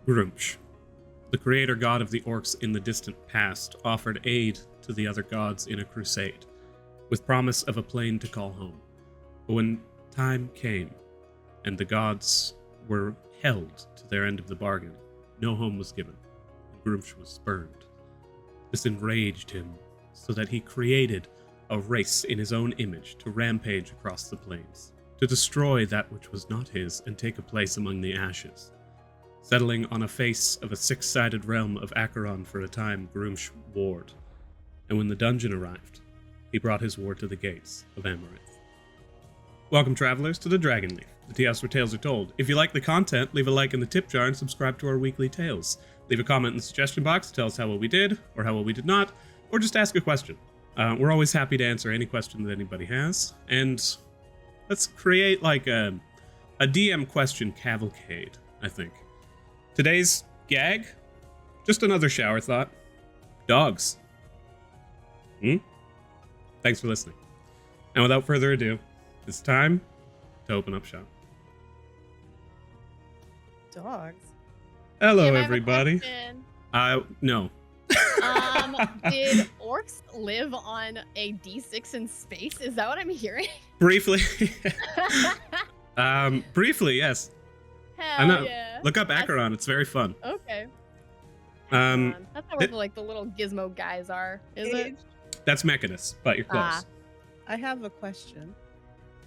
Grumsh, the creator god of the orcs in the distant past, offered aid to the other gods in a crusade, with promise of a plane to call home. But when time came, and the gods were held to their end of the bargain, no home was given, and Grumsh was spurned. This enraged him, so that he created a race in his own image to rampage across the plains, to destroy that which was not his and take a place among the ashes. Settling on a face of a six-sided realm of Acheron for a time, Grumsh warred, and when the dungeon arrived, he brought his war to the gates of Amaranth. Welcome, travelers, to the Dragonleaf, the Teahouse where tales are told. If you like the content, leave a like in the tip jar and subscribe to our weekly tales. Leave a comment in the suggestion box to tell us how well we did, or how well we did not, or just ask a question. We're always happy to answer any question that anybody has, and let's create like a DM question cavalcade, I think. Today's gag, just another shower thought. Dogs. Thanks for listening. And without further ado, it's time to open up shop. Dogs? Hello, everybody. No. Did orcs live on a D6 in space? Is that what I'm hearing? Briefly. Briefly, yes. Hell I know. Yeah. Look up Acheron. It's very fun. Okay. Um, That's not where the little gizmo guys are, is it? That's Mechanus, but you're close. I have a question.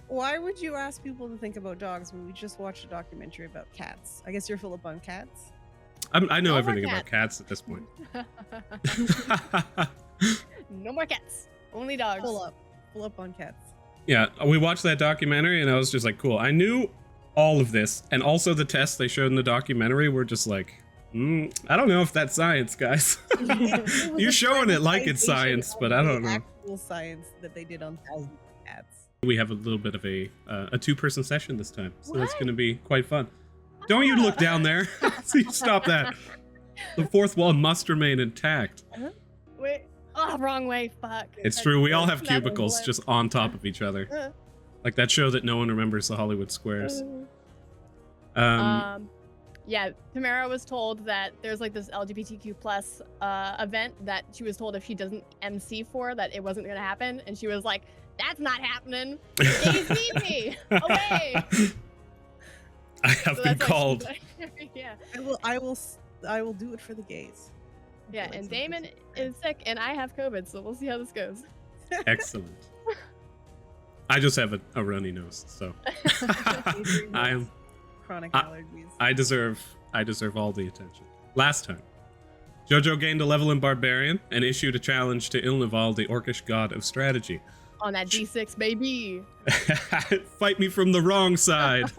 Why would you ask people to think about dogs when we just watched a documentary about cats? I guess you're full up on cats? I know No more everything about cats. cats at this point. No more cats. Only dogs. Full up on cats. Yeah, we watched that documentary and I was just like, cool. I knew all of this, and also the tests they showed in the documentary were just like, I don't know if that's science, guys. You're showing it like it's science, but I don't know. Actual science that they did on thousands of cats. We have a little bit of a two-person session this time, so that's What? going to be quite fun. Don't you look down there. See, stop that. The fourth wall must remain intact. Wait. Oh, wrong way. Fuck. It's true. We all have That's cubicles blend. just on top of each other. Like that show that no one remembers, the Hollywood Squares. Yeah, Tamara was told that there's like this LGBTQ plus event that she was told if she doesn't MC for that it wasn't gonna happen, and she was like, "That's not happening. Gays need me away." I have So been that's why called. Yeah, I will do it for the gays. yeah, and Damon is sick, and I have COVID, so we'll see how this goes. Excellent. I just have a runny nose, so I am. Chronic allergies. I deserve all the attention. Last time, Jojo gained a level in Barbarian and issued a challenge to Ilnival, the Orcish god of strategy. On that D6, baby. Fight me from the wrong side.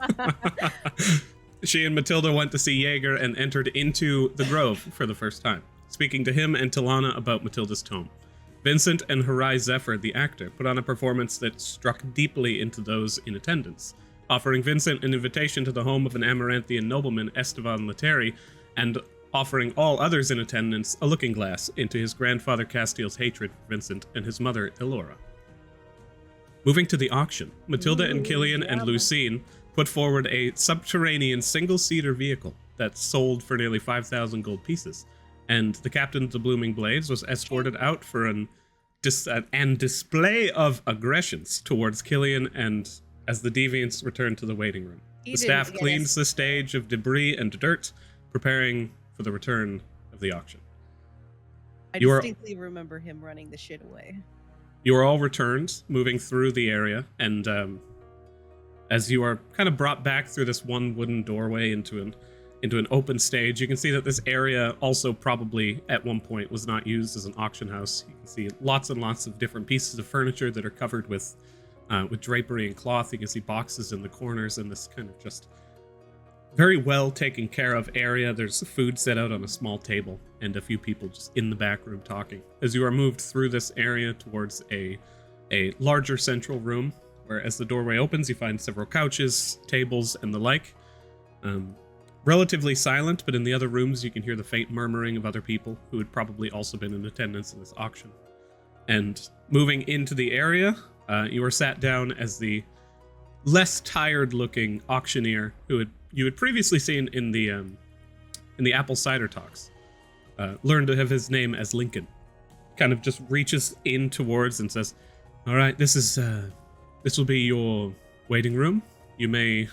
She and Matilda went to see Jaeger and entered into the Grove for the first time, speaking to him and Tilana about Matilda's tome. Vincent and Harai Zephyr, the actor, put on a performance that struck deeply into those in attendance, offering Vincent an invitation to the home of an Amaranthian nobleman, Estevan Lateri, and offering all others in attendance a looking glass into his grandfather Castiel's hatred for Vincent and his mother, Elora. Moving to the auction, Matilda and Killian and Lucine put forward a subterranean single-seater vehicle that sold for nearly 5,000 gold pieces, and the captain of the Blooming Blades was escorted out for an display of aggressions towards Killian and as the Deviants return to the waiting room. The staff cleans the stage of debris and dirt, preparing for the return of the auction. I distinctly remember him running the shit away. You are all returned, moving through the area, and as you are kind of brought back through this one wooden doorway into an open stage, you can see that this area also probably at one point was not used as an auction house. You can see lots and lots of different pieces of furniture that are covered with drapery and cloth. You can see boxes in the corners and this kind of just very well taken care of area. There's food set out on a small table and a few people just in the back room talking. As you are moved through this area towards a larger central room, where as the doorway opens, you find several couches, tables, and the like. Relatively silent, but in the other rooms you can hear the faint murmuring of other people who had probably also been in attendance in this auction. And moving into the area, you are sat down as the less tired-looking auctioneer who you had previously seen in the in the apple cider talks. Learned to have his name as Lincoln. Kind of just reaches in towards and says, "All right, this will be your waiting room. You may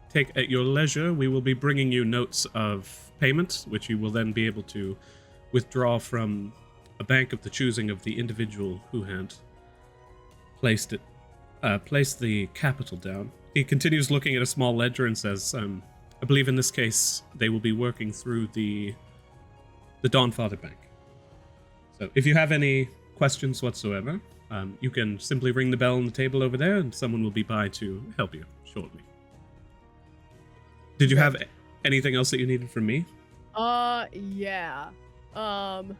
take at your leisure. We will be bringing you notes of payment, which you will then be able to withdraw from a bank of the choosing of the individual who had placed the capital down." He continues looking at a small ledger and says, "I believe in this case they will be working through the Dawnfather Bank. So if you have any questions whatsoever, you can simply ring the bell on the table over there, and someone will be by to help you shortly." Did you have anything else that you needed from me? Yeah. So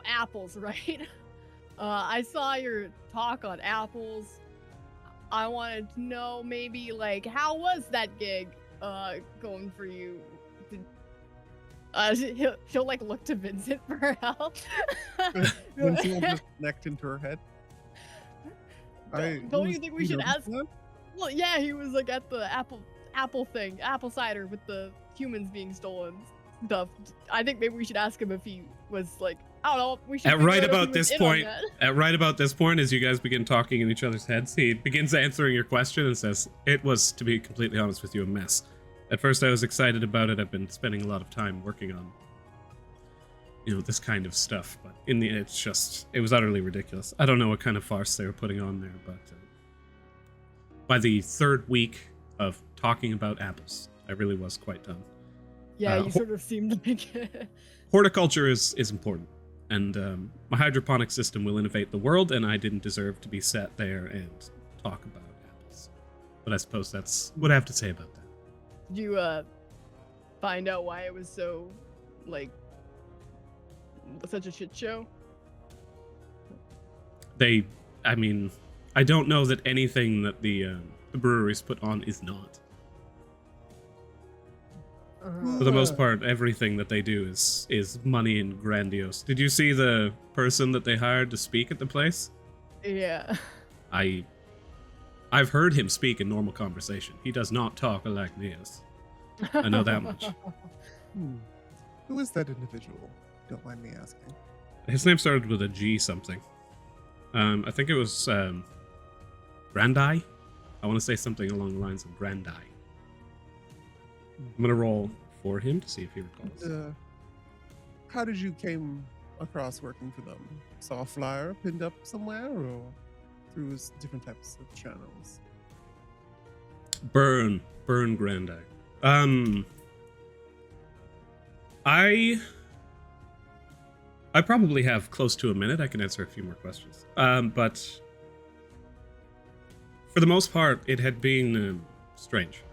apples, right? I saw your talk on apples. I wanted to know maybe, like, how was that gig, going for you? She'll like look to Vincent for help. Vincent will just connect into her head. Don't you think we should ask? Well, yeah, he was like at the apple thing, apple cider with the humans being stolen stuff. I think maybe we should ask him if he was like, I don't know. We should. At right about this point, as you guys begin talking in each other's heads, he begins answering your question and says, "It was, to be completely honest with you, a mess. At first I was excited about it. I've been spending a lot of time working on, this kind of stuff, but in the end, it was utterly ridiculous. I don't know what kind of farce they were putting on there, but by the third week of talking about apples, I really was quite done." Yeah, you sort of seemed like horticulture is important, and my hydroponic system will innovate the world, and I didn't deserve to be sat there and talk about apples. But I suppose that's what I have to say about that. Did you find out why it was so, like, such a shit show? I don't know that anything that the breweries put on is not. For the most part, everything that they do is money and grandiose. Did you see the person that they hired to speak at the place? Yeah. I've heard him speak in normal conversation. He does not talk like this. I know that much. Who is that individual? Don't mind me asking. His name started with a G something. I think it was Grandi. I want to say something along the lines of Grandi. I'm gonna roll for him to see if he recalls. How did you came across working for them? Saw a flyer pinned up somewhere, or through different types of channels? Burn Grandi. I probably have close to a minute. I can answer a few more questions. But for the most part, it had been strange.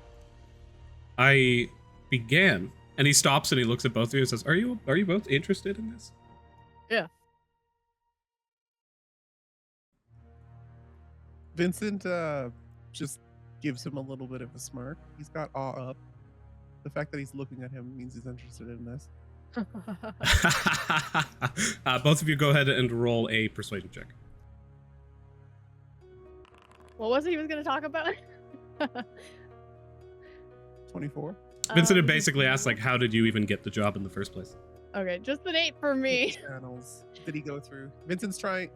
I began, and he stops and he looks at both of you and says, "Are you both interested in this?" Yeah. Vincent just gives him a little bit of a smirk. He's got awe up. The fact that he's looking at him means he's interested in this. Both of you go ahead and roll a persuasion check. What was it he was going to talk about? 24. Vincent had basically asked, like, how did you even get the job in the first place? Okay, just an 8 for me. What channels did he go through? Vincent's trying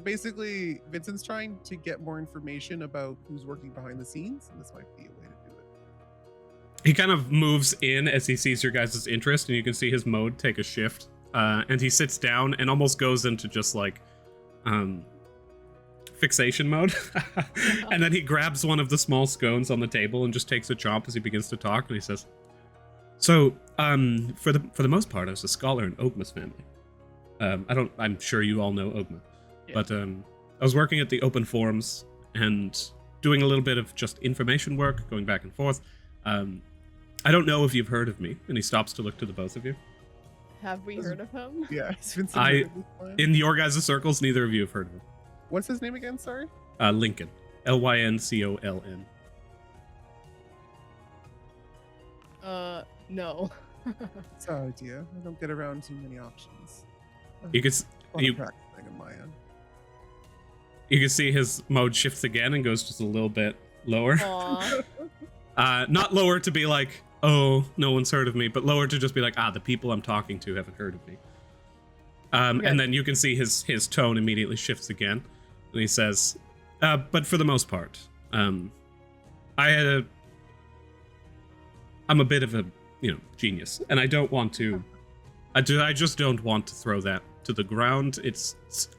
to get more information about who's working behind the scenes, and this might be a way to do it. He kind of moves in as he sees your guys' interest, and you can see his mode take a shift. And he sits down and almost goes into just like fixation mode. And then he grabs one of the small scones on the table and just takes a chomp as he begins to talk, and he says, "So, for the most part, I was a scholar in Ogma's family. I'm sure you all know Ogma. Yeah. But I was working at the open forums and doing a little bit of just information work, going back and forth. I don't know if you've heard of me." And he stops to look to the both of you. Have we heard of him? Yeah, he's Vincent. In your guys' circles, neither of you have heard of him. What's his name again? Sorry. Lincoln. Lyncoln. No. Sorry, dear. I don't get around too many options. You can You can see his mode shifts again and goes just a little bit lower. Aww. Not lower to be like, oh, no one's heard of me, but lower to just be like, the people I'm talking to haven't heard of me. Okay. And then you can see his tone immediately shifts again, and he says, but for the most part, I'm a bit of a, genius, and I don't want to, I just don't want to throw that to the ground.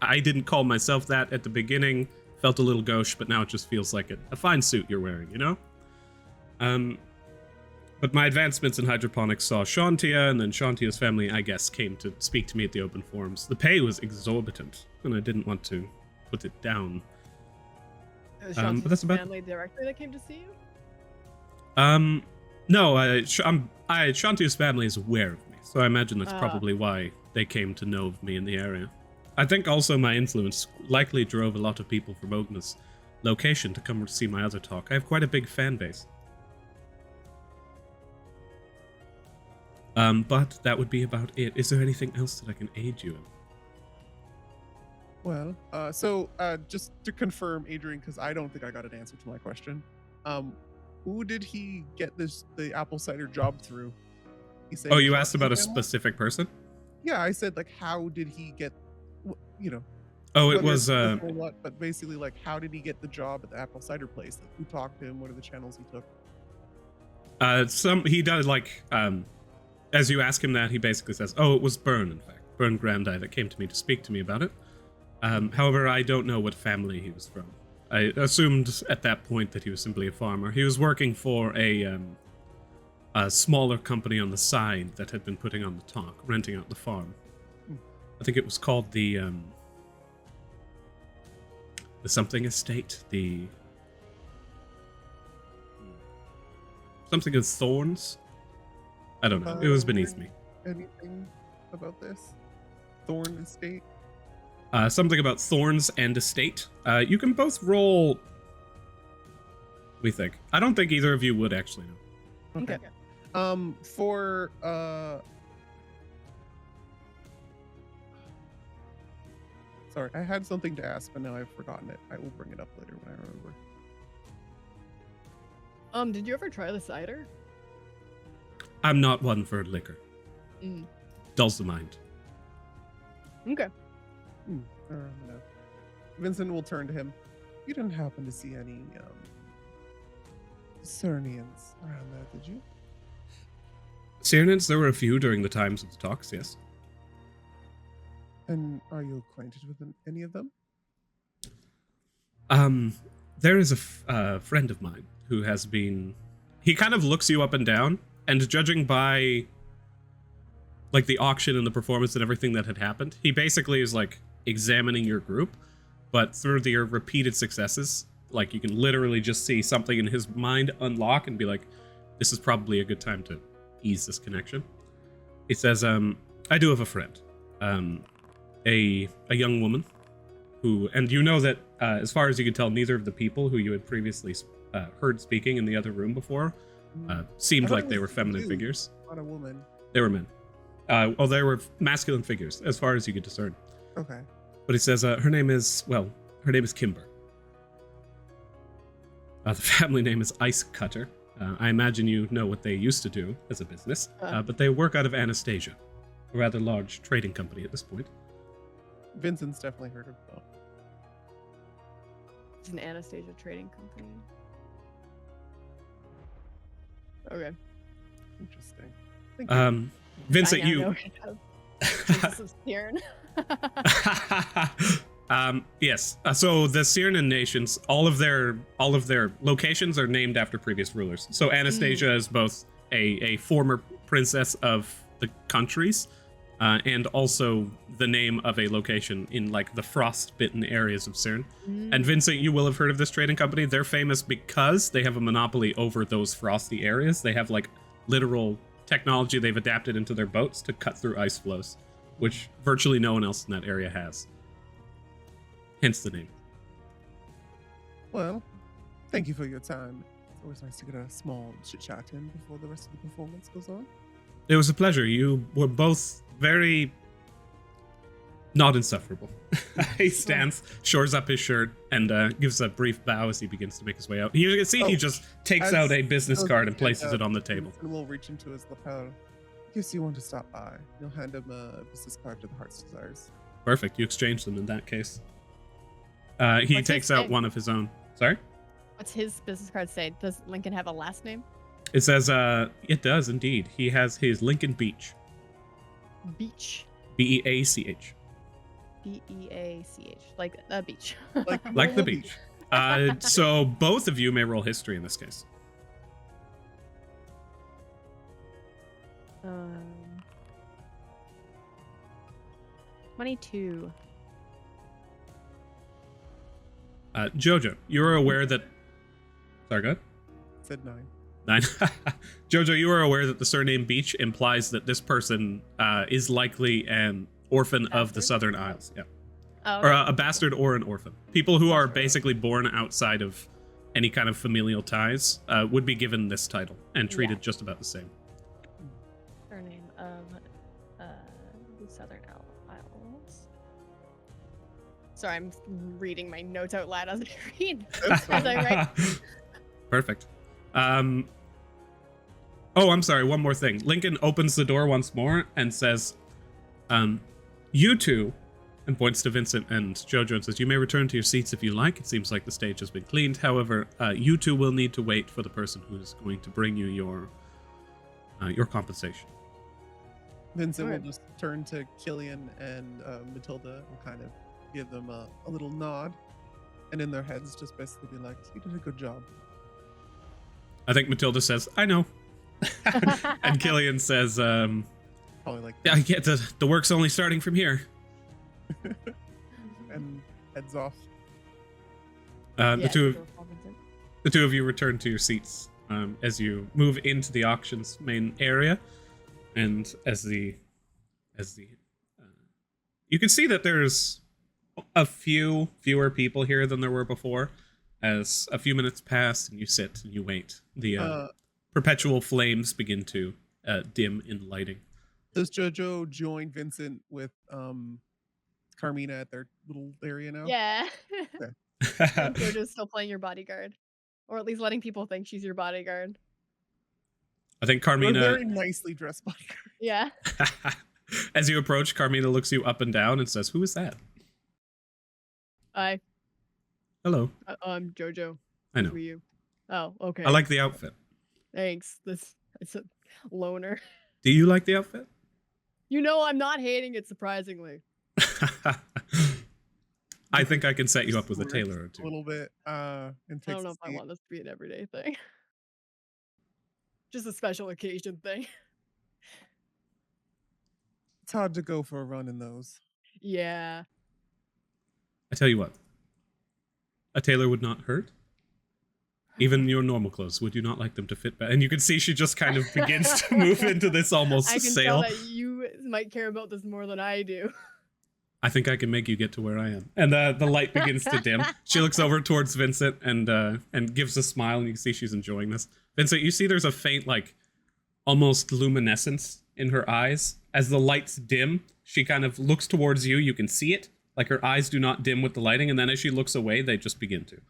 I didn't call myself that at the beginning, felt a little gauche, but now it just feels like a fine suit you're wearing, But my advancements in hydroponics saw Shantia, and then Shantia's family, I guess, came to speak to me at the open forums. The pay was exorbitant, and I didn't want to put it down. But that's about- family directly that came to see you? No, Shantia's family is aware of me, so I imagine that's probably why they came to know of me in the area. I think also my influence likely drove a lot of people from Ogna's location to come see my other talk. I have quite a big fan base. But that would be about it. Is there anything else that I can aid you in? Well, just to confirm, Adrian, because I don't think I got an answer to my question. Who did he get the apple cider job through? He said. Oh, you asked about a specific person? Yeah, I said like, how did he get? Oh, it was or what? But basically, like, how did he get the job at the apple cider place? Like, who talked to him? What are the channels he took? He does like as you ask him that, he basically says, "Oh, it was Byrne, in fact, Byrne Grandi that came to me to speak to me about it." However, I don't know what family he was from. I assumed at that point that he was simply a farmer. He was working for a smaller company on the side that had been putting on the talk, renting out the farm. I think it was called the something estate, the something of Thorns. I don't know. It was beneath me. Anything about this Thorn Estate? Something about Thorns and Estate. You can both roll. We think. I don't think either of you would actually know. Okay. Sorry, I had something to ask, but now I've forgotten it. I will bring it up later when I remember. Did you ever try the cider? I'm not one for liquor. Dulls the mind. Okay. Vincent will turn to him. You didn't happen to see any Discernians around there, did you? Cyrnians, there were a few during the times of the talks, yes. And are you acquainted with any of them? There is a friend of mine who has been... He kind of looks you up and down, and judging by like the auction and the performance and everything that had happened, he basically is like examining your group, but through your repeated successes, like you can literally just see something in his mind unlock and be like, this is probably a good time to ease this connection. He says, I do have a friend, a young woman who, and you know that as far as you can tell, neither of the people who you had previously heard speaking in the other room before seemed like they were feminine figures. Not a woman. They were men. Well, they were masculine figures, as far as you could discern. Okay. But he says her name is Kimber. The family name is Ice Cutter. I imagine you know what they used to do as a business, but they work out of Anastasia, a rather large trading company at this point. Vincent's definitely heard of them. It's an Anastasia trading company. Okay. Interesting. Thank you. Vincent, I now you. know this is Cyrn. Yes. So the Cyrnan nations, all of their locations are named after previous rulers. So Anastasia is both a former princess of the countries, and also the name of a location in like the frost-bitten areas of Cyrn. And Vincent, you will have heard of this trading company. They're famous because they have a monopoly over those frosty areas. They have like literal technology they've adapted into their boats to cut through ice floes, which virtually no one else in that area has. Hence the name. Well, thank you for your time. It's always nice to get a small chit-chat in before the rest of the performance goes on. It was a pleasure. You were both very Not insufferable. He stands, shores up his shirt, and gives a brief bow as he begins to make his way out. You can see he just takes out a business card and places it on the table. And we'll reach into his lapel. In case you want to stop by, you'll hand him a business card to the Heart's Desires. Perfect. You exchange them in that case. He takes out one of his own. Sorry? What's his business card say? Does Lincoln have a last name? It says, it does indeed. He has his Lincoln Beach. Beach. Beach. Beach. Like a beach. Like the beach. So both of you may roll history in this case. 22. Jojo, you're aware that... Sorry, go ahead. Said 9. 9. Jojo, you are aware that the surname Beach implies that this person is likely an orphan of the Southern Isles. Yeah. Oh, okay. Or a bastard or an orphan. People who are basically born outside of any kind of familial ties would be given this title and treated just about the same. Surname of the Southern Isles. Sorry, I'm reading my notes out loud as I read. As I write. Perfect. Oh, I'm sorry. One more thing. Lincoln opens the door once more and says, you two, and points to Vincent and Jojo and says, you may return to your seats if you like. It seems like the stage has been cleaned. However, you two will need to wait for the person who is going to bring you your compensation. Vincent will just turn to Killian and Matilda and kind of give them a little nod. And in their heads, just basically be like, you did a good job. I think Matilda says, I know. And Killian says, probably like, I get the work's only starting from here. And heads off. The two of you return to your seats as you move into the auction's main area, and as the you can see that there's a fewer people here than there were before. As a few minutes pass and you sit and you wait, the perpetual flames begin to dim in lighting. Does Jojo join Vincent with Carmina at their little area now? Yeah. Okay. Jojo's still playing your bodyguard. Or at least letting people think she's your bodyguard. I think Carmina... A very nicely dressed bodyguard. Yeah. As you approach, Carmina looks you up and down and says, who is that? Hi. Hello. I'm Jojo. I know. Who are you? Oh, okay. I like the outfit. Thanks. It's a loner. Do you like the outfit? You know I'm not hating it, surprisingly. I think I can set you up with a tailor or two. A little bit. I don't know if I want this to be an everyday thing. Just a special occasion thing. It's hard to go for a run in those. Yeah. I tell you what. A tailor would not hurt. Even your normal clothes, would you not like them to fit better? And you can see she just kind of begins to move into this almost I can sail. tell that you might care about this more than I do. I think I can make you get to where I am. And the light begins to dim. She looks over towards Vincent and gives a smile, and you can see she's enjoying this. Vincent, you see there's a faint, like, almost luminescence in her eyes. As the lights dim, she kind of looks towards you. You can see it. Like, her eyes do not dim with the lighting, and then as she looks away, they just begin to.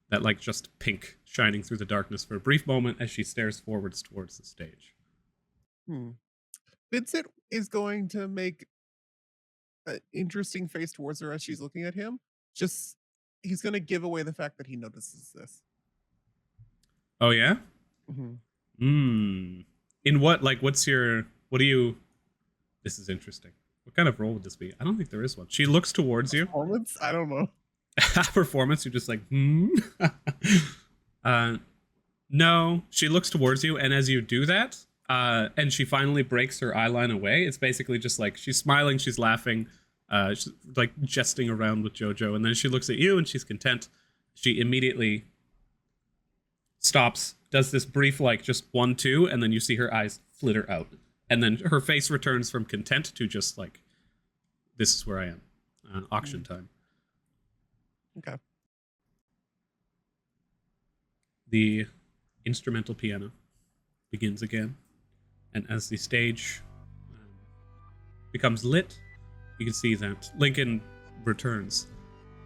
That, like, just pink shining through the darkness for a brief moment as she stares forwards towards the stage. Vincent is going to make an interesting face towards her as she's looking at him. Just, he's going to give away the fact that he notices this. Oh, yeah? Mm-hmm. In what, like, what do you... This is interesting. What kind of role would this be? I don't think there is one. She looks towards you. Performance? I don't know. Performance, you're just like, no, she looks towards you, and as you do that, and she finally breaks her eyeline away, it's basically just like, she's smiling, she's laughing, she's like jesting around with Jojo, and then she looks at you, and she's content. She immediately stops, does this brief, like, just 1-2, and then you see her eyes flitter out. And then her face returns from content to just like, this is where I am. Auction time. Okay. The instrumental piano begins again. And as the stage becomes lit, you can see that Lincoln returns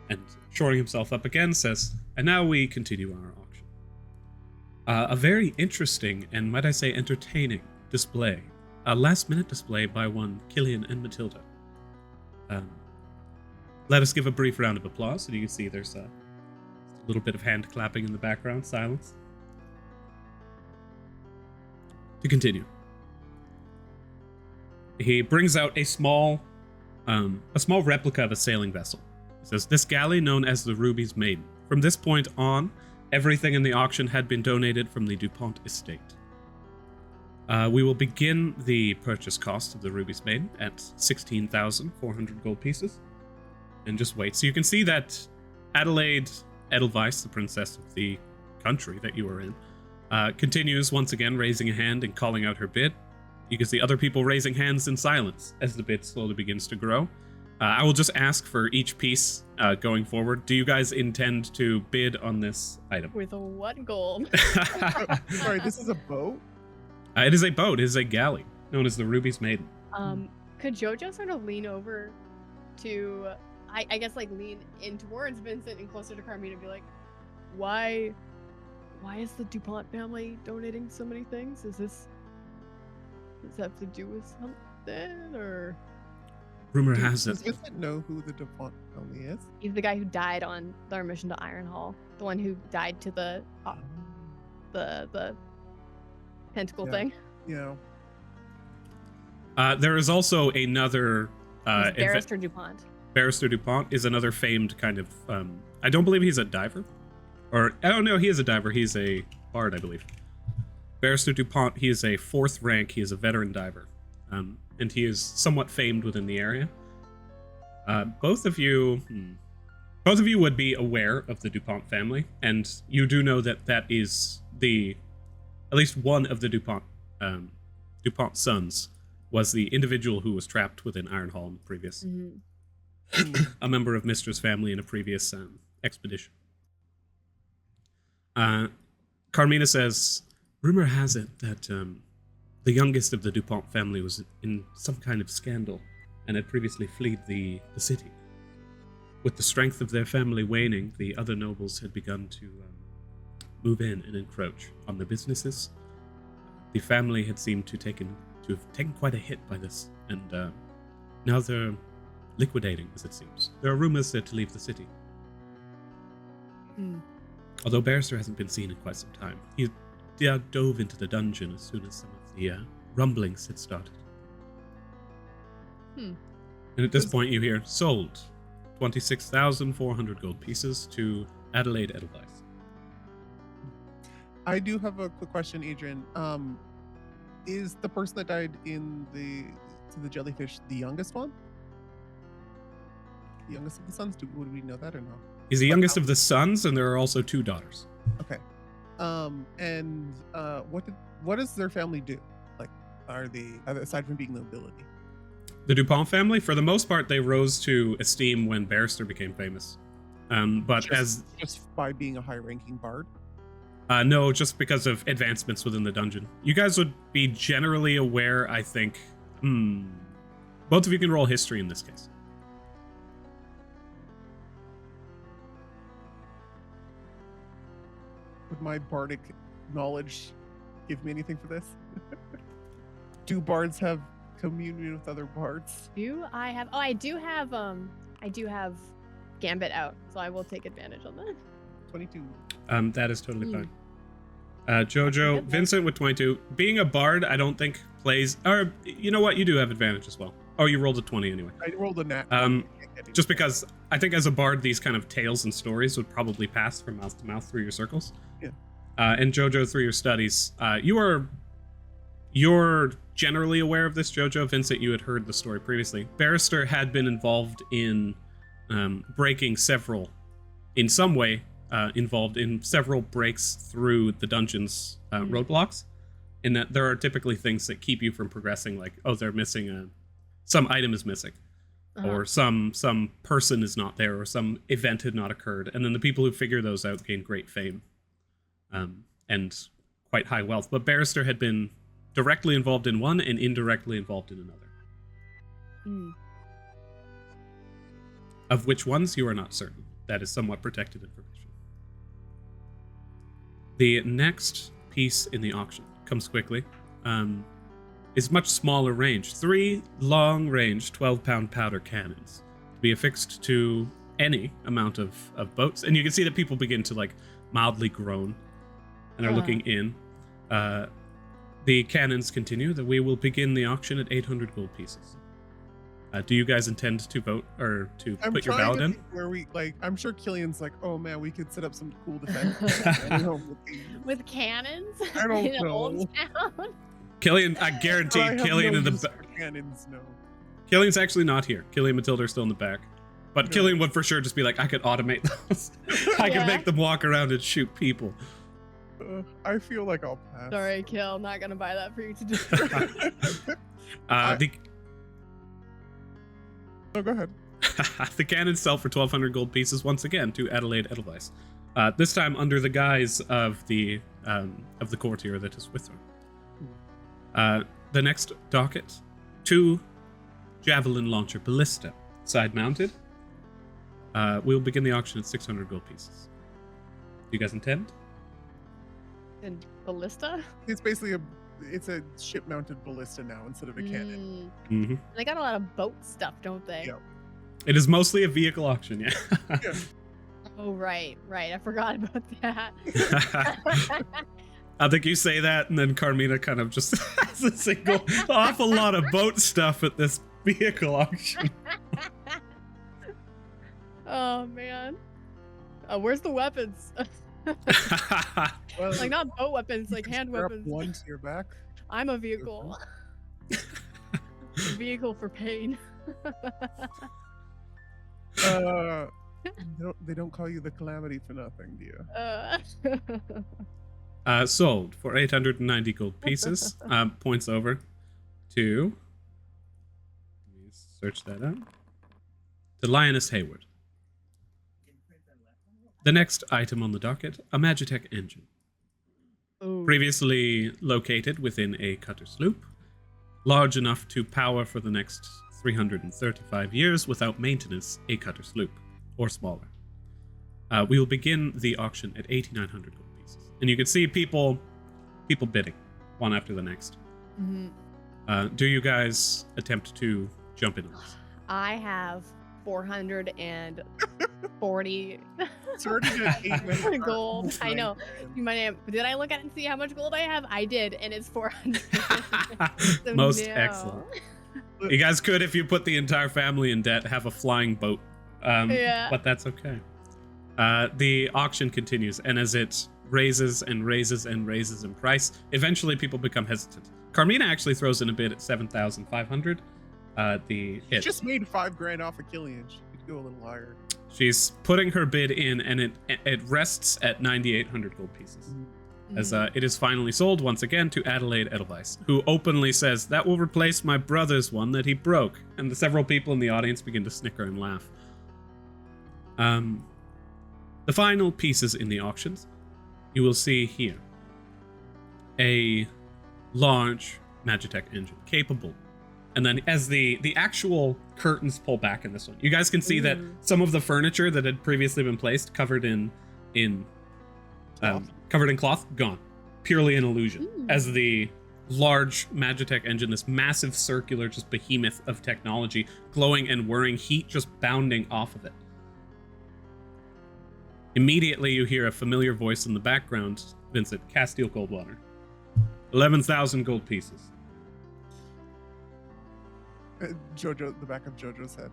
and, shoring himself up again, says, "And now we continue our auction. A very interesting and, might I say, entertaining display. A last-minute display by one Killian and Matilda. Let us give a brief round of applause." And you can see there's a little bit of hand clapping in the background, silence. To continue. He brings out a small replica of a sailing vessel. He says, "This galley, known as the Ruby's Maiden. From this point on, everything in the auction had been donated from the DuPont estate. We will begin the purchase cost of the Ruby's Maiden at 16,400 gold pieces. And just wait." So you can see that Adelaide Edelweiss, the princess of the country that you are in, continues once again raising a hand and calling out her bid. You can see other people raising hands in silence as the bid slowly begins to grow. I will just ask for each piece going forward. Do you guys intend to bid on this item? With what gold? Sorry, this is a boat? It is a boat. It is a galley known as the Ruby's Maiden. Could Jojo sort of lean over to, I guess, like lean in towards Vincent and closer to Carmine and be like, why is the DuPont family donating so many things? Does this have to do with something, or? Rumor has Does it. Vincent know who the DuPont family is? He's the guy who died on their mission to Iron Hall. The one who died to the tentacle thing. Yeah. There is also another... Barrister DuPont. Barrister DuPont is another famed kind of... I don't believe he's a diver. Or, I don't know, he is a diver. He's a bard, I believe. Barrister DuPont, he is a 4th rank. He is a veteran diver. And he is somewhat famed within the area. Both of you would be aware of the DuPont family, and you do know that that is at least one of the DuPont sons was the individual who was trapped within Iron Hall in the previous, a member of Mister's family in a previous expedition. Carmina says, "Rumor has it that the youngest of the DuPont family was in some kind of scandal and had previously fled the city. With the strength of their family waning, the other nobles had begun to move in and encroach on their businesses. The family had seemed to have taken quite a hit by this, and now they're liquidating, as it seems. There are rumors they're to leave the city. Although Barrister hasn't been seen in quite some time. He dove into the dungeon as soon as some of the rumblings had started. And at this point you hear, sold 26,400 gold pieces to Adelaide Edelweiss." I do have a quick question, Adrian. Is the person that died in the jellyfish the youngest one? The youngest of the sons? Would we know that or no? He's the youngest of the sons, and there are also 2 daughters. Okay. What does their family do? Like, are they, aside from being nobility? The DuPont family, for the most part, they rose to esteem when Barrister became famous. But just by being a high-ranking bard? No, just because of advancements within the dungeon. You guys would be generally aware, I think. Both of you can roll history in this case. Would my bardic knowledge give me anything for this? Do bards have communion with other bards? I do have Gambit out, so I will take advantage on that. 22. That is totally fine. Jojo, Vincent with 22. Being a bard, I don't think plays... Or, you know what? You do have advantage as well. Oh, you rolled a 20 anyway. I rolled a nat. Just because I think as a bard, these kind of tales and stories would probably pass from mouth to mouth through your circles. Yeah. And Jojo, through your studies, you're generally aware of this, Jojo. Vincent, you had heard the story previously. Barrister had been involved in breaking several, in some way, involved in several breaks through the dungeon's roadblocks, in that there are typically things that keep you from progressing, like, oh, they're missing some item is missing, or some person is not there, or some event had not occurred, and then the people who figure those out gain great fame and quite high wealth. But Barrister had been directly involved in one and indirectly involved in another. Of which ones you are not certain. That is somewhat protected information. The next piece in the auction comes quickly. Is much smaller range. 3 long-range 12-pound powder cannons to be affixed to any amount of boats. And you can see that people begin to like mildly groan and are looking in. The cannons continue that we will begin the auction at 800 gold pieces. Do you guys intend to vote or to put your ballot in? Where we like, I'm sure Killian's like, oh man, we could set up some cool defense. With cannons? I don't in know. Old Town? Killian, I guarantee Killian in the back. Cannons, no. Killian's actually not here. Killian and Matilda are still in the back. But Killian would for sure just be like, I could automate those. I could make them walk around and shoot people. I feel like I'll pass. Sorry, Kill. Not gonna buy that for you to do. No, go ahead. The cannons sell for 1,200 gold pieces once again to Adelaide Edelweiss. This time under the guise of the courtier that is with her. The next docket, 2 javelin launcher ballista, side mounted. We'll begin the auction at 600 gold pieces. Do you guys intend? And ballista? It's basically it's a ship-mounted ballista now instead of a cannon. Mm-hmm. They got a lot of boat stuff, don't they? Yeah. It is mostly a vehicle auction, yeah. Yeah. Oh, right. I forgot about that. I think you say that, and then Carmina kind of just has a single awful lot of boat stuff at this vehicle auction. Oh, man. Where's the weapons? Well, Like, not boat weapons, like hand strap weapons. one to your back. I'm a vehicle. Vehicle for pain. They don't call you the Calamity for nothing, do you? Sold for 890 gold pieces. Points over to... Let me search that up. To Lioness Hayward. The next item on the docket, a Magitech engine. Ooh. Previously located within a cutter sloop, large enough to power for the next 335 years without maintenance a cutter sloop, or smaller. We will begin the auction at 8,900 gold pieces. And you can see people bidding, one after the next. Mm-hmm. Do you guys attempt to jump in on this? I have 440 It's already got 8 minutes. gold. I know. You might have, did I look at it and see how much gold I have? I did, and it's 400. So Most no. excellent. You guys could, if you put the entire family in debt, have a flying boat. Yeah. But that's okay. The auction continues, and as it raises and raises and raises in price, eventually people become hesitant. Carmina actually throws in a bid at 7,500. The hit. She just made $5,000 off of Killian. She could go a little higher. She's putting her bid in, and it rests at 9,800 gold pieces. As it is finally sold once again to Adelaide Edelweiss, who openly says, that will replace my brother's one that he broke. And the several people in the audience begin to snicker and laugh. The final pieces in the auctions, you will see here. A large Magitech engine, capable. And then as the actual curtains pull back in this one, you guys can see that some of the furniture that had previously been placed covered in cloth, gone. Purely an illusion. As the large Magitech engine, this massive circular just behemoth of technology, glowing and whirring, heat just bounding off of it. Immediately you hear a familiar voice in the background. Vincent, Castile Coldwater. 11,000 gold pieces. Jojo, the back of Jojo's head.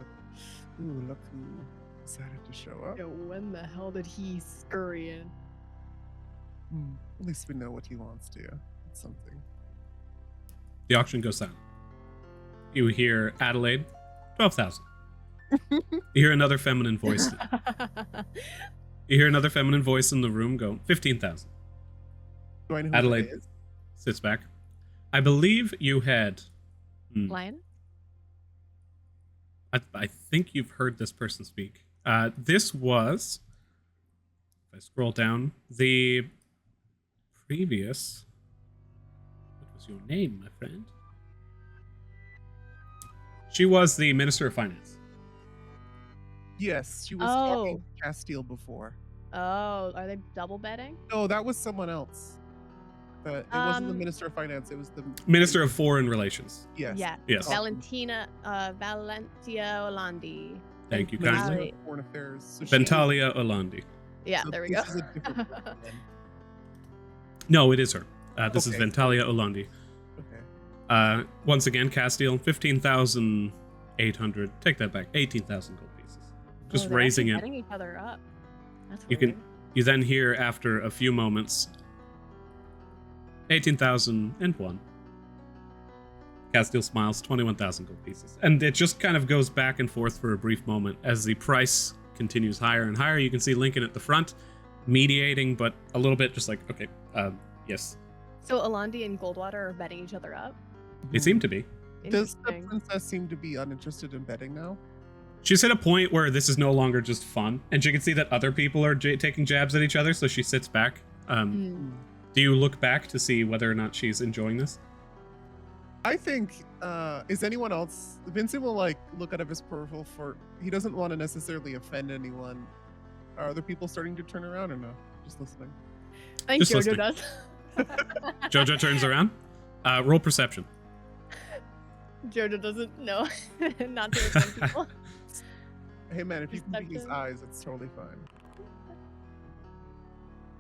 Ooh, look who decided to show up. Yo, when the hell did he scurry in? At least we know what he wants to. It's something. The auction goes silent. You hear Adelaide, 12,000. You hear another feminine voice. You hear another feminine voice in the room go, 15,000. Do I know who Adelaide that is? sits back. I believe you had... Lion? I think you've heard this person speak. This was... If I scroll down, the previous... What was your name, my friend? She was the Minister of Finance. Yes, she was talking to Castile before. Oh, are they double betting? No, that was someone else. It wasn't the Minister of Finance. It was the Minister of Foreign Relations. Yes. Yeah. Yes. Valentia Olandi. Thank you Minister kindly. of Foreign Affairs. So Ventalia Olandi. Yeah, so there we this go. is a different person then. No, it is her. This is Okay. Ventalia Olandi. Okay. Once again, Castile, 15,800. Take that back. 18,000 gold pieces. Just They're raising actually it. betting each other up. That's You weird. can. You then hear after a few moments, 18,001. Castile smiles, 21,000 gold pieces. And it just kind of goes back and forth for a brief moment as the price continues higher and higher. You can see Lincoln at the front, mediating, but a little bit just like, okay, yes. So Olandi and Goldwater are betting each other up. They seem to be. Does the Interesting. princess seem to be uninterested in betting now? She's at a point where this is no longer just fun, and she can see that other people are taking jabs at each other, so she sits back. Hmm. Do you look back to see whether or not she's enjoying this? I think, is anyone else? Vincent will like look out of his peripheral for. He doesn't want to necessarily offend anyone. Are other people starting to turn around or no? Just listening. I think Just Jojo listening. does. Jojo turns around. Roll perception. Jojo doesn't know not to offend people. Hey man, if you can be his Perception. eyes, it's totally fine.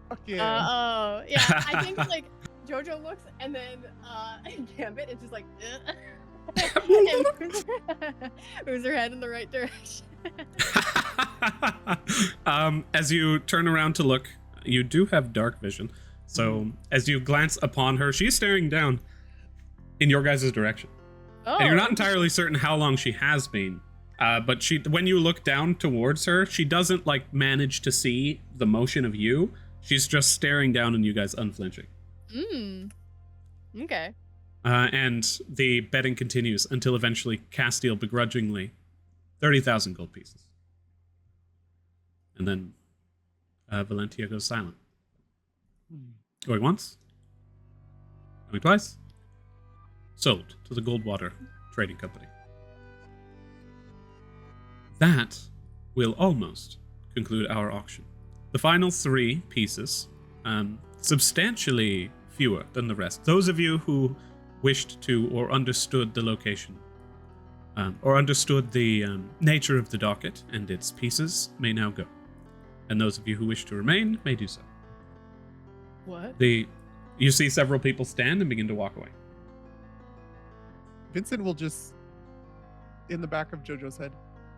Fuck yeah. Oh, yeah. I think like Jojo looks and then Gambit is just like and moves her head in the right direction. As you turn around to look, you do have dark vision. So as you glance upon her, she's staring down in your guys' direction. Oh, And you're not entirely certain how long she has been. But when you look down towards her, she doesn't like manage to see the motion of you. She's just staring down on you guys unflinching. Okay. And the betting continues until eventually Castile begrudgingly 30,000 gold pieces. And then Valentia goes silent. Going once. Going twice. Sold to the Goldwater Trading Company. That will almost conclude our auction. The final 3 pieces, substantially fewer than the rest. Those of you who wished to or understood the location, or understood the nature of the docket and its pieces, may now go. And those of you who wish to remain may do so. What? You see several people stand and begin to walk away. Vincent will just, in the back of Jojo's head,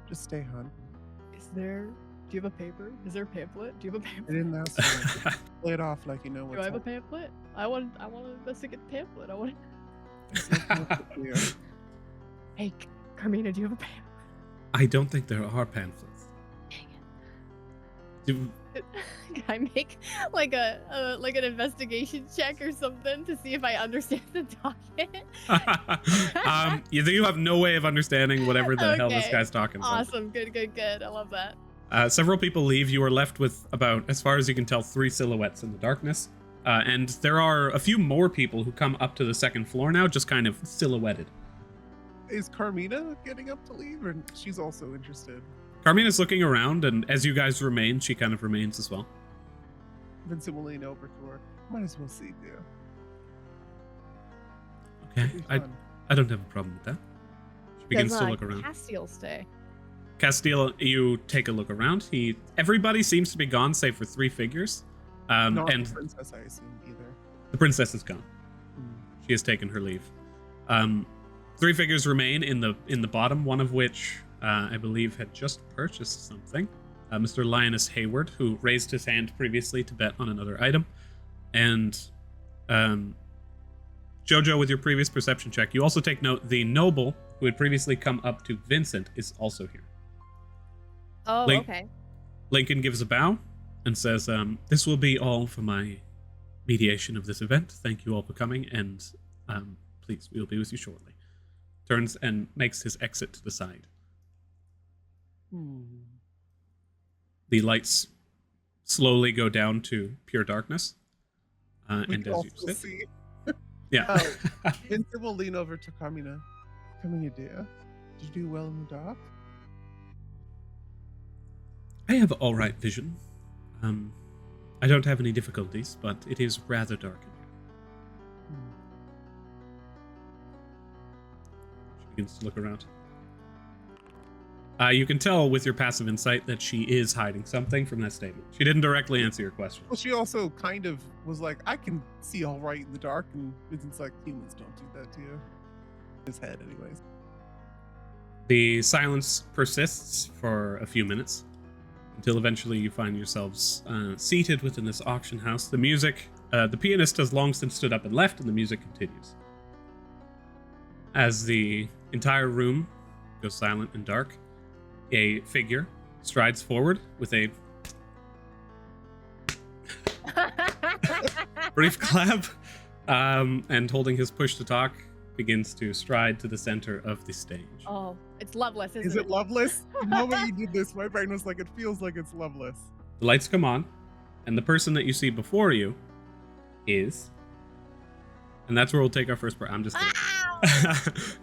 just stay, hon. Is there? Do you have a paper? Is there a pamphlet? Do you have a I pamphlet? didn't ask you. Play it off like you know what's Do I have a up. pamphlet? I want to investigate the pamphlet. I want. Yeah. Hey, Carmina, do you have a pamphlet? I don't think there are pamphlets. Do- Can I make like an investigation check or something to see if I understand the docket? you have no way of understanding whatever the hell this Okay. guy's talking about. Awesome. Good. I love that. Several people leave. You are left with about, as far as you can tell, 3 silhouettes in the darkness. And there are a few more people who come up to the second floor now, just kind of silhouetted. Is Carmina getting up to leave, or she's also interested? Carmina's looking around, and as you guys remain, she kind of remains as well. Vincent will lean over to her. Might as well see you. Okay, It'll be fun. I don't have a problem with that. She begins to look around. Castile stay. Castile, you take a look around. Everybody seems to be gone, save for 3 figures. Not And the princess, I assume, either. the princess is gone. Hmm. She has taken her leave. 3 figures remain in the bottom, one of which I believe had just purchased something. Mr. Lioness Hayward, who raised his hand previously to bet on another item. And Jojo, with your previous perception check, you also take note the noble who had previously come up to Vincent is also here. Oh, Link- okay. Lincoln gives a bow and says, this will be all for my mediation of this event. Thank you all for coming, and please, we will be with you shortly. Turns and makes his exit to the side. The lights slowly go down to pure darkness. We And can as you also sit, see. yeah. Vincent will lean over to Carmina. Carmina, dear, Did you do well in the dark? I have all right vision. I don't have any difficulties, but it is rather dark in here. She begins to look around. You can tell with your passive insight that she is hiding something from that statement. She didn't directly answer your question. Well, she also kind of was like, I can see all right in the dark, and Vincent's like, humans don't do that to you. His head, anyways. The silence persists for a few minutes, until eventually you find yourselves seated within this auction house. The music, the pianist has long since stood up and left, and the music continues. As the entire room goes silent and dark, a figure strides forward with a brief clap, and holding his push to talk, begins to stride to the center of the stage. Oh, it's Loveless, isn't Is it Loveless? The moment you did this, my brain was like, it feels like it's Loveless. The lights come on, and the person that you see before you is... And that's where we'll take our first break. I'm just kidding.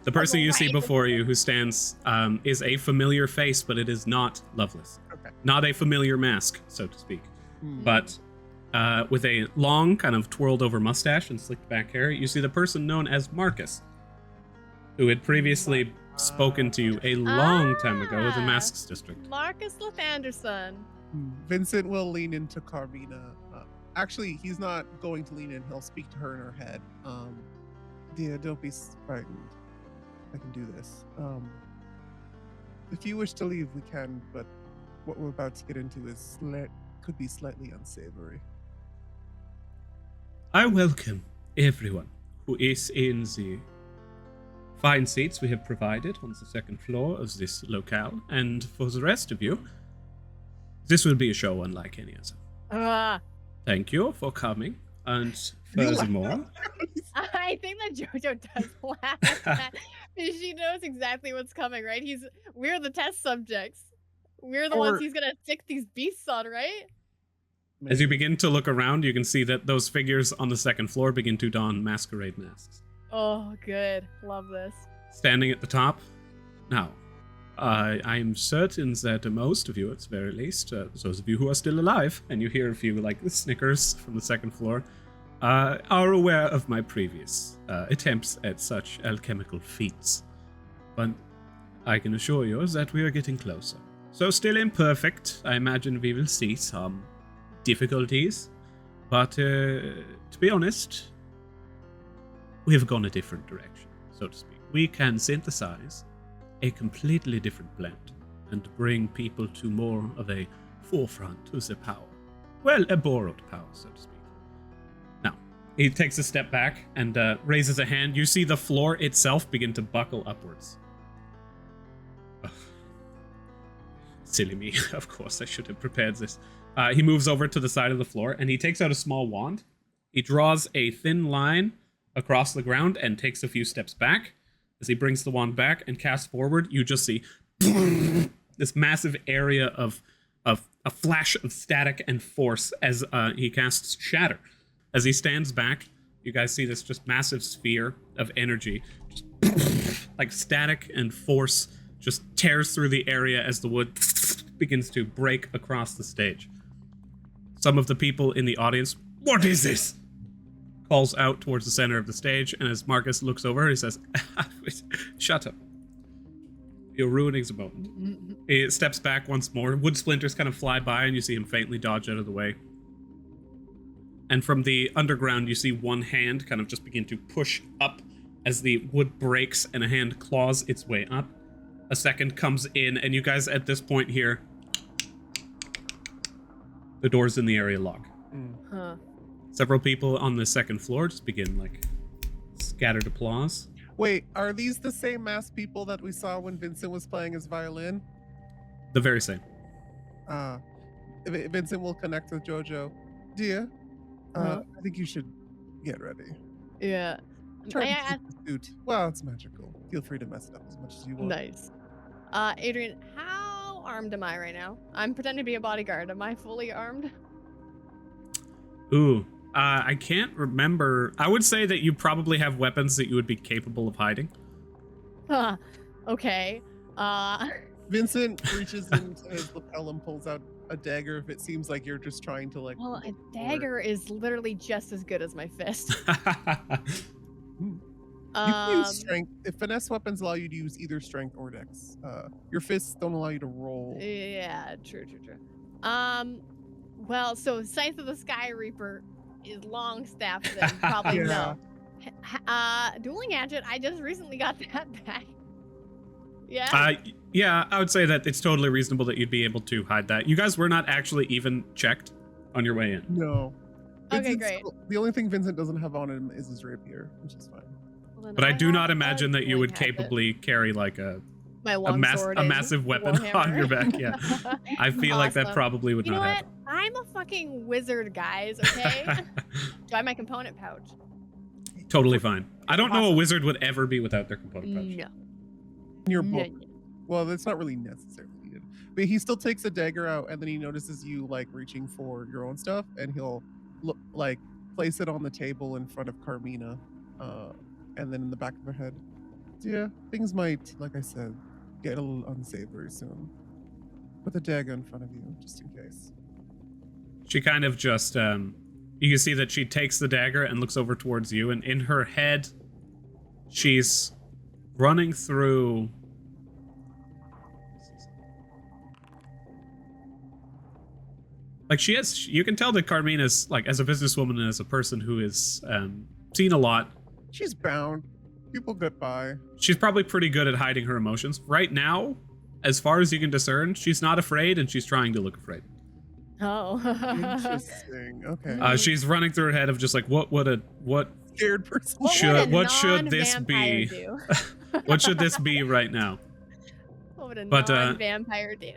The person you see before you who stands is a familiar face, but it is not Loveless. Okay. Not a familiar mask, so to speak. But with a long, kind of twirled over mustache and slicked back hair, you see the person known as Marcus, who had previously spoken to you a long time ago in the Masks District. Marcus Lathanderson. Vincent will lean into Carmina. Actually, he's not going to lean in. He'll speak to her in her head. Dear, don't be frightened. I can do this. If you wish to leave, we can, but what we're about to get into is could be slightly unsavory. I welcome everyone who is in the fine seats we have provided on the second floor of this locale, and for the rest of you, this will be a show unlike any other. Thank you for coming, and furthermore... I think that JoJo does laugh at that, because she knows exactly what's coming, right? We're the test subjects. We're the ones he's gonna stick these beasts on, right? As you begin to look around, you can see that those figures on the second floor begin to don masquerade masks. Oh, good. Love this. Standing at the top. Now, I'm certain that most of you, at the very least, those of you who are still alive, and you hear a few, like, snickers from the second floor, are aware of my previous attempts at such alchemical feats. But I can assure you that we are getting closer. So still imperfect. I imagine we will see some difficulties. But to be honest, we have gone a different direction, so to speak. We can synthesize a completely different blend and bring people to more of a forefront of their power. Well, a borrowed power, so to speak. Now, he takes a step back and raises a hand. You see the floor itself begin to buckle upwards. Ugh. Silly me. Of course, I should have prepared this. He moves over to the side of the floor and he takes out a small wand. He draws a thin line across the ground and takes a few steps back. As he brings the wand back and casts forward, you just see this massive area of a flash of static and force as he casts Shatter. As he stands back, you guys see this just massive sphere of energy, just like static and force, just tears through the area as the wood begins to break across the stage. Some of the people in the audience, "What is this?" calls out towards the center of the stage, and as Marcus looks over, he says, "Shut up. You're ruining the moment." He steps back once more. Wood splinters kind of fly by, and you see him faintly dodge out of the way. And from the underground, you see one hand kind of just begin to push up as the wood breaks, and a hand claws its way up. A second comes in, and you guys at this point hear the doors in the area lock. Huh. Several people on the second floor just begin, like, scattered applause. Wait, are these the same masked people that we saw when Vincent was playing his violin? The very same. Vincent will connect with JoJo. Dear, I think you should get ready. Yeah. Try to keep the suit. Well, it's magical. Feel free to mess it up as much as you want. Nice. Adrian, how armed am I right now? I'm pretending to be a bodyguard. Am I fully armed? Ooh, I can't remember. I would say that you probably have weapons that you would be capable of hiding. Okay. Vincent reaches into his lapel and pulls out a dagger if it seems like you're just trying to like. Well, a dagger is literally just as good as my fist. You can use strength. If finesse weapons allow you to use either strength or dex, your fists don't allow you to roll. Yeah, true. Well, so Scythe of the Sky Reaper is long staff, then probably Yeah. no. Dueling Hatchet, I just recently got that back. Yeah. Yeah, I would say that it's totally reasonable that you'd be able to hide that. You guys were not actually even checked on your way in. No. Okay, Vincent's- great. The only thing Vincent doesn't have on him is his rapier, which is fine. Well, then But I do have not a imagine that you dueling would hatchet. capably carry like a My long sword is massive weapon on Warhammer. your back. Yeah, I feel like that Awesome. probably would You know not what? happen. I'm a fucking wizard, guys. Okay. Do I have my component pouch? Totally fine. I don't know a Awesome. wizard would ever be without their component pouch. No. In your No, book. Well, that's not really necessarily needed. But he still takes a dagger out, and then he notices you like reaching for your own stuff, and he'll like place it on the table in front of Carmina, and then in the back of her head. Yeah, things might, like I said, get a little unsavory soon. Put the dagger in front of you, just in case. She kind of just, you can see that she takes the dagger and looks over towards you, and in her head, she's running through. Like you can tell that Carmina's, like, as a businesswoman and as a person who is seen a lot, She's bound. People get by. she's probably pretty good at hiding her emotions. Right now, as far as you can discern, she's not afraid and she's trying to look afraid. Oh. Interesting. Okay. She's running through her head of just like, what Scared person. what should this be? Do? What should this be right now? What would a But, non-vampire do?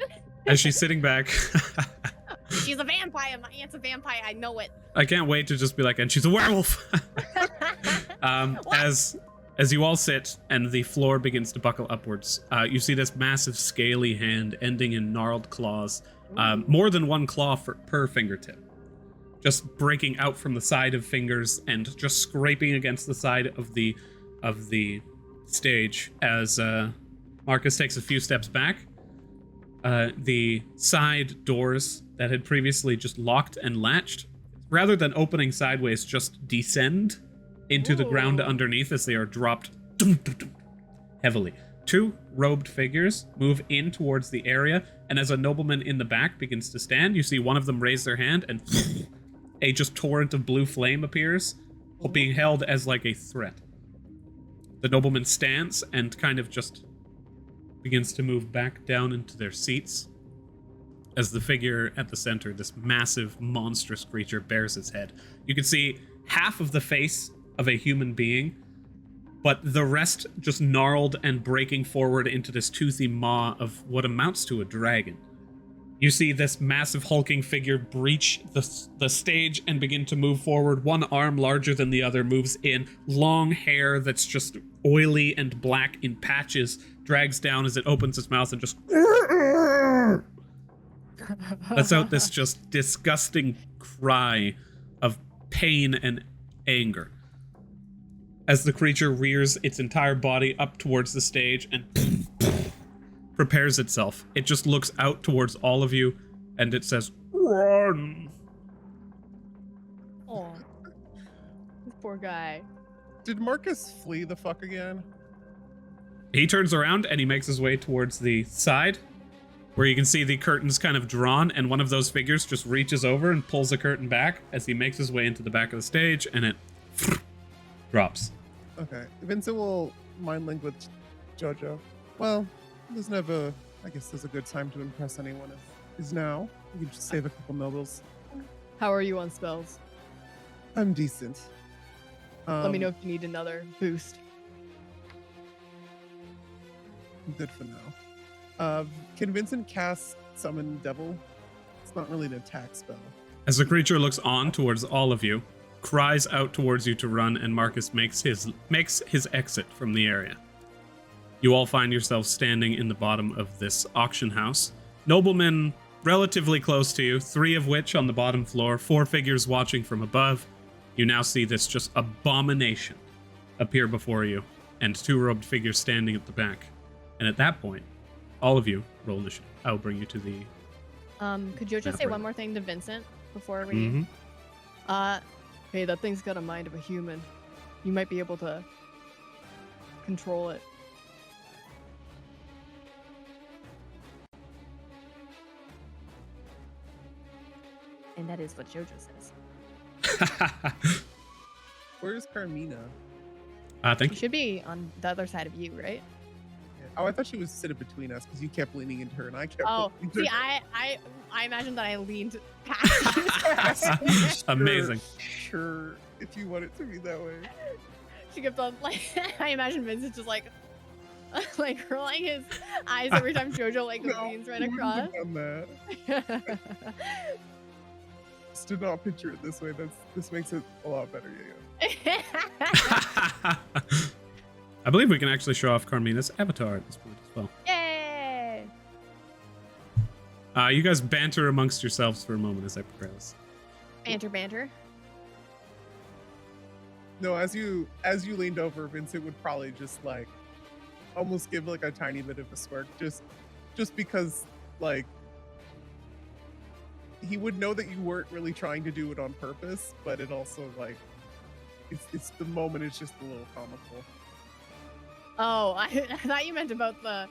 As she's sitting back, She's a vampire. My aunt's a vampire. I know it. I can't wait to just be like, and she's a werewolf. As you all sit and the floor begins to buckle upwards, you see this massive scaly hand ending in gnarled claws, more than one claw per fingertip, just breaking out from the side of fingers and just scraping against the side of the stage as Marcus takes a few steps back. The side doors that had previously just locked and latched, rather than opening sideways, just descend into the ground underneath as they are dropped heavily. Two robed figures move in towards the area, and as a nobleman in the back begins to stand, you see one of them raise their hand, and a just torrent of blue flame appears, being held as like a threat. The nobleman stands and kind of just begins to move back down into their seats as the figure at the center, this massive, monstrous creature, bears its head. You can see half of the face of a human being, but the rest just gnarled and breaking forward into this toothy maw of what amounts to a dragon. You see this massive hulking figure breach the stage and begin to move forward. One arm larger than the other moves in. Long hair that's just oily and black in patches drags down as it opens its mouth and just lets out this just disgusting cry of pain and anger. As the creature rears its entire body up towards the stage and prepares itself, it just looks out towards all of you and it says, "Run!" Oh, this poor guy. Did Marcus flee the fuck again? He turns around and he makes his way towards the side, where you can see the curtains kind of drawn, and one of those figures just reaches over and pulls the curtain back as he makes his way into the back of the stage, and it drops. Okay. Vincent will mind link with Jojo. Well, there's never, I guess there's a good time to impress anyone. Is now. You can just save a couple nobles. How are you on spells? I'm decent. Let me know if you need another boost. I'm good for now. Can Vincent cast Summon Devil? It's not really an attack spell. As the creature looks on towards all of you, cries out towards you to run, and Marcus makes his exit from the area. You all find yourselves standing in the bottom of this auction house. Noblemen relatively close to you, 3 of which on the bottom floor, 4 figures watching from above. You now see this just abomination appear before you, and 2 robed figures standing at the back. And at that point, all of you roll initiative. I will bring you to the. Could you just say one more thing to Vincent before we? Mhm. Hey, that thing's got a mind of a human. You might be able to control it. And that is what Jojo says. Where's Carmina? Thank She you. should be on the other side of you, right? Oh, I thought she was sitting between us because you kept leaning into her and I kept. Oh, leaning into see, her. I imagined that I leaned past you. Amazing. Sure, if you want it to be that way. She kept on like I imagine Vincent just like rolling his eyes every time Jojo like leans right you wouldn't across. have done that. Just did not picture it this way. This makes it a lot better. Yeah. I believe we can actually show off Carmina's avatar at this point as well. Yay! You guys banter amongst yourselves for a moment as I progress. Banter. No, as you leaned over, Vincent would probably just like almost give like a tiny bit of a smirk, just because like he would know that you weren't really trying to do it on purpose, but it also like it's the moment. It's just a little comical. Oh, I thought you meant about the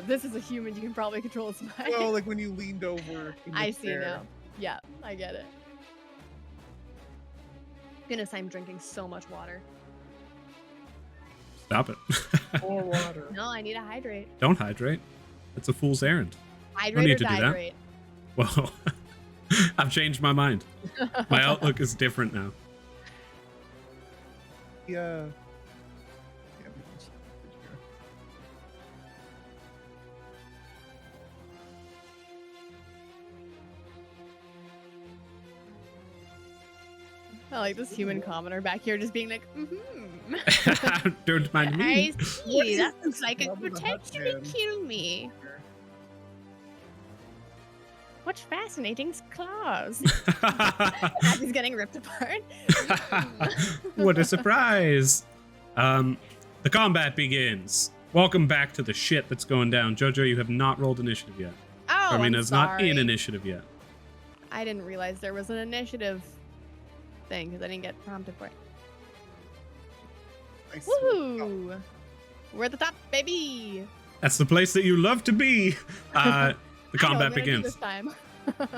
this is a human, you can probably control its mind. No, like when you leaned over. in the I see chair. now. Yeah, I get it. Goodness, I'm drinking so much water. Stop it. More water. No, I need to hydrate. Don't hydrate. It's a fool's errand. Hydrate need or to do that. hydrate. Well, I've changed my mind. My outlook is different now. Yeah. I like this human commoner back here just being like, Don't mind me. I see. That looks like it Love could the hut potentially man. kill me. What fascinating claws. As he's getting ripped apart. What a surprise. The combat begins. Welcome back to the shit that's going down. Jojo, you have not rolled initiative yet. Oh, Carmina's I'm not in sorry. initiative yet. I didn't realize there was an initiative thing because I didn't get prompted for it. I swear. Woo! We're at the top, baby. That's the place that you love to be. The I know, combat I'm gonna do begins. this time.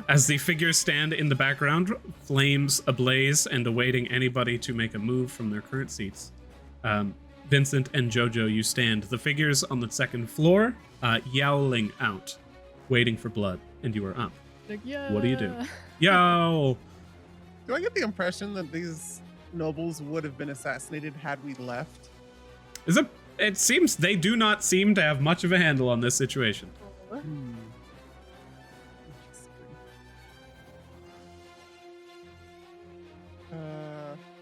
As the figures stand in the background, flames ablaze and awaiting anybody to make a move from their current seats. Vincent and Jojo, you stand. The figures on the second floor, yowling out, waiting for blood, and you are up. Like, yeah. What do you do? Yow! Do I get the impression that these nobles would have been assassinated had we left? It seems they do not seem to have much of a handle on this situation. Interesting.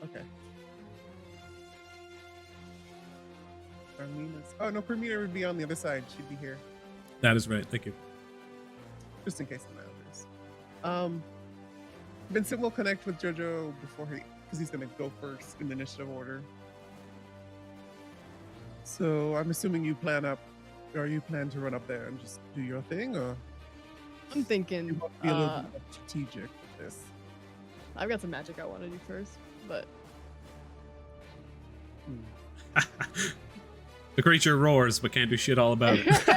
Okay. Carmina's. Oh no, Carmina would be on the other side. She'd be here, That is right. Thank you. just in case it matters. Vincent will connect with Jojo because he's gonna go first in the initiative order. So I'm assuming you plan to run up there and just do your thing, or I'm you thinking, want to be a little bit more strategic with this? I've got some magic I want to do first, but The creature roars, but can't do shit all about it. Vincent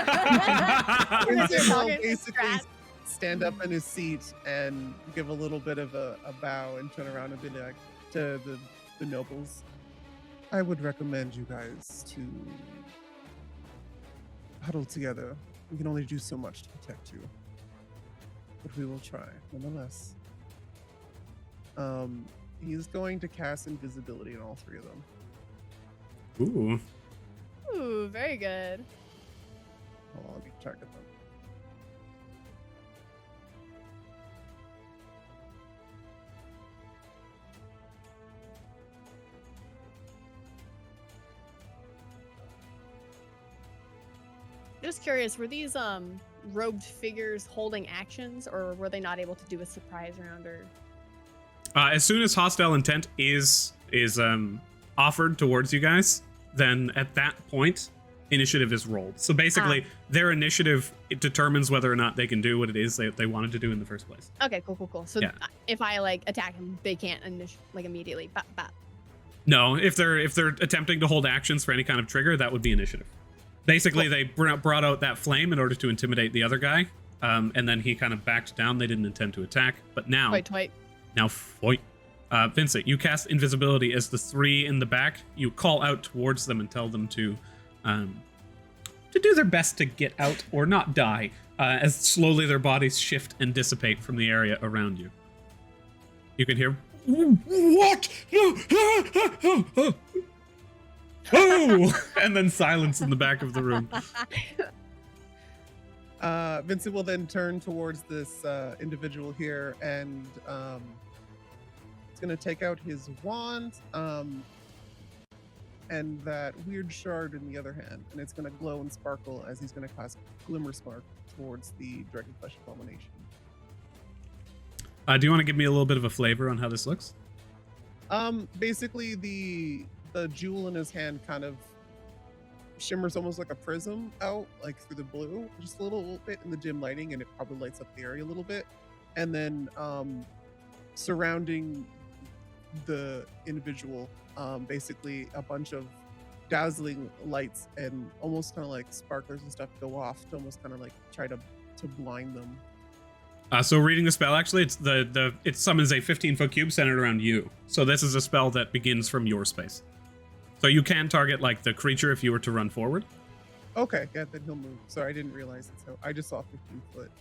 will Talking to basically Strat. stand up in his seat and give a little bit of a bow and turn around and be like to the nobles. I would recommend you guys to huddle together. We can only do so much to protect you, but we will try nonetheless. He's going to cast invisibility on all three of them. Ooh. ooh, very good. I'll keep track of them. Just curious, were these robed figures holding actions, or were they not able to do a surprise round? Or As soon as hostile intent is offered towards you guys, then at that point, initiative is rolled. So basically, their initiative, it determines whether or not they can do what it is they wanted to do in the first place. Okay, cool. So Yeah. if I like attack him, they can't like immediately. No, if they're attempting to hold actions for any kind of trigger, that would be initiative. Basically, they brought out that flame in order to intimidate the other guy, and then he kind of backed down. They didn't intend to attack, but now, now fight. Vincent, you cast invisibility as the three in the back. You call out towards them and tell them to do their best to get out or not die, as slowly their bodies shift and dissipate from the area around you. You can hear, what? No. Oh! And then silence in the back of the room. Vincent will then turn towards this individual here, and it's going to take out his wand and that weird shard in the other hand, and it's going to glow and sparkle as he's going to cast Glimmer Spark towards the Dragonflesh Abomination. Do you want to give me a little bit of a flavor on how this looks? Basically, the jewel in his hand kind of shimmers almost like a prism out, like through the blue, just a little bit in the dim lighting, and it probably lights up the area a little bit. And then surrounding the individual, basically a bunch of dazzling lights and almost kind of like sparklers and stuff go off to almost kind of like try to blind them. So reading the spell, actually, it summons a 15-foot cube centered around you. So this is a spell that begins from your space. So you can target like the creature if you were to run forward. Okay, yeah, then he'll move. Sorry, I didn't realize it. So I just saw 15 foot.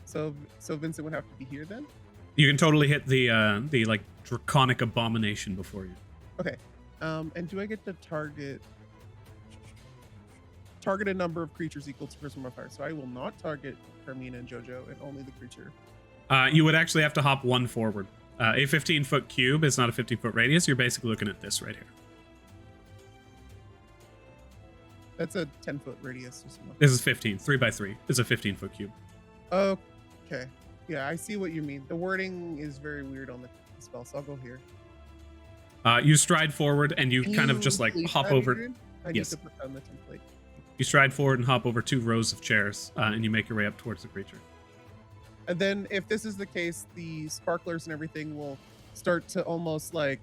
So Vincent would have to be here then? You can totally hit the like draconic abomination before you. Okay. And do I get to target a number of creatures equal to Charisma Modifier? So I will not target Carmina and Jojo, and only the creature. You would actually have to hop one forward. A 15-foot cube is not a 15-foot radius. You're basically looking at this right here. That's a 10-foot radius or something. This is 15. 3x3 is a 15-foot cube. Okay. Yeah, I see what you mean. The wording is very weird on the spell, so I'll go here. You stride forward and you kind of just like hop over. Adrian? I Yes. need to put down the template. You stride forward and hop over 2 rows of chairs, and you make your way up towards the creature. And then if this is the case, the sparklers and everything will start to almost like,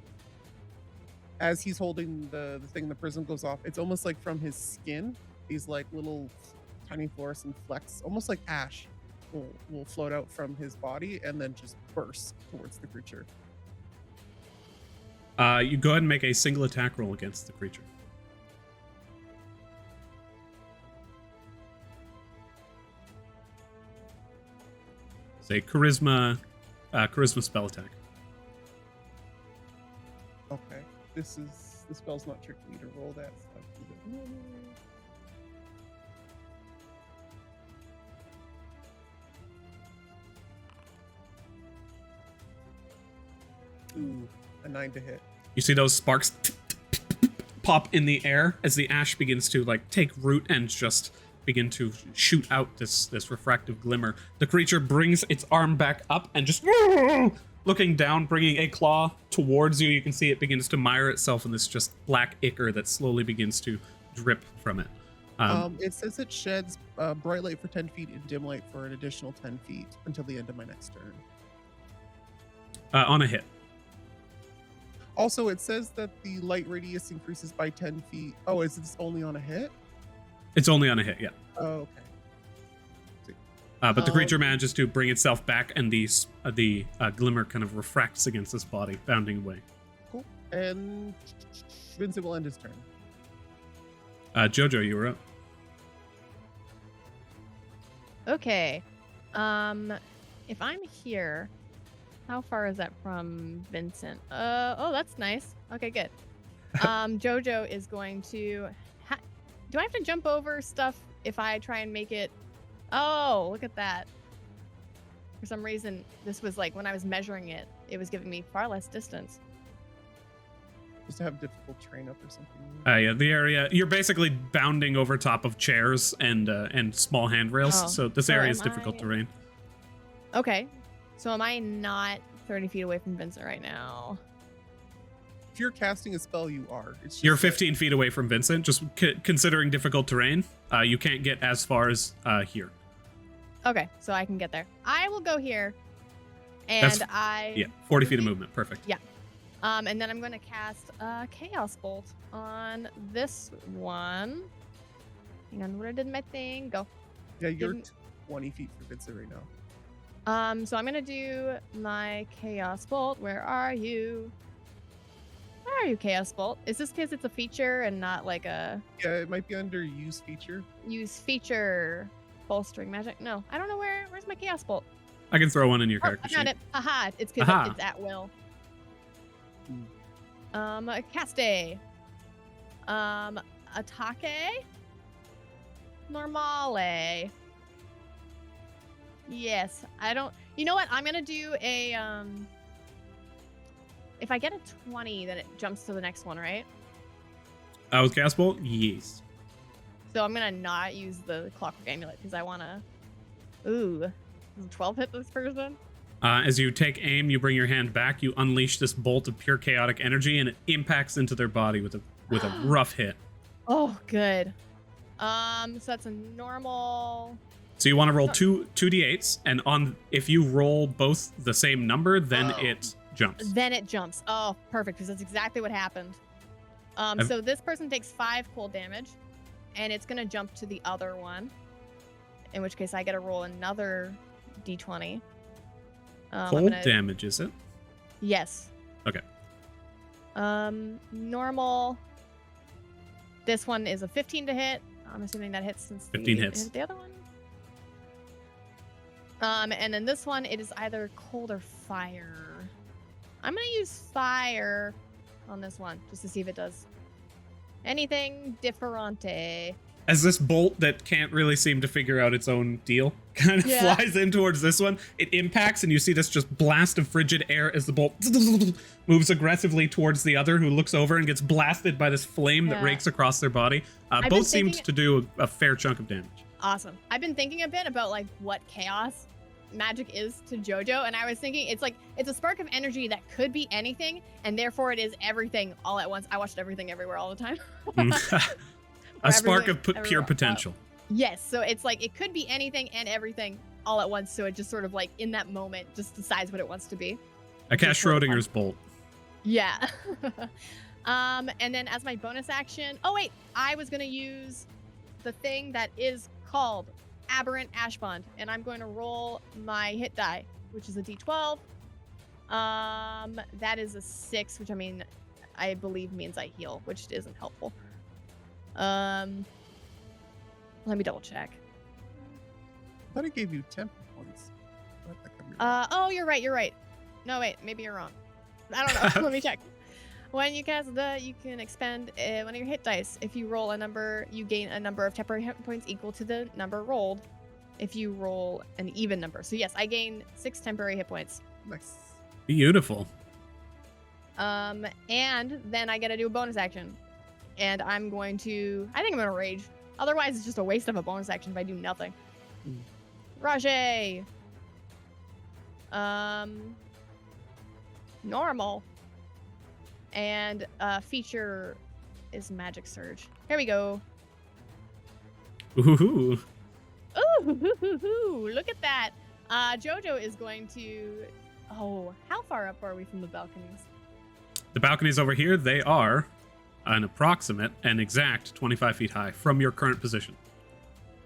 as he's holding the thing, the prism goes off. It's almost like from his skin, these like little tiny fluorescent flecks, almost like ash, will float out from his body and then just burst towards the creature. You go ahead and make a single attack roll against the creature. Say charisma spell attack. Okay, the spell's not tricky to roll that stuff. Ooh, a 9 to hit. You see those sparks pop in the air as the ash begins to like take root and just begin to shoot out this refractive glimmer. The creature brings its arm back up and just looking down, bringing a claw towards you. You can see it begins to mire itself in this just black ichor that slowly begins to drip from it. It says it sheds bright light for 10 feet and dim light for an additional 10 feet until the end of my next turn. On a hit. Also, it says that the light radius increases by 10 feet. Oh, is this only on a hit? It's only on a hit, yeah. Oh, okay. But the creature manages to bring itself back, and the glimmer kind of refracts against this body, bounding away. Cool. And Vincent will end his turn. Jojo, you were up. Okay. If I'm here, how far is that from Vincent? Oh, that's nice. Okay, good. Jojo is going to... Do I have to jump over stuff if I try and make it... Oh, look at that. For some reason, this was like, when I was measuring it, it was giving me far less distance. Just to have difficult terrain up or something. Yeah, the area... You're basically bounding over top of chairs and small handrails, so this area is difficult terrain. Okay. So am I not 30 feet away from Vincent right now? if you're casting a spell, you are. It's just You're like- 15 feet away from Vincent. Just considering difficult terrain, you can't get as far as here. Okay, so I can get there. I will go here, and That's- Yeah, 40 feet of movement. Perfect. And then I'm going to cast a Chaos Bolt on this one. Hang on, what I did my thing. Go. Yeah, you're Didn't- 20 feet from Vincent right now. So I'm going to do my Chaos Bolt. Where are you? Where are you, Chaos Bolt? Is this because it's a feature and not like a Yeah, it might be under use feature. use feature bolstering magic? No, I don't know where's my Chaos Bolt. I can throw one in your Oh, character I found sheet. it. Haha, it's because Aha. it's at will. Hmm. Caste. Atake. Normale. Yes, I don't. You know what? I'm gonna do a If I get a 20, then it jumps to the next one, right? With Cast Bolt? Yes. So I'm gonna not use the Clockwork Amulet because I wanna. Ooh, does 12 hit this person? As you take aim, you bring your hand back, you unleash this bolt of pure chaotic energy, and it impacts into their body with a rough hit. Oh, good. So that's a normal. So you want to roll two d8s, and if you roll both the same number, then it jumps. Then it jumps. Oh, perfect, because that's exactly what happened. So this person takes 5 cold damage, and it's gonna jump to the other one. In which case, I get to roll another d20. Cold damage, is it? Yes. Okay. Normal. This one is a 15 to hit. I'm assuming that hits since 15 hits. The other one. And then this one, it is either cold or fire. I'm gonna use fire on this one just to see if it does anything differente. As this bolt that can't really seem to figure out its own deal kind of flies in towards this one, it impacts, and you see this just blast of frigid air as the bolt moves aggressively towards the other, who looks over and gets blasted by this flame that rakes across their body. Both seemed to do a fair chunk of damage. Awesome. I've been thinking a bit about like what chaos magic is to JoJo, and I was thinking it's a spark of energy that could be anything, and therefore it is everything all at once. I watched Everything Everywhere all the time. A spark of pure potential. Yes, so it's like it could be anything and everything all at once, so it just sort of like in that moment just decides what it wants to be. I cast Schrodinger's bolt. Yeah. And then as my bonus action, oh wait, I was gonna use the thing that is called Aberrant Ash Bond, and I'm going to roll my hit die, which is a d12. That is a 6, which I believe means I heal, which isn't helpful. Let me double check. I thought it gave you 10 points. Oh, you're right. No, wait, maybe you're wrong. I don't know. Let me check. When you cast you can expend one of your hit dice. If you roll a number, you gain a number of temporary hit points equal to the number rolled. If you roll an even number. So yes, I gain 6 temporary hit points. Nice. Beautiful. And then I get to do a bonus action. And I think I'm gonna rage. Otherwise, it's just a waste of a bonus action if I do nothing. Rage. Normal. And feature is Magic Surge. Here we go. Ooh. Ooh, look at that. JoJo is going to. Oh, how far up are we from the balconies? The balconies over here, they are an approximate and exact 25 feet high from your current position.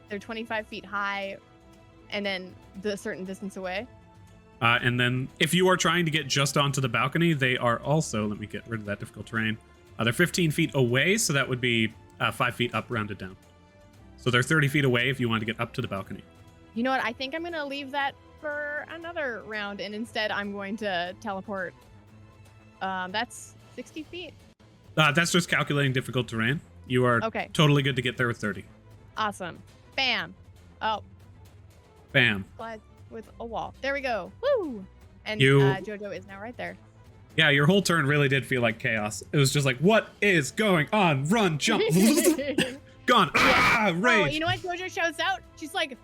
They're 25 feet high, and then the certain distance away. And then if you are trying to get just onto the balcony, they are also, let me get rid of that difficult terrain. They're 15 feet away, so that would be 5 feet up, rounded down. So they're 30 feet away if you want to get up to the balcony. You know what? I think I'm going to leave that for another round, and instead I'm going to teleport. That's 60 feet. That's just calculating difficult terrain. You are totally good to get there with 30. Awesome. Bam. Oh. Bam. Slide with a wall. There we go. Woo! And JoJo is now right there. Yeah, your whole turn really did feel like chaos. It was just like, what is going on? Run, jump. Gone. Ah, rage. Oh, you know what? JoJo shouts out. She's like,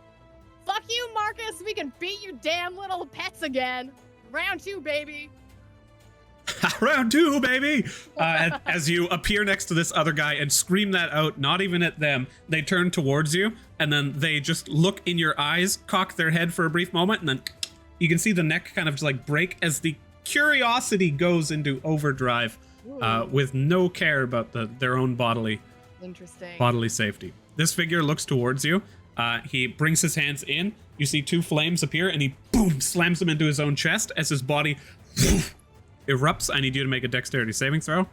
fuck you, Marcus. We can beat you damn little pets again. Round 2, baby. Round 2, baby! As you appear next to this other guy and scream that out, not even at them, they turn towards you, and then they just look in your eyes, cock their head for a brief moment, and then you can see the neck kind of just like break as the curiosity goes into overdrive, with no care about their own bodily safety. This figure looks towards you. He brings his hands in. You see 2 flames appear, and he boom slams them into his own chest as his body erupts. I need you to make a dexterity saving throw.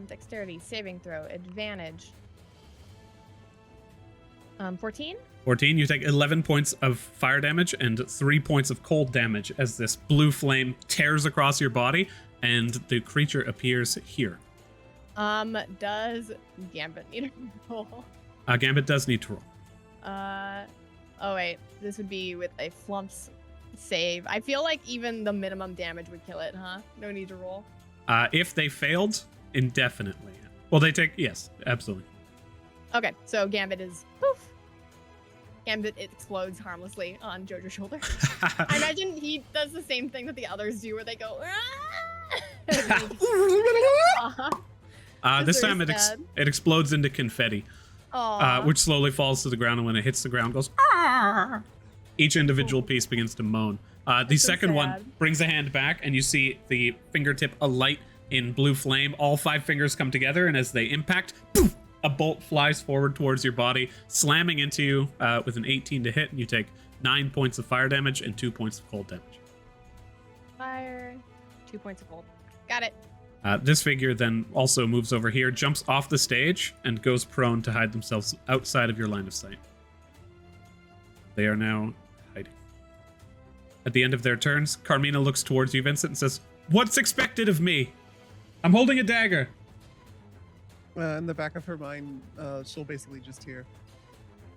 Dexterity saving throw, advantage. 14. 14. You take 11 points of fire damage and 3 points of cold damage as this blue flame tears across your body, and the creature appears here. Does Gambit need to roll? Gambit does need to roll. Oh wait, this would be with a flumps save. I feel like even the minimum damage would kill it, huh? No need to roll. If they failed, indefinitely. Well, they take, yes, absolutely. Okay, so Gambit is poof. Gambit explodes harmlessly on Jojo's shoulder. I imagine he does the same thing that the others do, where they go. This time it explodes into confetti, which slowly falls to the ground, and when it hits the ground, goes. Argh! Each individual piece begins to moan. The second one brings a hand back, and you see the fingertip alight in blue flame. All 5 fingers come together, and as they impact, poof, a bolt flies forward towards your body, slamming into you with an 18 to hit, and you take 9 points of fire damage and 2 points of cold damage. Fire, 2 points of cold. Got it. This figure then also moves over here, jumps off the stage, and goes prone to hide themselves outside of your line of sight. They are now hiding. At the end of their turns, Carmina looks towards you, Vincent, and says, "What's expected of me? I'm holding a dagger." In the back of her mind, she'll basically just hear,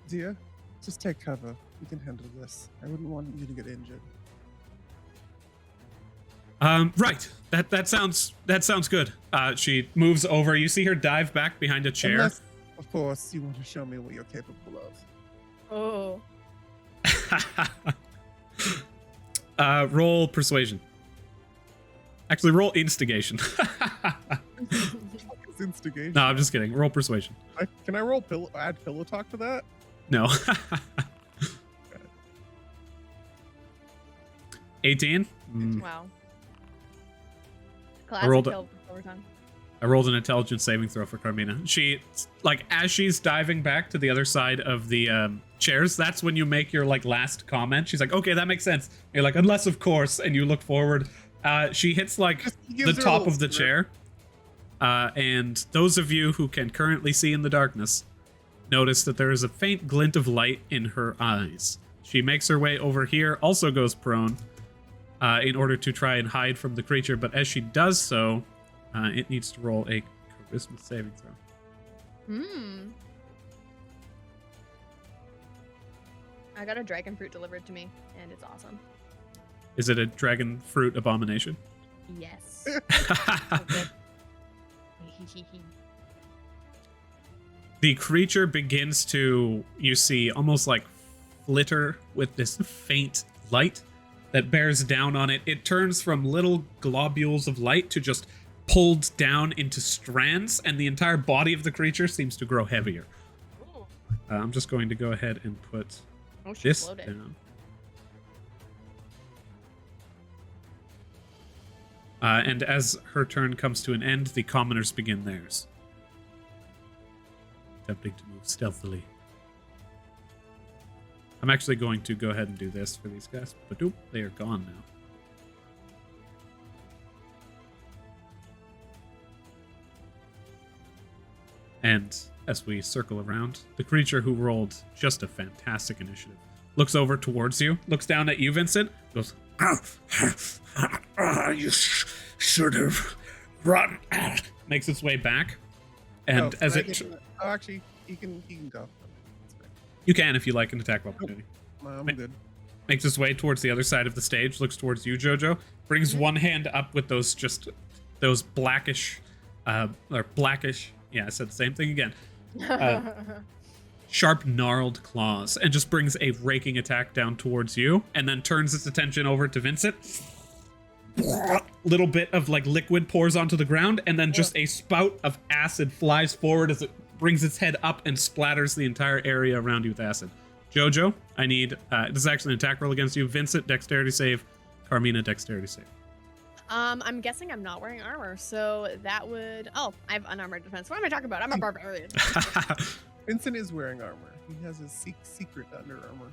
"Dear, just take cover. We can handle this. I wouldn't want you to get injured." Right. That sounds good. She moves over. You see her dive back behind a chair. Unless, of course, you want to show me what you're capable of. Oh. Roll persuasion. Actually, roll instigation. It's instigation. No, I'm just kidding. Roll persuasion. Can I roll add pillow talk to that? No. 18. Wow. I rolled Classic overtime. I rolled an intelligence saving throw for Carmina. She, like, as she's diving back to the other side of the chairs, that's when you make your, like, last comment. She's like, okay, that makes sense. And you're like, unless, of course, and you look forward. She hits, like, the top of the chair. And those of you who can currently see in the darkness notice that there is a faint glint of light in her eyes. She makes her way over here, also goes prone, in order to try and hide from the creature. But as she does so, it needs to roll a charisma saving throw. I got a dragon fruit delivered to me, and it's awesome. Is it a dragon fruit abomination? Yes. The creature begins to, you see, almost like flitter with this faint light that bears down on it. It turns from little globules of light to just pulled down into strands, and the entire body of the creature seems to grow heavier. I'm just going to go ahead and put this down. And as her turn comes to an end, the commoners begin theirs. Attempting to move stealthily. I'm actually going to go ahead and do this for these guys. But oop, they are gone now. And as we circle around, the creature who rolled just a fantastic initiative looks over towards you, looks down at you, Vincent, goes, you should have run. Makes its way back. And as it... actually, he can go. You can if you like an attack of opportunity. I'm good. Makes its way towards the other side of the stage, looks towards you, Jojo, brings one hand up with those blackish, yeah, I said the same thing again. Sharp, gnarled claws, and just brings a raking attack down towards you, and then turns its attention over to Vincent. little bit of like liquid pours onto the ground, and then just a spout of acid flies forward as it brings its head up and splatters the entire area around you with acid. Jojo, I need this is actually an attack roll against you. Vincent, dexterity save. Carmina, dexterity save. I'm guessing I'm not wearing armor, so that would. Oh, I have unarmored defense. What am I talking about? I'm a barbarian. Vincent is wearing armor. He has his secret under armor.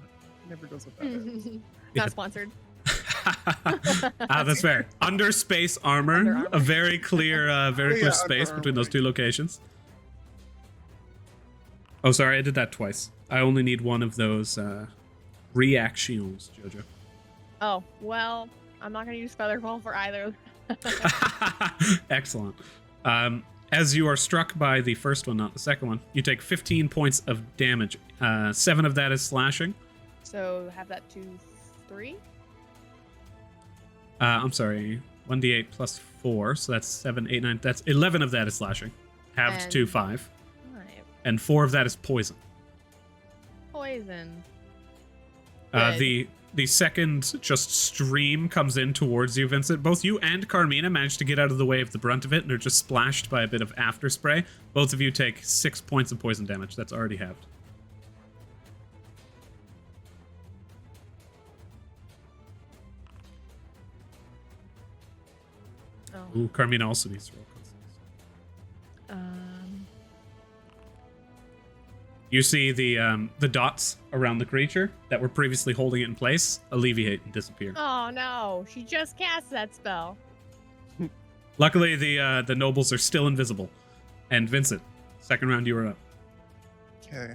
Never goes without it. Not sponsored. That's fair. Under space armor, Under armor. a very clear space under between those armor. two locations. Oh, sorry, I did that twice. I only need one of those reactions, Jojo. Oh, well, I'm not going to use Featherfall for either. Excellent. As you are struck by the first one, not the second one, you take 15 points of damage. 7 of that is slashing. So have that to 3? I'm sorry, 1d8 plus 4, so that's 7, 8, 9. That's 11 of that is slashing. Halved And- to 5. 5. And 4 of that is poison. Poison. The second just stream comes in towards you, Vincent. Both you and Carmina manage to get out of the way of the brunt of it and are just splashed by a bit of after spray. Both of you take 6 points of poison damage. That's already halved. Oh. Ooh, Carmina also needs to roll constitution. You see the dots around the creature that were previously holding it in place alleviate and disappear. Oh no, she just cast that spell. Luckily, the nobles are still invisible. And Vincent, second round, you are up. Okay.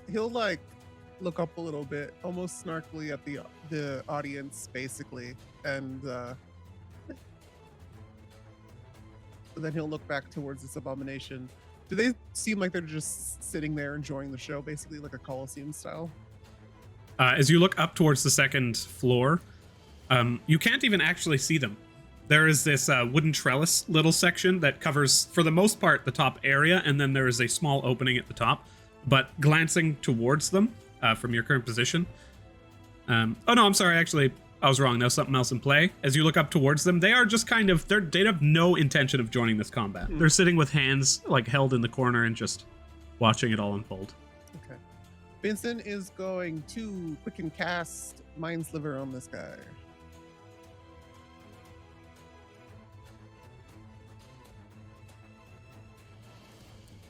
He'll like look up a little bit, almost snarkily at the audience, basically, and then he'll look back towards this abomination. Do they seem like they're just sitting there enjoying the show, basically like a Colosseum style? As you look up towards the second floor, you can't even actually see them. There is this wooden trellis little section that covers, for the most part, the top area, and then there is a small opening at the top. But glancing towards them from your current position... oh no, I'm sorry, actually, I was wrong. There's something else in play. As you look up towards them, they are just kind of... They have no intention of joining this combat. They're sitting with hands like held in the corner and just watching it all unfold. Okay. Vincent is going to quicken cast Mind Sliver on this guy.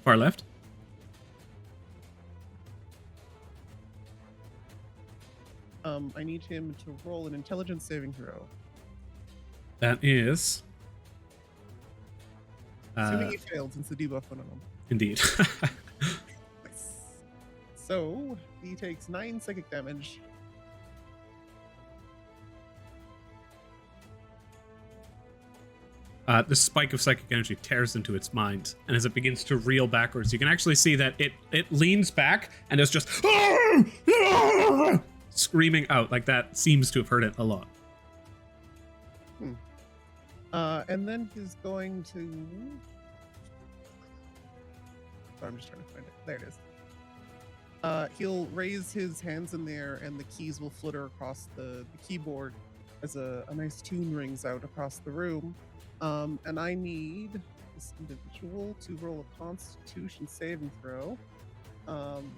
Far left. I need him to roll an intelligence saving throw. That is... Assuming he failed, since the debuff went on him. Indeed. Nice. So, he takes 9 psychic damage. The spike of psychic energy tears into its mind, and as it begins to reel backwards, you can actually see that it leans back and is just screaming out. Like, that seems to have hurt it a lot. And then he's going to... I'm just trying to find it. There it is. He'll raise his hands in the air, and the keys will flutter across the keyboard as a nice tune rings out across the room. And I need this individual to roll a Constitution saving throw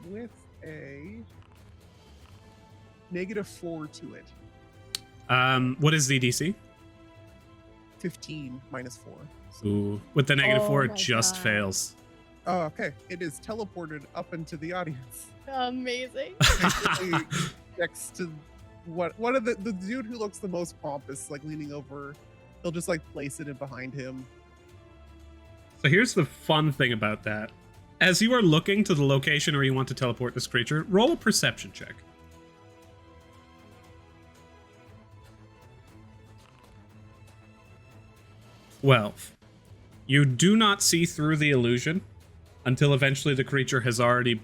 with a -4 to it. What is the DC? 15 minus 4. Ooh, with the -4, it my just God. fails. Oh, okay. It is teleported up into the audience. Amazing. Basically, next to one of the dude who looks the most pompous, like leaning over. He'll just like place it in behind him. So here's the fun thing about that. As you are looking to the location where you want to teleport this creature, roll a perception check. 12. You do not see through the illusion until eventually the creature has already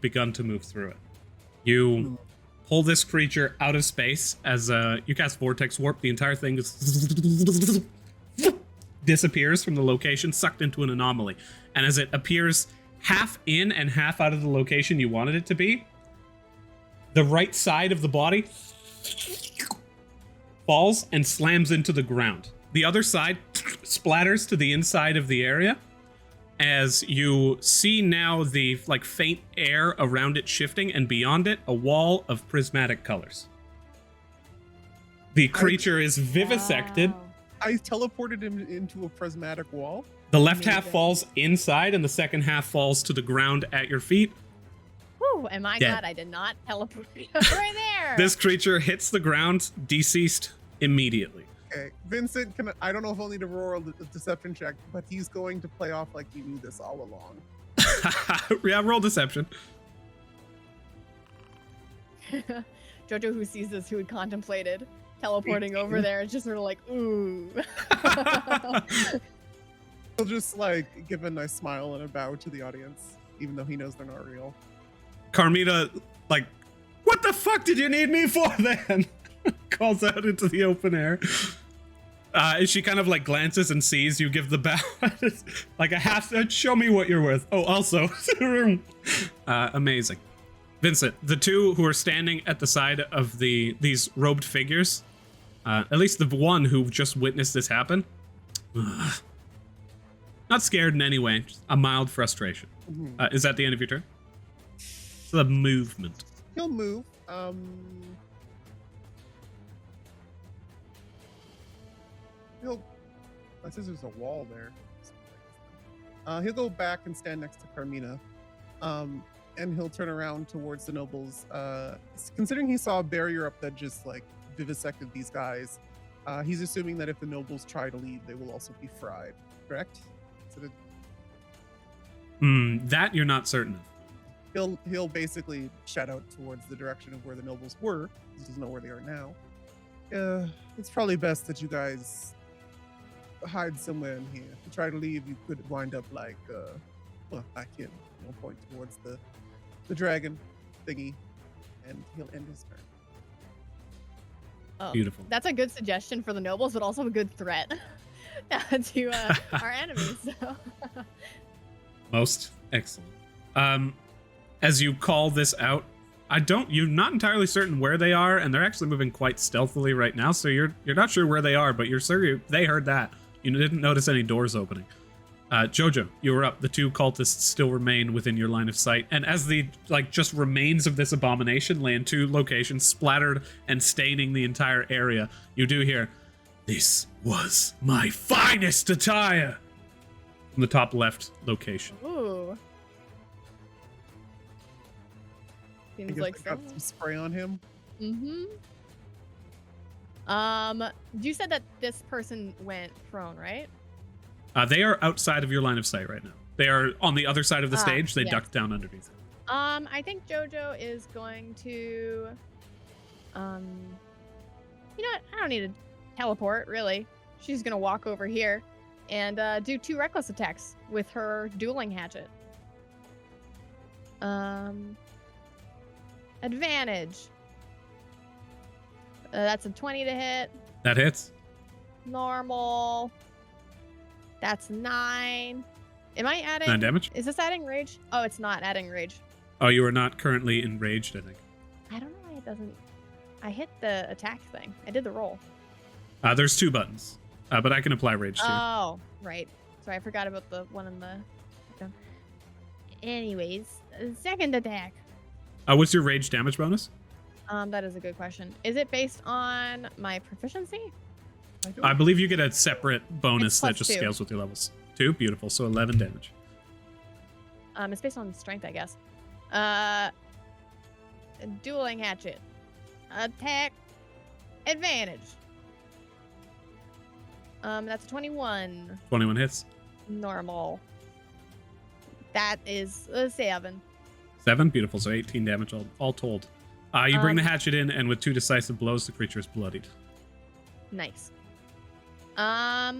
begun to move through it. You pull this creature out of space as you cast Vortex Warp. The entire thing is disappears from the location, sucked into an anomaly. And as it appears half in and half out of the location you wanted it to be, the right side of the body falls and slams into the ground. The other side splatters to the inside of the area as you see now the like faint air around it shifting, and beyond it, a wall of prismatic colors. The creature is vivisected. Wow. I teleported him into a prismatic wall. The left half Amazing. falls inside, and the second half falls to the ground at your feet. Whew, am I Dead. glad I did not teleport right there. This creature hits the ground, deceased immediately. Okay, Vincent, I don't know if I'll need to roll a deception check, but he's going to play off like he knew this all along. Yeah, roll deception. Jojo, who sees this, who had contemplated teleporting over there, is just sort of like, ooh. He'll just like give a nice smile and a bow to the audience, even though he knows they're not real. Carmita, like, what the fuck did you need me for then? Calls out into the open air. She kind of like glances and sees you give the bow. Like a half, show me what you're worth. Oh, also, amazing. Vincent, the two who are standing at the side of these robed figures, at least the one who just witnessed this happen, not scared in any way, just a mild frustration. Is that the end of your turn? It's the movement. He'll move. I says there's a wall there. He'll go back and stand next to Carmina, and he'll turn around towards the nobles. Considering he saw a barrier up that just like vivisected these guys, he's assuming that if the nobles try to leave, they will also be fried. Correct? That you're not certain of. He'll basically shout out towards the direction of where the nobles were. He doesn't know where they are now. It's probably best that you guys hide somewhere in here. If you try to leave, you could wind up like, back in. He'll point towards the dragon thingy, and he'll end his turn. Oh, Beautiful. That's a good suggestion for the nobles, but also a good threat to our enemies. So. Most excellent. As you call this out, you're not entirely certain where they are, and they're actually moving quite stealthily right now, so you're not sure where they are, but you're sure they heard that. You didn't notice any doors opening. Jojo, you were up. The two cultists still remain within your line of sight, and as the just remains of this abomination lay in two locations, splattered and staining the entire area, you do hear, "This was my finest attire," from the top left location. Ooh. I Seems guess like I got some spray on him. You said that this person went prone, right? They are outside of your line of sight right now. They are on the other side of the stage. They yes. ducked down underneath it. I think Jojo is going to, you know what? I don't need to teleport, really. She's gonna walk over here and do 2 reckless attacks with her dueling hatchet. Advantage. That's a 20 to hit. That hits. Normal. That's 9. Am I adding? 9 damage. Is this adding rage? Oh, it's not adding rage. Oh, you are not currently enraged, I think. I don't know why it doesn't. I hit the attack thing. I did the roll. There's 2 buttons, but I can apply rage too. Oh, right. Sorry, I forgot about the one in the. Anyways, second attack. What's your rage damage bonus? That is a good question. Is it based on my proficiency? I believe you get a separate bonus It's that plus just 2. scales with your levels. 2, beautiful. So 11 damage. It's based on strength, I guess. Dueling hatchet. Attack. Advantage. That's a 21. 21 hits. Normal. That is a 7. 7, beautiful. So 18 damage all told. You bring the hatchet in, and with 2 decisive blows, the creature is bloodied. Nice. I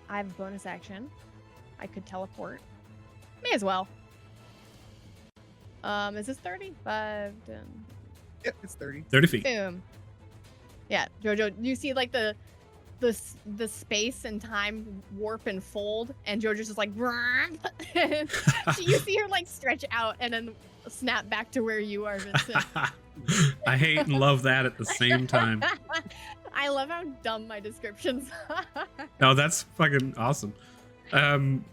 have a bonus action. I could teleport. May as well. Is this 30? 5, 10. Yep, it's 30. 30 feet. Boom. Yeah, Jojo, you see like the the space and time warp and fold, and JoJo's just like, and you see her like stretch out and then snap back to where you are, Vincent. I hate and love that at the same time. I love how dumb my descriptions are. No, that's fucking awesome. I'm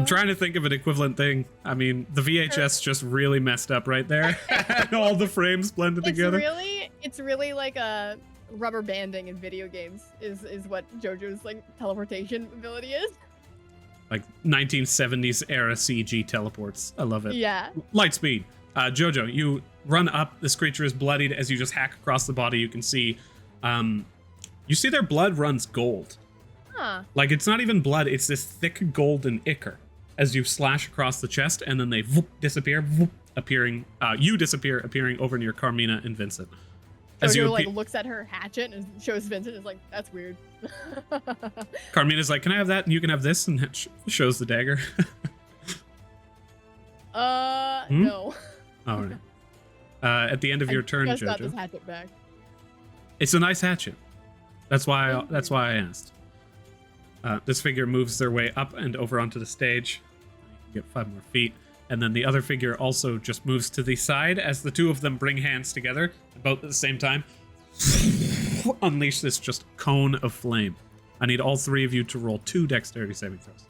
trying to think of an equivalent thing. I mean, the VHS just really messed up right there. And all the frames blended together. It's really like a rubber banding in video games is what JoJo's like teleportation ability is. Like 1970s era CG teleports. I love it. Yeah. Light speed. JoJo, you run up. This creature is bloodied. As you just hack across the body, you can see, you see their blood runs gold. Huh. Like, it's not even blood, it's this thick golden ichor as you slash across the chest, and then they disappear, appearing, you disappear, appearing over near Carmina and Vincent. As JoJo like looks at her hatchet and shows Vincent, is like, that's weird. Carmina's like, can I have that? And you can have this, and it shows the dagger. No. All right. At the end of your turn, just JoJo. got this hatchet back. It's a nice hatchet. That's why I asked. This figure moves their way up and over onto the stage. You can get 5 more feet. And then the other figure also just moves to the side as the two of them bring hands together, about at the same time. Unleash this just cone of flame. I need all 3 of you to roll 2 dexterity saving throws.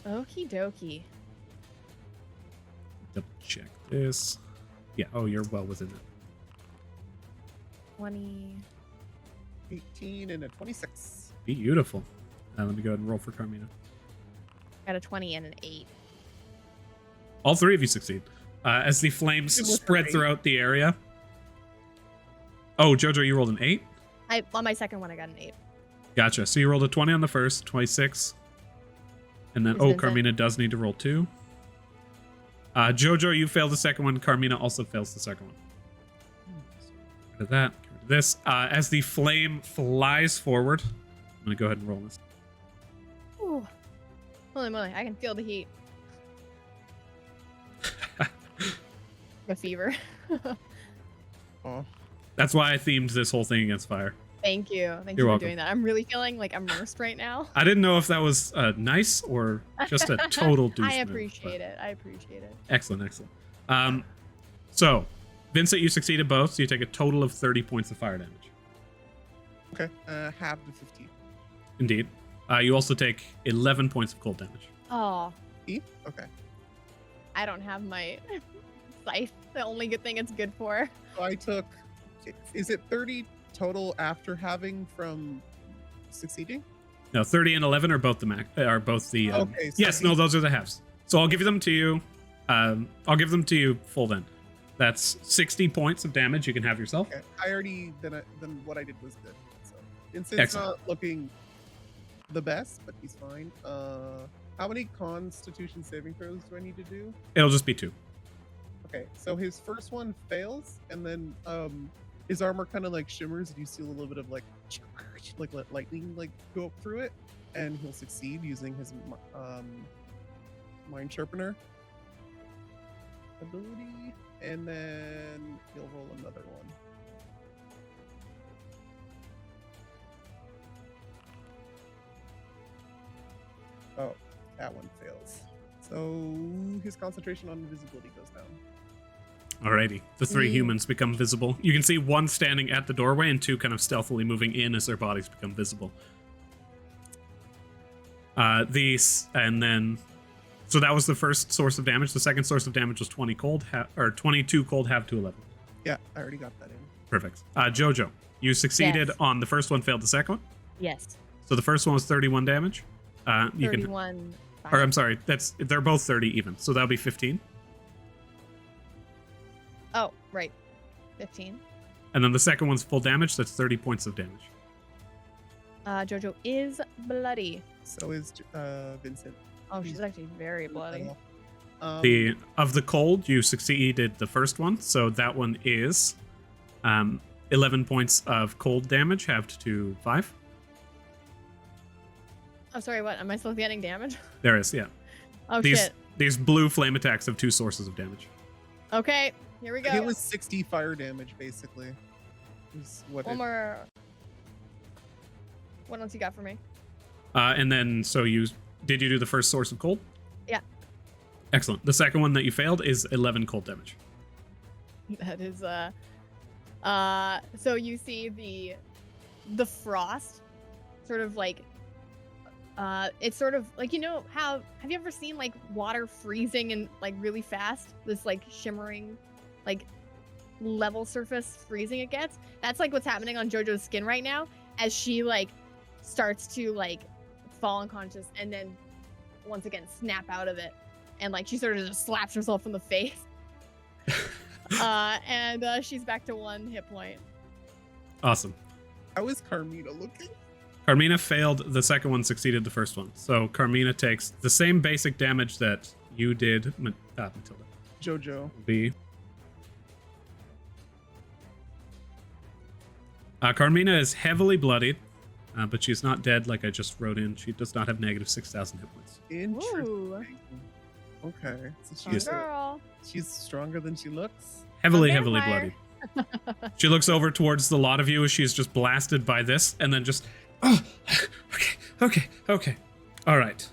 Okie dokie. Double check this. Yeah, oh, you're well within it. 20. 18 and a 26. Beautiful. Let me go ahead and roll for Carmina. Got a 20 and an 8. All 3 of you succeed. As the flames spread throughout the area. Oh, JoJo, you rolled an 8? On my second one, I got an 8. Gotcha. So you rolled a 20 on the first, 26. And then, Vincent. Carmina does need to roll 2. JoJo, you failed the second one. Carmina also fails the second one. Get rid of that. Get rid of this. As the flame flies forward, I'm going to go ahead and roll this. Ooh. Holy moly, I can feel the heat. The fever. Oh. That's why I themed this whole thing against fire. Thank you. Thank You're you for welcome. doing that. I'm really feeling like immersed right now. I didn't know if that was nice or just a total douche I move, appreciate but- it. I appreciate it. Excellent, excellent. So, Vincent, you succeeded both, so you take a total of 30 points of fire damage. Okay. Half the 15. Indeed. You also take 11 points of cold damage. Oh, Okay. I don't have my scythe. The only good thing it's good for. So I took. Is it 30 total after having from succeeding? No, 30 and 11 are both the Okay, so yes, no, those are the halves. So I'll give them to you. I'll give them to you full then. That's 60 points of damage you can have yourself. Okay. I already then what I did was good. So Vincent's Excellent. not looking the best, but he's fine. How many Constitution saving throws do I need to do? It'll just be 2. Okay, so his first one fails, and then his armor kind of like shimmers, and you see a little bit of like lightning like go up through it, and he'll succeed using his mind sharpener ability, and then he'll roll another one. Oh, that one fails. So his concentration on invisibility goes down. Alrighty. The 3 humans become visible. You can see 1 standing at the doorway and 2 kind of stealthily moving in as their bodies become visible. So that was the first source of damage. The second source of damage was 20 cold, or 22 cold, half to 11. Yeah, I already got that in. Perfect. JoJo, you succeeded Yes. on the first one, failed the second one. Yes. So the first one was 31 damage. You can, 31. or I'm sorry, they're both 30 even. So that'll be 15. Oh, right. 15. And then the second one's full damage. That's 30 points of damage. JoJo is bloody. So is Vincent. Oh, she's actually very bloody. Of the cold, you succeeded the first one. So that one is 11 points of cold damage, halved to 5. Oh, sorry, what? Am I still getting damage? There is, yeah. Oh, These shit. these blue flame attacks have 2 sources of damage. Okay, here we go. It was 60 fire damage, basically. Is what One it- more. What else you got for me? And then, so did you do the first source of cold? Yeah. Excellent. The second one that you failed is 11 cold damage. That is so you see the frost sort of like it's sort of like, you know how have you ever seen like water freezing and like really fast, this like shimmering like level surface freezing it gets? That's like what's happening on JoJo's skin right now as she like starts to like fall unconscious and then once again snap out of it, and like she sort of just slaps herself in the face. And she's back to 1 hit point. Awesome. How is Carmina looking? Carmina failed. The second one succeeded the first one. So Carmina takes the same basic damage that you did, Matilda. JoJo. B. Carmina is heavily bloodied, but she's not dead like I just wrote in. She does not have negative 6,000 hit points. Interesting. Ooh. Okay. So Strong girl. she's stronger than she looks. Heavily A vampire. bloodied. She looks over towards the lot of you as she's just blasted by this, and then just, oh, okay. All right.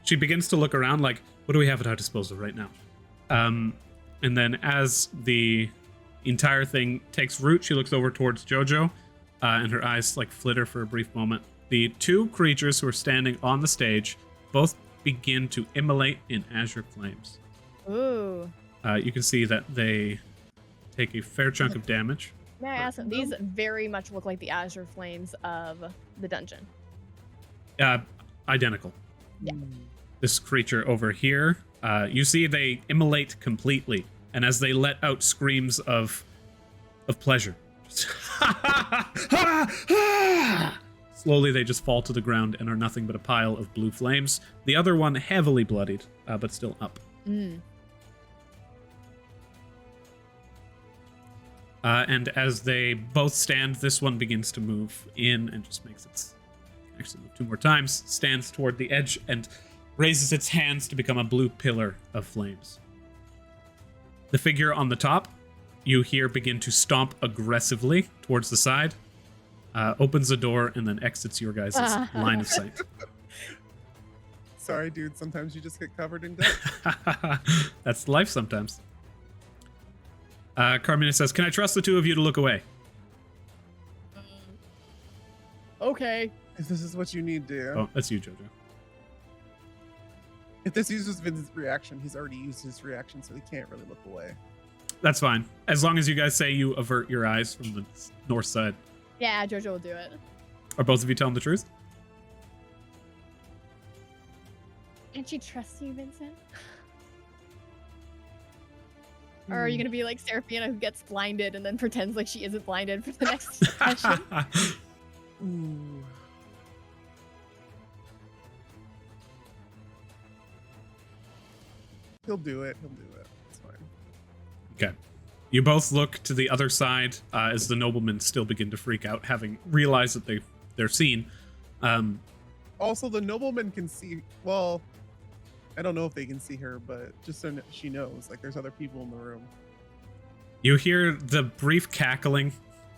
She begins to look around like, what do we have at our disposal right now? And then as the entire thing takes root, she looks over towards JoJo, and her eyes like flitter for a brief moment. The 2 creatures who are standing on the stage both begin to immolate in azure flames. Ooh. You can see that they take a fair chunk of damage. May I ask, these very much look like the azure flames of the dungeon. Identical. Yeah. This creature over here, you see they immolate completely, and as they let out screams of pleasure, slowly they just fall to the ground and are nothing but a pile of blue flames. The other one heavily bloodied, but still up. And as they both stand, this one begins to move in and just makes its... Actually, move 2 more times. Stands toward the edge and raises its hands to become a blue pillar of flames. The figure on the top, you hear begin to stomp aggressively towards the side, opens the door, and then exits your guys' line of sight. Sorry, dude. Sometimes you just get covered in death. That's life sometimes. Carmina says, can I trust the 2 of you to look away? Okay. If this is what you need, dear. Oh, that's you, JoJo. If this uses Vince's reaction, he's already used his reaction, so he can't really look away. That's fine. As long as you guys say you avert your eyes from the north side. Yeah, JoJo will do it. Are both of you telling the truth? Can she trust you, Vincent? Or are you gonna be like Seraphina who gets blinded and then pretends like she isn't blinded for the next session? Ooh. He'll do it. It's fine. Okay. You both look to the other side as the noblemen still begin to freak out, having realized that they're seen. Also, the nobleman can see. Well, I don't know if they can see her, but just so she knows, like there's other people in the room. You hear the brief cackling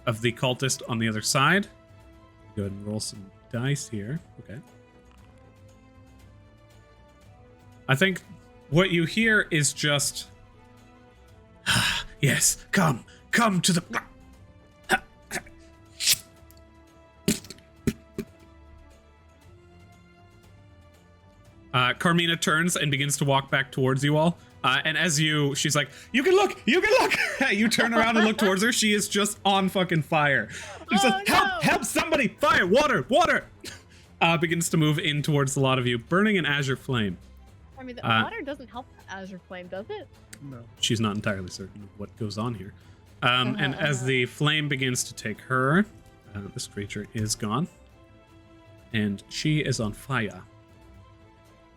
of the cultist on the other side. Go ahead and roll some dice here. Okay. I think what you hear is just, yes, come to the... Carmina turns and begins to walk back towards you all. And as she's like, you can look! You turn around and look towards her. She is just on fucking fire. She says, help, somebody, fire, water! Begins to move in towards a lot of you, burning an azure flame. I mean, the water doesn't help the azure flame, does it? No. She's not entirely certain of what goes on here. And as the flame begins to take her, this creature is gone. And she is on fire.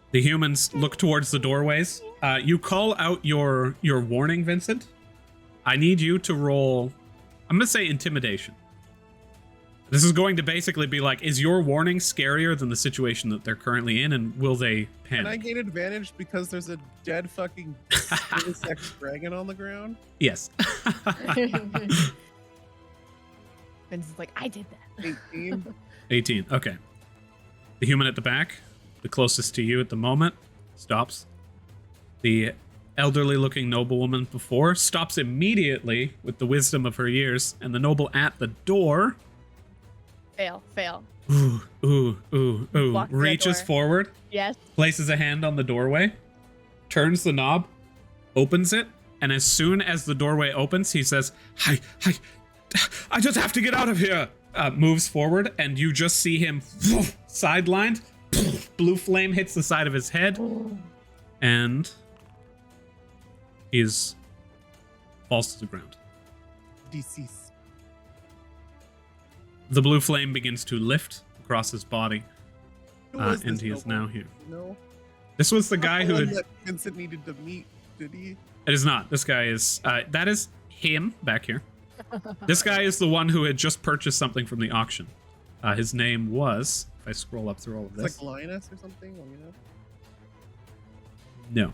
The humans look towards the doorways. You call out your warning, Vincent. I need you to roll, I'm going to say intimidation. This is going to basically be like, is your warning scarier than the situation that they're currently in, and will they panic? Can I gain advantage because there's a dead fucking sex dragon on the ground? Yes. Vince is like, I did that. 18. 18. Okay. The human at the back, the closest to you at the moment, stops. The elderly-looking noblewoman before stops immediately with the wisdom of her years, and the noble at the door Fail. ooh, Walk through the reaches door. forward, Yes. places a hand on the doorway, turns the knob, opens it, and as soon as the doorway opens, he says, Hi, I just have to get out of here. Moves forward, and you just see him sidelined. Blue flame hits the side of his head, and he's falls to the ground. Deceased. The blue flame begins to lift across his body, Who was and this he is noble? now here. No. This was the guy who one had... that Vincent needed to meet, did he? It is not. This guy is... that is him back here. This guy is the one who had just purchased something from the auction. His name was... If I scroll up through all of It's this... like Linus or something, you know? No.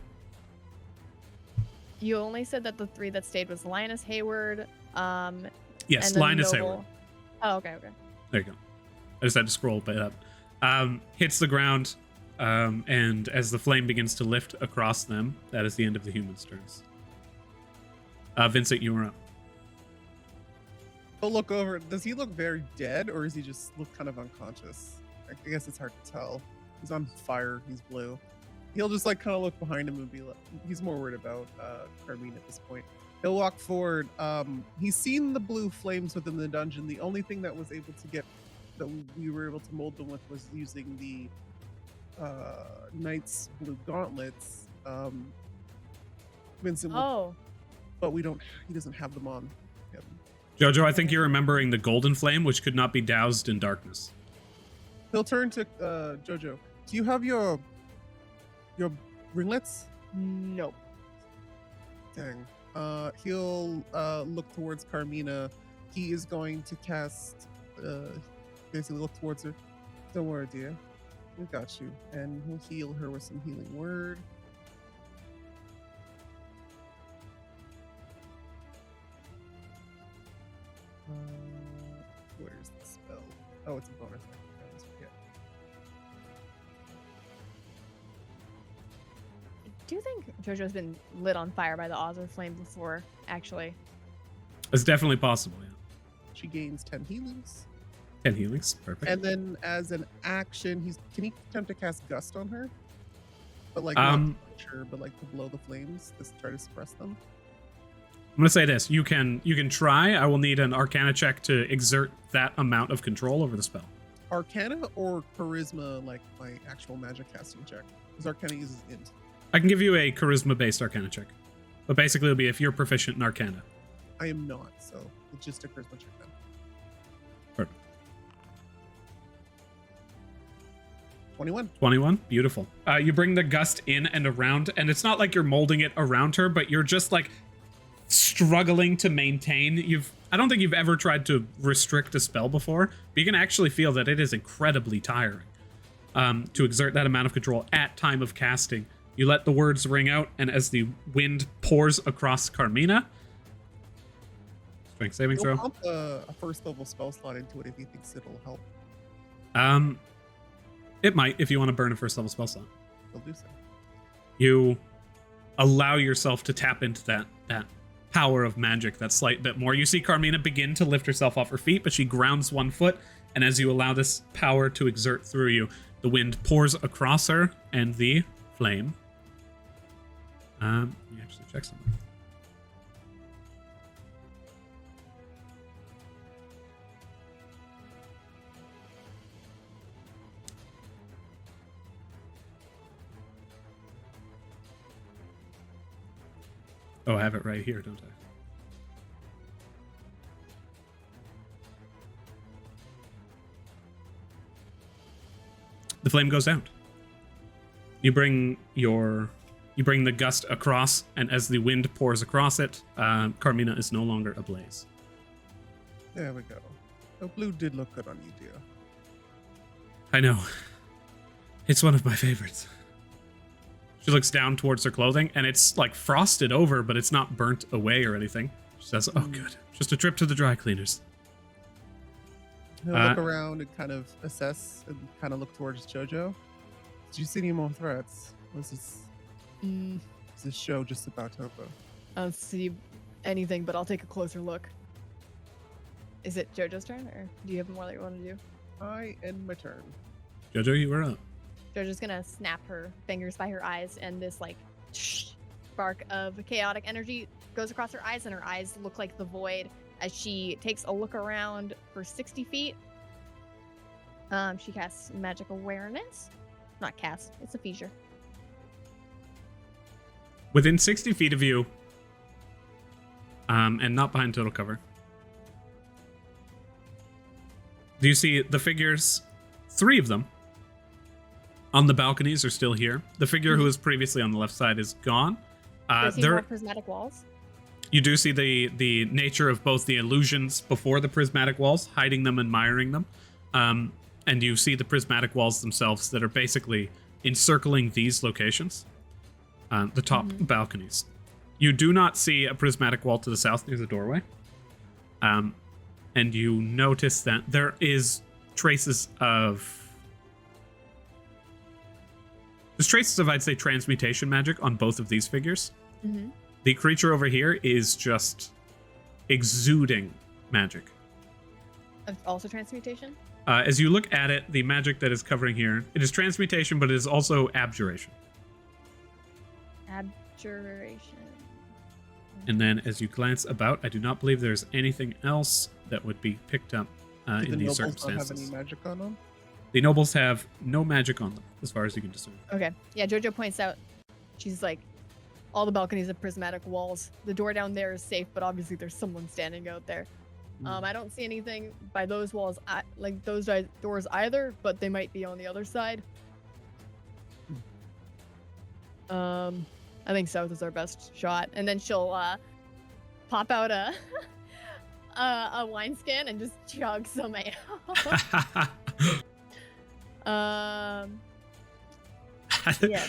You only said that the 3 that stayed was Linus Hayward. Yes, and then Linus Noble. Hayward. Oh, okay. There you go. I just had to scroll a bit up. Hits the ground, and as the flame begins to lift across them, that is the end of the human's turns. Vincent, you are up. I'll look over. Does he look very dead, or is he just look kind of unconscious? I guess it's hard to tell. He's on fire. He's blue. He'll just like kind of look behind him and be like, he's more worried about Carmine at this point. He'll walk forward. He's seen the blue flames within the dungeon. The only thing that was able to get that we were able to mold them with was using the Knight's blue gauntlets. Vincent, Oh. but we don't. He doesn't have them on him. Jojo, I think you're remembering the golden flame, which could not be doused in darkness. He'll turn to Jojo. Do you have your ringlets? Nope. Dang. He'll look towards Carmina. He is going to cast, basically look towards her. Don't worry, dear. We got you. And he'll heal her with some healing word. Where is the spell? Oh, it's a bonus. I always forget. Do you think JoJo's been lit on fire by the Ozzer flame before, actually? It's definitely possible, yeah. She gains 10 healings. 10 healings, perfect. And then as an action, can he attempt to cast Gust on her? But like Um, not sure, but like to blow the flames, just try to suppress them. I'm gonna say this: you can try. I will need an Arcana check to exert that amount of control over the spell. Arcana or Charisma, like my actual magic casting check? Because Arcana uses int. I can give you a charisma-based Arcana check, but basically it'll be if you're proficient in Arcana. I am not, so it's just a Charisma check then. Perfect. 21. 21, beautiful. You bring the gust in and around, and it's not like you're molding it around her, but you're just like struggling to maintain. I don't think you've ever tried to restrict a spell before, but you can actually feel that it is incredibly tiring to exert that amount of control at time of casting. You let the words ring out, and as the wind pours across Carmina, strength saving He'll throw. pump a first level spell slot into it if he thinks it'll help. It might, if you want to burn a first level spell slot. He'll do so. You allow yourself to tap into that power of magic that slight bit more. You see Carmina begin to lift herself off her feet, but she grounds one foot, and as you allow this power to exert through you, the wind pours across her, and the flame. Let me actually check something. Oh, I have it right here, don't I? The flame goes out. You bring the gust across, and as the wind pours across it, Carmina is no longer ablaze. There we go. The blue did look good on you, dear. I know. It's one of my favorites. She looks down towards her clothing, and it's like frosted over, but it's not burnt away or anything. She says, "Oh, good. Just a trip to the dry cleaners." He'll look around and kind of assess and kind of look towards Jojo. Did you see any more threats? Was this show just about to open? I don't see anything, but I'll take a closer look. Is it Jojo's turn, or do you have more that you want to do? I end my turn. Jojo, you were up. Jojo's gonna snap her fingers by her eyes, and this like spark of chaotic energy goes across her eyes, and her eyes look like the void as she takes a look around for 60 feet. She casts magic awareness. Not cast, it's a feature. Within 60 feet of you, and not behind total cover, do you see the figures? 3 of them on the balconies are still here. The figure who was previously on the left side is gone. Do you see more prismatic walls? You do see the nature of both the illusions before the prismatic walls, hiding them, admiring them. And you see the prismatic walls themselves that are basically encircling these locations, the top balconies. You do not see a prismatic wall to the south near the doorway. And you notice that there is traces of... There's traces of, I'd say, transmutation magic on both of these figures. Mm-hmm. The creature over here is just exuding magic. Also transmutation? As you look at it, the magic that is covering here, it is transmutation, but it is also abjuration. Abjuration. And then as you glance about, I do not believe there's anything else that would be picked up in these circumstances. Not have any magic on them? The nobles have no magic on them, as far as you can discern. Okay. Yeah, Jojo points out, she's like, all the balconies have prismatic walls. The door down there is safe, but obviously there's someone standing out there. I don't see anything by those walls, like those doors either, but they might be on the other side. I think south is our best shot. And then she'll pop out a wineskin and just chug some ale. Yeah.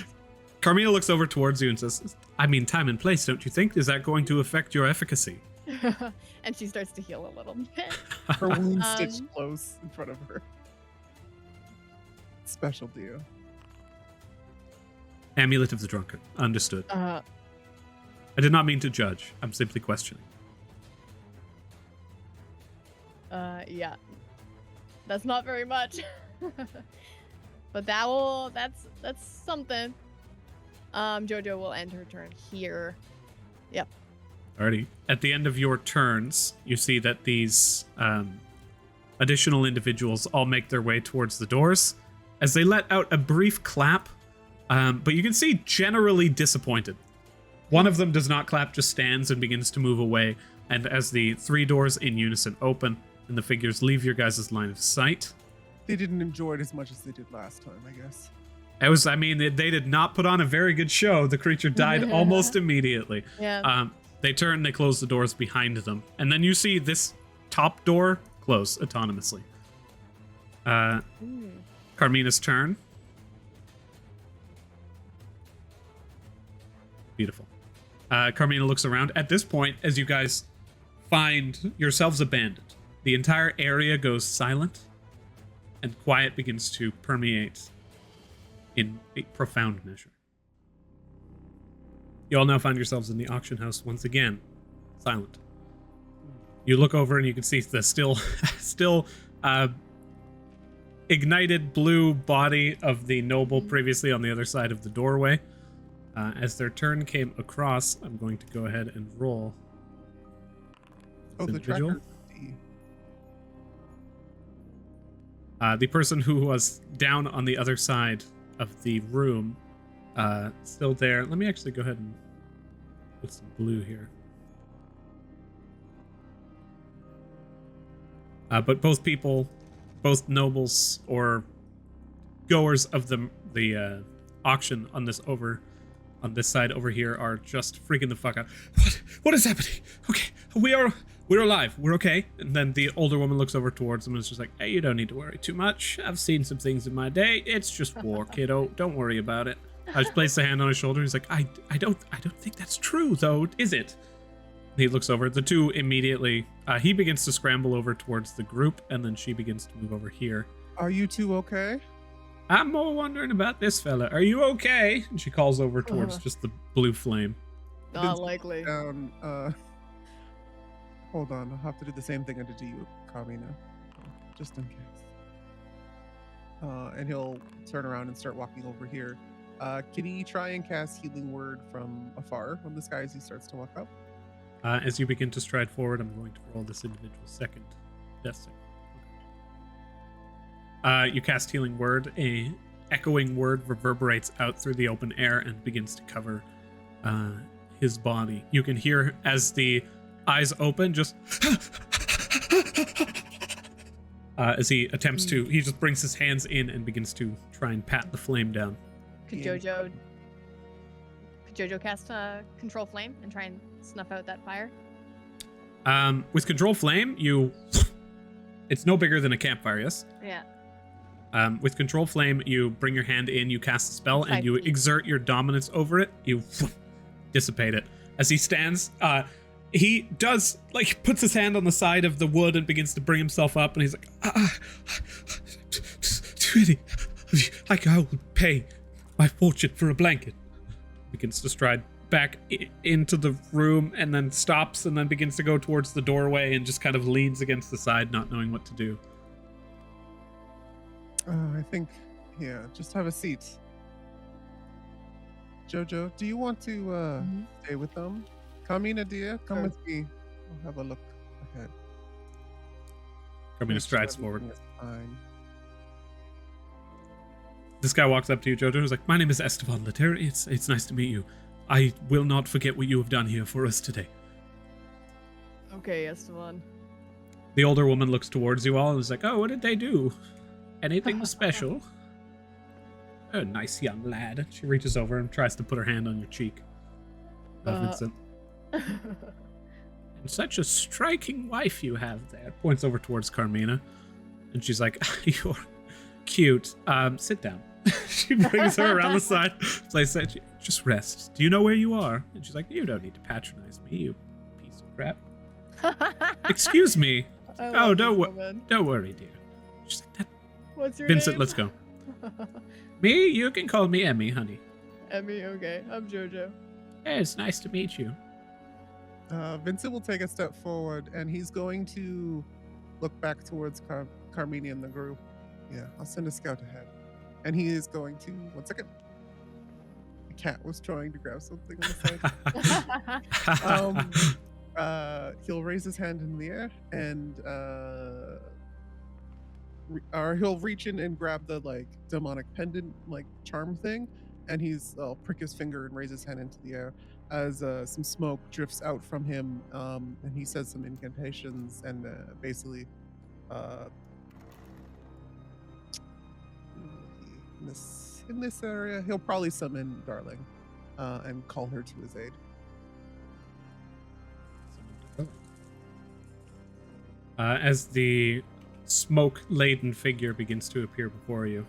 Carmina looks over towards you and says, I mean, time and place, don't you think? Is that going to affect your efficacy? And she starts to heal a little bit. Her wound stitched close in front of her. Special to you. Amulet of the Drunkard. Understood. Uh, I did not mean to judge. I'm simply questioning. Yeah. That's not very much. But that's something. Jojo will end her turn here. Yep. Alrighty. At the end of your turns, you see that these additional individuals all make their way towards the doors as they let out a brief clap, but you can see generally disappointed. One of them does not clap, just stands and begins to move away, and as the 3 doors in unison open and the figures leave your guys' line of sight... They didn't enjoy it as much as they did last time, I guess. They did not put on a very good show. The creature died almost immediately. Yeah. They turn, they close the doors behind them. And then you see this top door close autonomously. Carmina's turn. Beautiful. Carmina looks around. At this point, as you guys find yourselves abandoned, the entire area goes silent, and quiet begins to permeate in a profound measure. You all now find yourselves in the auction house once again, silent. You look over and you can see the still ignited blue body of the noble previously on the other side of the doorway. As their turn came across, I'm going to go ahead and roll. Oh, the tracker. The person who was down on the other side of the room, still there. Let me actually go ahead and put some blue here. But both people, both nobles or goers of the auction on this side over here are just freaking the fuck out. What is happening? Okay, we're alive. We're okay. And then the older woman looks over towards them and is just like, hey, you don't need to worry too much. I've seen some things in my day. It's just war, kiddo. Don't worry about it. I just placed a hand on his shoulder. He's like, I don't think that's true, though, is it? He looks over. The two immediately, he begins to scramble over towards the group, and then she begins to move over here. Are you two okay? I'm more wondering about this fella. Are you okay? And she calls over towards just the blue flame. Not likely. Down, hold on, I'll have to do the same thing I did to you, Carmina, just in case. And he'll turn around and start walking over here. Can he try and cast Healing Word from afar on this guy as he starts to walk up? As you begin to stride forward, I'm going to roll this individual second. Yes, sir. You cast Healing Word. A echoing word reverberates out through the open air and begins to cover his body. You can hear as the eyes open, just as he attempts to, he just brings his hands in and begins to try and pat the flame down. Could Jojo cast Control Flame and try and snuff out that fire? With Control Flame, it's no bigger than a campfire, yes? Yeah. With Control Flame, you bring your hand in, you cast a spell, and you exert your dominance over it. You dissipate it. As he stands, he does, puts his hand on the side of the wood and begins to bring himself up, and he's like, sweetie, I will pay my fortune for a blanket. Begins to stride back into the room and then stops and then begins to go towards the doorway and just kind of leans against the side, not knowing what to do. I think, yeah, just have a seat. Jojo, do you want to stay with them? Carmina, dear, come with me. I'll have a look ahead. Carmina strides forward. Fine. This guy walks up to you, Jojo, who's like, my name is Esteban Later. It's nice to meet you. I will not forget what you have done here for us today. Okay, Esteban. The older woman looks towards you all and is like, oh, what did they do? Anything special? Oh, nice young lad. She reaches over and tries to put her hand on your cheek. Vincent. And such a striking wife you have there. Points over towards Carmina. And she's like, you're cute. Sit down. She brings her around the side. Place that. Just rest. Do you know where you are? And she's like, you don't need to patronize me, you piece of crap. Excuse me. Oh, don't worry, dear. She's like, what's your Vincent, name? let's go. Me? You can call me Emmy, honey. Emmy, okay. I'm Jojo. Yeah, it's nice to meet you. Vincent will take a step forward, and he's going to look back towards Carmina and the group. Yeah, I'll send a scout ahead. And he is going to... One second. The cat was trying to grab something on the side. He'll raise his hand in the air, and or he'll reach in and grab the demonic pendant charm thing, and I'll prick his finger and raise his hand into the air as some smoke drifts out from him, and he says some incantations and basically in this area he'll probably summon Darling and call her to his aid. As the smoke-laden figure begins to appear before you, you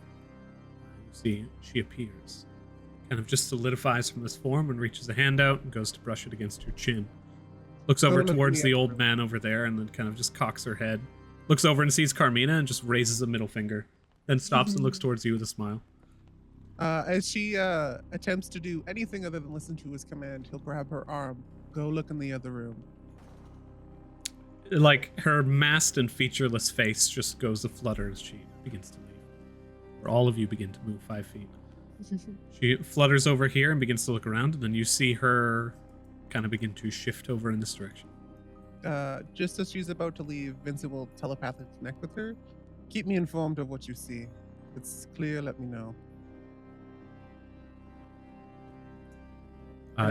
see she appears. Kind of just solidifies from this form and reaches a hand out and goes to brush it against your chin. Looks over towards the old man over there and then kind of just cocks her head. Looks over and sees Carmina and just raises a middle finger. Then stops and looks towards you with a smile. As she attempts to do anything other than listen to his command, he'll grab her arm. Go look in the other room. Her masked and featureless face just goes aflutter as she begins to leave. Where all of you begin to move 5 feet. She flutters over here and begins to look around, and then you see her kind of begin to shift over in this direction. Just as she's about to leave, Vincent will telepathically connect with her. Keep me informed of what you see. If it's clear, let me know.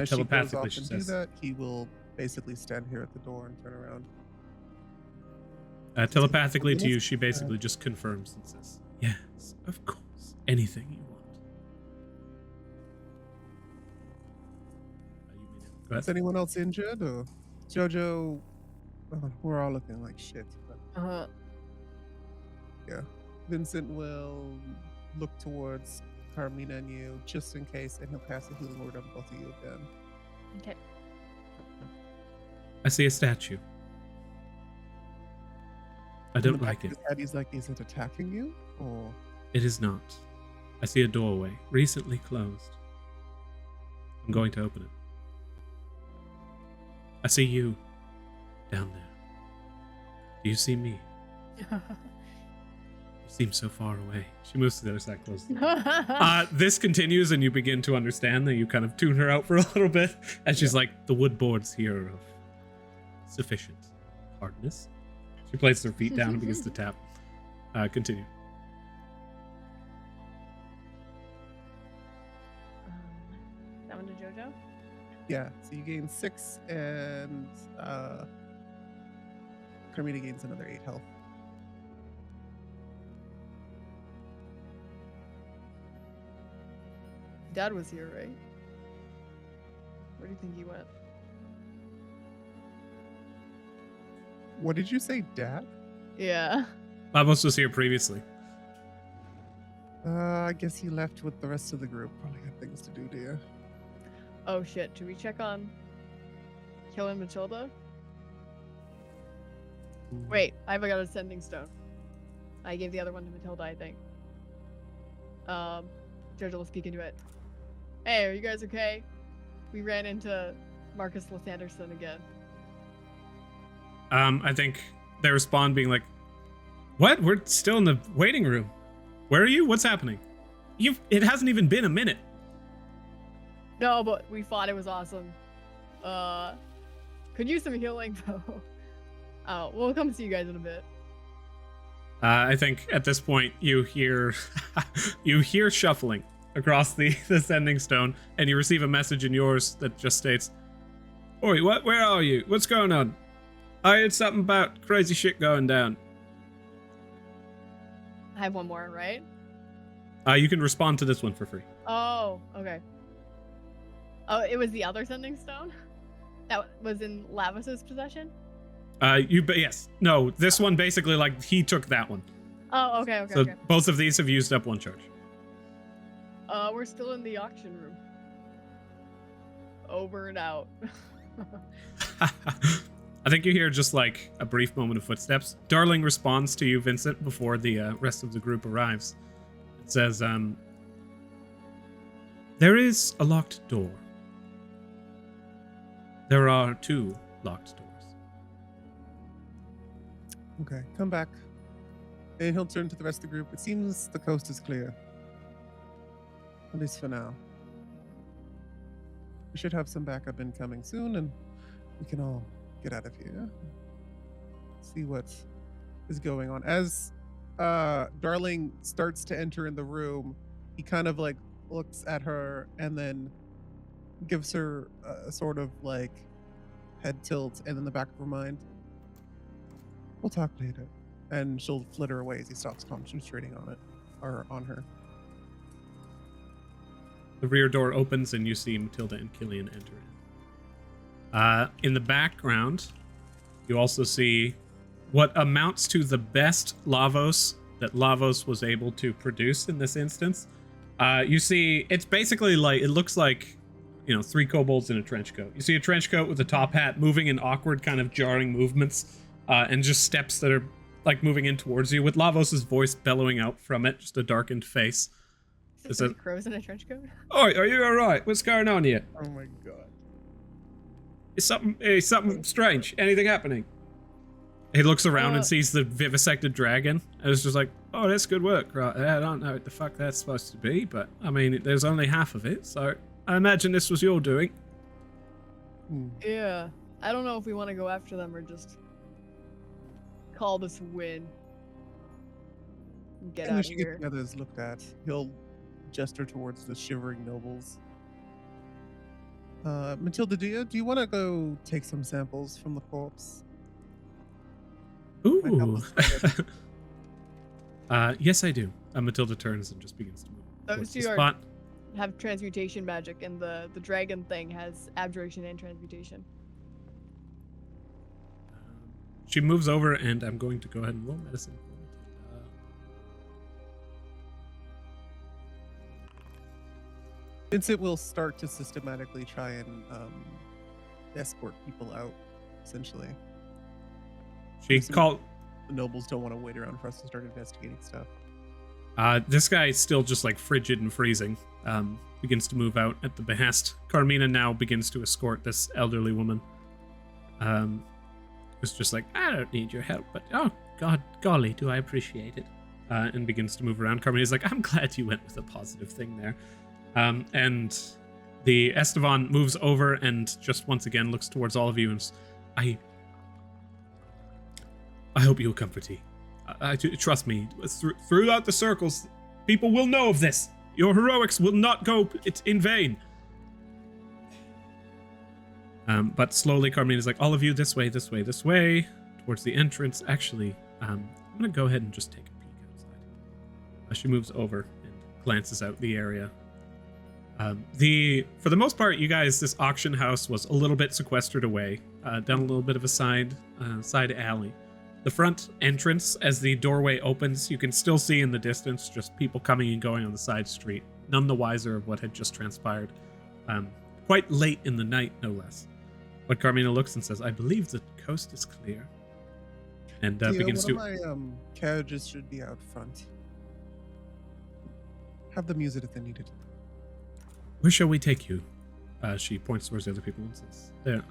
Telepathically, she do says. that, he will basically stand here at the door and turn around. Telepathically to you, she basically just confirms and says, yes, of course, anything you want. Go ahead. Is anyone else injured? Or Jojo, we're all looking like shit. But yeah, Vincent will look towards Carmina and you just in case, and he'll pass a healing word on both of you again. Okay. I see a statue. I On don't the back like of it. his head, he's like, is it attacking you? Or It is not. I see a doorway, recently closed. I'm going to open it. I see you down there. Do you see me? You seem so far away. She moves to the other side close. This continues, and you begin to understand that you kind of tune her out for a little bit, and she's like, the wood boards here are of sufficient hardness. She places her feet down and begins to tap. Continue. That one to JoJo? yeah, so you gain 6, and Carmina gains another 8 health. Dad was here, right? Where do you think he went? What did you say, Dad? Yeah. Lavos was here previously. I guess he left with the rest of the group. Probably got things to do, dear. Oh shit, should we check on killing Matilda? Wait, I've got a sending stone. I gave the other one to Matilda, I think. Jojo will speak into it. Hey, are you guys okay? We ran into Marcus Lathanderson again. I think they respond being like, what? We're still in the waiting room. Where are you? What's happening? It hasn't even been a minute. No, but we thought it was awesome. Could use some healing though. We'll come see you guys in a bit. I think at this point you hear shuffling across the sending stone, and you receive a message in yours that just states, "Oi, what? Where are you? What's going on? I heard something about crazy shit going down." I have one more, right? You can respond to this one for free. Oh, okay. Oh, it was the other sending stone that was in Lavos's possession? Yes. No, this one basically, like, he took that one. Oh, okay. So both of these have used up one charge. We're still in the auction room. Over and out. I think you hear just like a brief moment of footsteps. Darling responds to you, Vincent, before the rest of the group arrives. It says, there is a locked door. There are 2 locked doors. Okay, come back. And he'll turn to the rest of the group. It seems the coast is clear. At least for now. We should have some backup incoming soon, and we can all get out of here. See what is going on. As Darling starts to enter in the room, he kind of like looks at her and then gives her a sort of like head tilt, and in the back of her mind, we'll talk later. And she'll flitter away as he stops concentrating on it, or on her. The rear door opens and you see Matilda and Killian enter in. In the background, you also see what amounts to the best Lavos that Lavos was able to produce in this instance. You see, it's basically like, it looks like, 3 kobolds in a trench coat. You see a trench coat with a top hat moving in awkward kind of jarring movements, and just steps that are like moving in towards you with Lavos's voice bellowing out from it, just a darkened face. Is it crows in a trench coat? Oh, are you all right? What's going on here? Oh my god. Is something strange? Anything happening? He looks around and sees the vivisected dragon, and is just like, "Oh, that's good work, right? I don't know what the fuck that's supposed to be, but I mean, there's only half of it, so I imagine this was your doing." Yeah. I don't know if we want to go after them or just call this a win. Get out of here. Get the others looked at. He'll gesture towards the shivering nobles. Matilda, do you want to go take some samples from the corpse? Ooh. Yes, I do. Matilda turns and just begins to move. Those two have transmutation magic, and the dragon thing has abjuration and transmutation. She moves over, and I'm going to go ahead and roll medicine. Vincent will start to systematically try and escort people out. essentially. She Assuming called. The nobles don't want to wait around for us to start investigating stuff. This guy is still just like frigid and freezing. Begins to move out at the behest. Carmina now begins to escort this elderly woman. Who's just like, I don't need your help, but oh god, golly, do I appreciate it. And begins to move around. Carmina's like, I'm glad you went with a positive thing there. And the Estevan moves over and just once again looks towards all of you and I hope you'll comfort me. Trust me, throughout the circles, people will know of this. Your heroics will not go in vain. But slowly, Carmina's like, all of you, this way, this way, this way, towards the entrance. Actually, I'm going to go ahead and just take a peek outside. She moves over and glances out the area. For the most part, you guys, this auction house was a little bit sequestered away, down a little bit of a side alley. The front entrance, as the doorway opens, you can still see in the distance just people coming and going on the side street, none the wiser of what had just transpired. Quite late in the night, no less. But Carmina looks and says, I believe the coast is clear. And begins to... One of my carriages should be out front. Have them use it if they need it. Where shall we take you? She points towards the other people and says, there,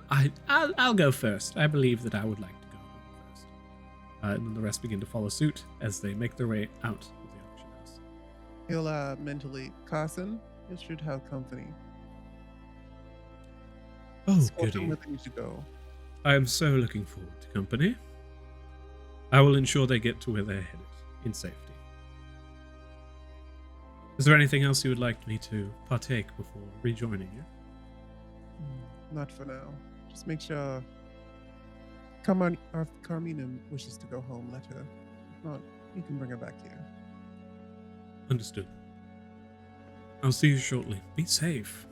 I'll go first. I believe that I would like to go first. And then the rest begin to follow suit as they make their way out of the auction house. He'll mentally, Carson, you should have company. Oh, Escort them goody. where they need to go. I am so looking forward to company. I will ensure they get to where they're headed in safety. Is there anything else you would like me to partake before rejoining you? Not for now. Just make sure Carmina wishes to go home, let her. If not, you can bring her back here. Understood. I'll see you shortly. Be safe.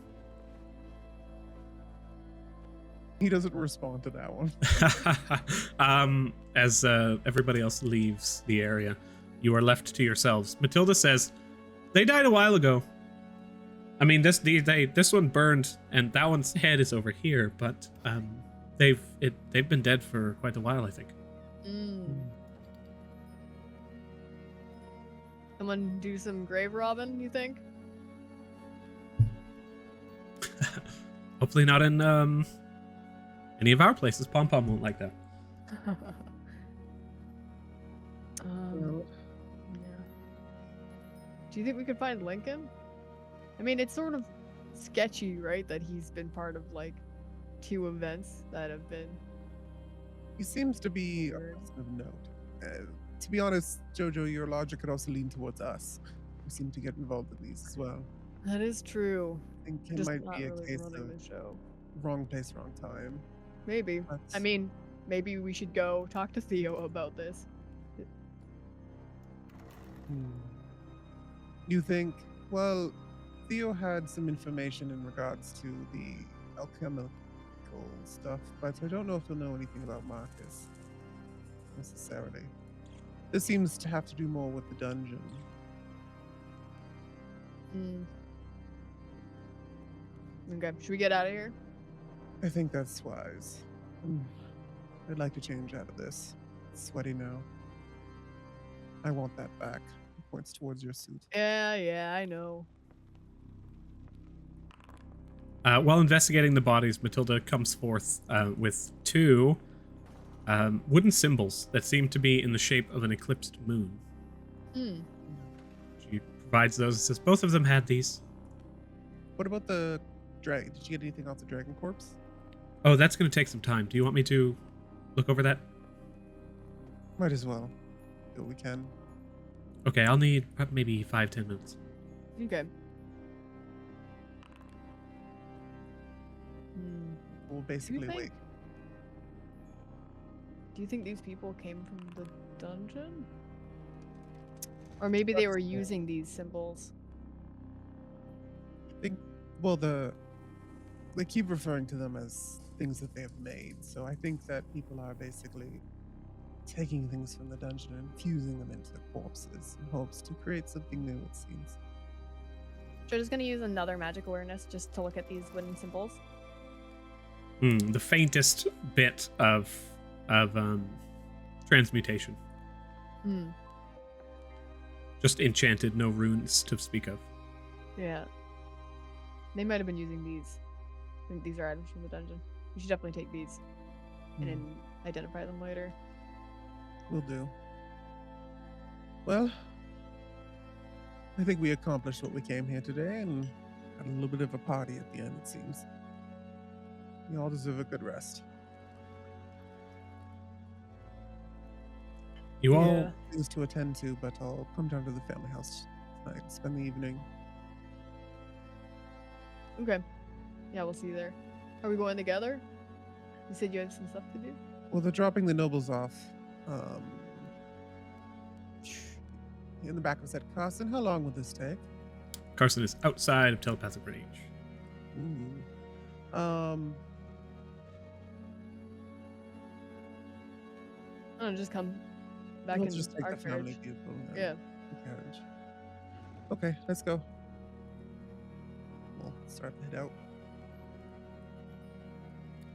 He doesn't respond to that one. As everybody else leaves the area, you are left to yourselves. Matilda says, they died a while ago. I mean, this one burned, and that one's head is over here, but they've been dead for quite a while, I think. Someone do some grave robbing, you think? Hopefully not in any of our places. Pom Pom won't like that. Yeah. Do you think we could find Lincoln? I mean, it's sort of sketchy, right? That he's been part of like 2 events that have been. He seems to be a person of note. To be honest, Jojo, your logic could also lean towards us. We seem to get involved in these as well. That is true. I think it Just might not be a really case running of the show. wrong place, wrong time. Maybe. But I mean, maybe we should go talk to Theo about this. You think, well, Theo had some information in regards to the alchemical stuff, but I don't know if he'll know anything about Marcus, necessarily. This seems to have to do more with the dungeon. Okay, should we get out of here? I think that's wise. I'd like to change out of this. It's sweaty now. I want that back. He points towards your suit. Yeah, I know. While investigating the bodies, Matilda comes forth with 2 wooden symbols that seem to be in the shape of an eclipsed moon. She provides those and says, both of them had these. What about the dragon? Did you get anything off the dragon corpse? Oh, that's going to take some time. Do you want me to look over that? Might as well. Do what we can. Okay, I'll need maybe 5-10 minutes. Okay. We'll basically think- wait. Do you think these people came from the dungeon? Or maybe they were using these symbols. I think, well, they keep referring to them as things that they have made. So I think that people are basically taking things from the dungeon and fusing them into corpses in hopes to create something new, it seems. So I'm just gonna use another magic awareness just to look at these wooden symbols. The faintest bit of transmutation. Hmm. Just enchanted, no runes to speak of. Yeah. They might have been using these. I think these are items from the dungeon. We should definitely take these and then identify them later. Will do. Well, I think we accomplished what we came here today and had a little bit of a party at the end, it seems. You all deserve a good rest. You all Things to attend to, but I'll come down to the family house tonight, spend the evening. Okay. Yeah, we'll see you there. Are we going together? You said you had some stuff to do? Well, they're dropping the nobles off. In the back of his head, Carson, how long will this take? Carson is outside of telepathic range. Ooh. Oh, just come back We'll in just take our the family carriage. vehicle. and Yeah. The carriage. Okay, let's go. We'll start to head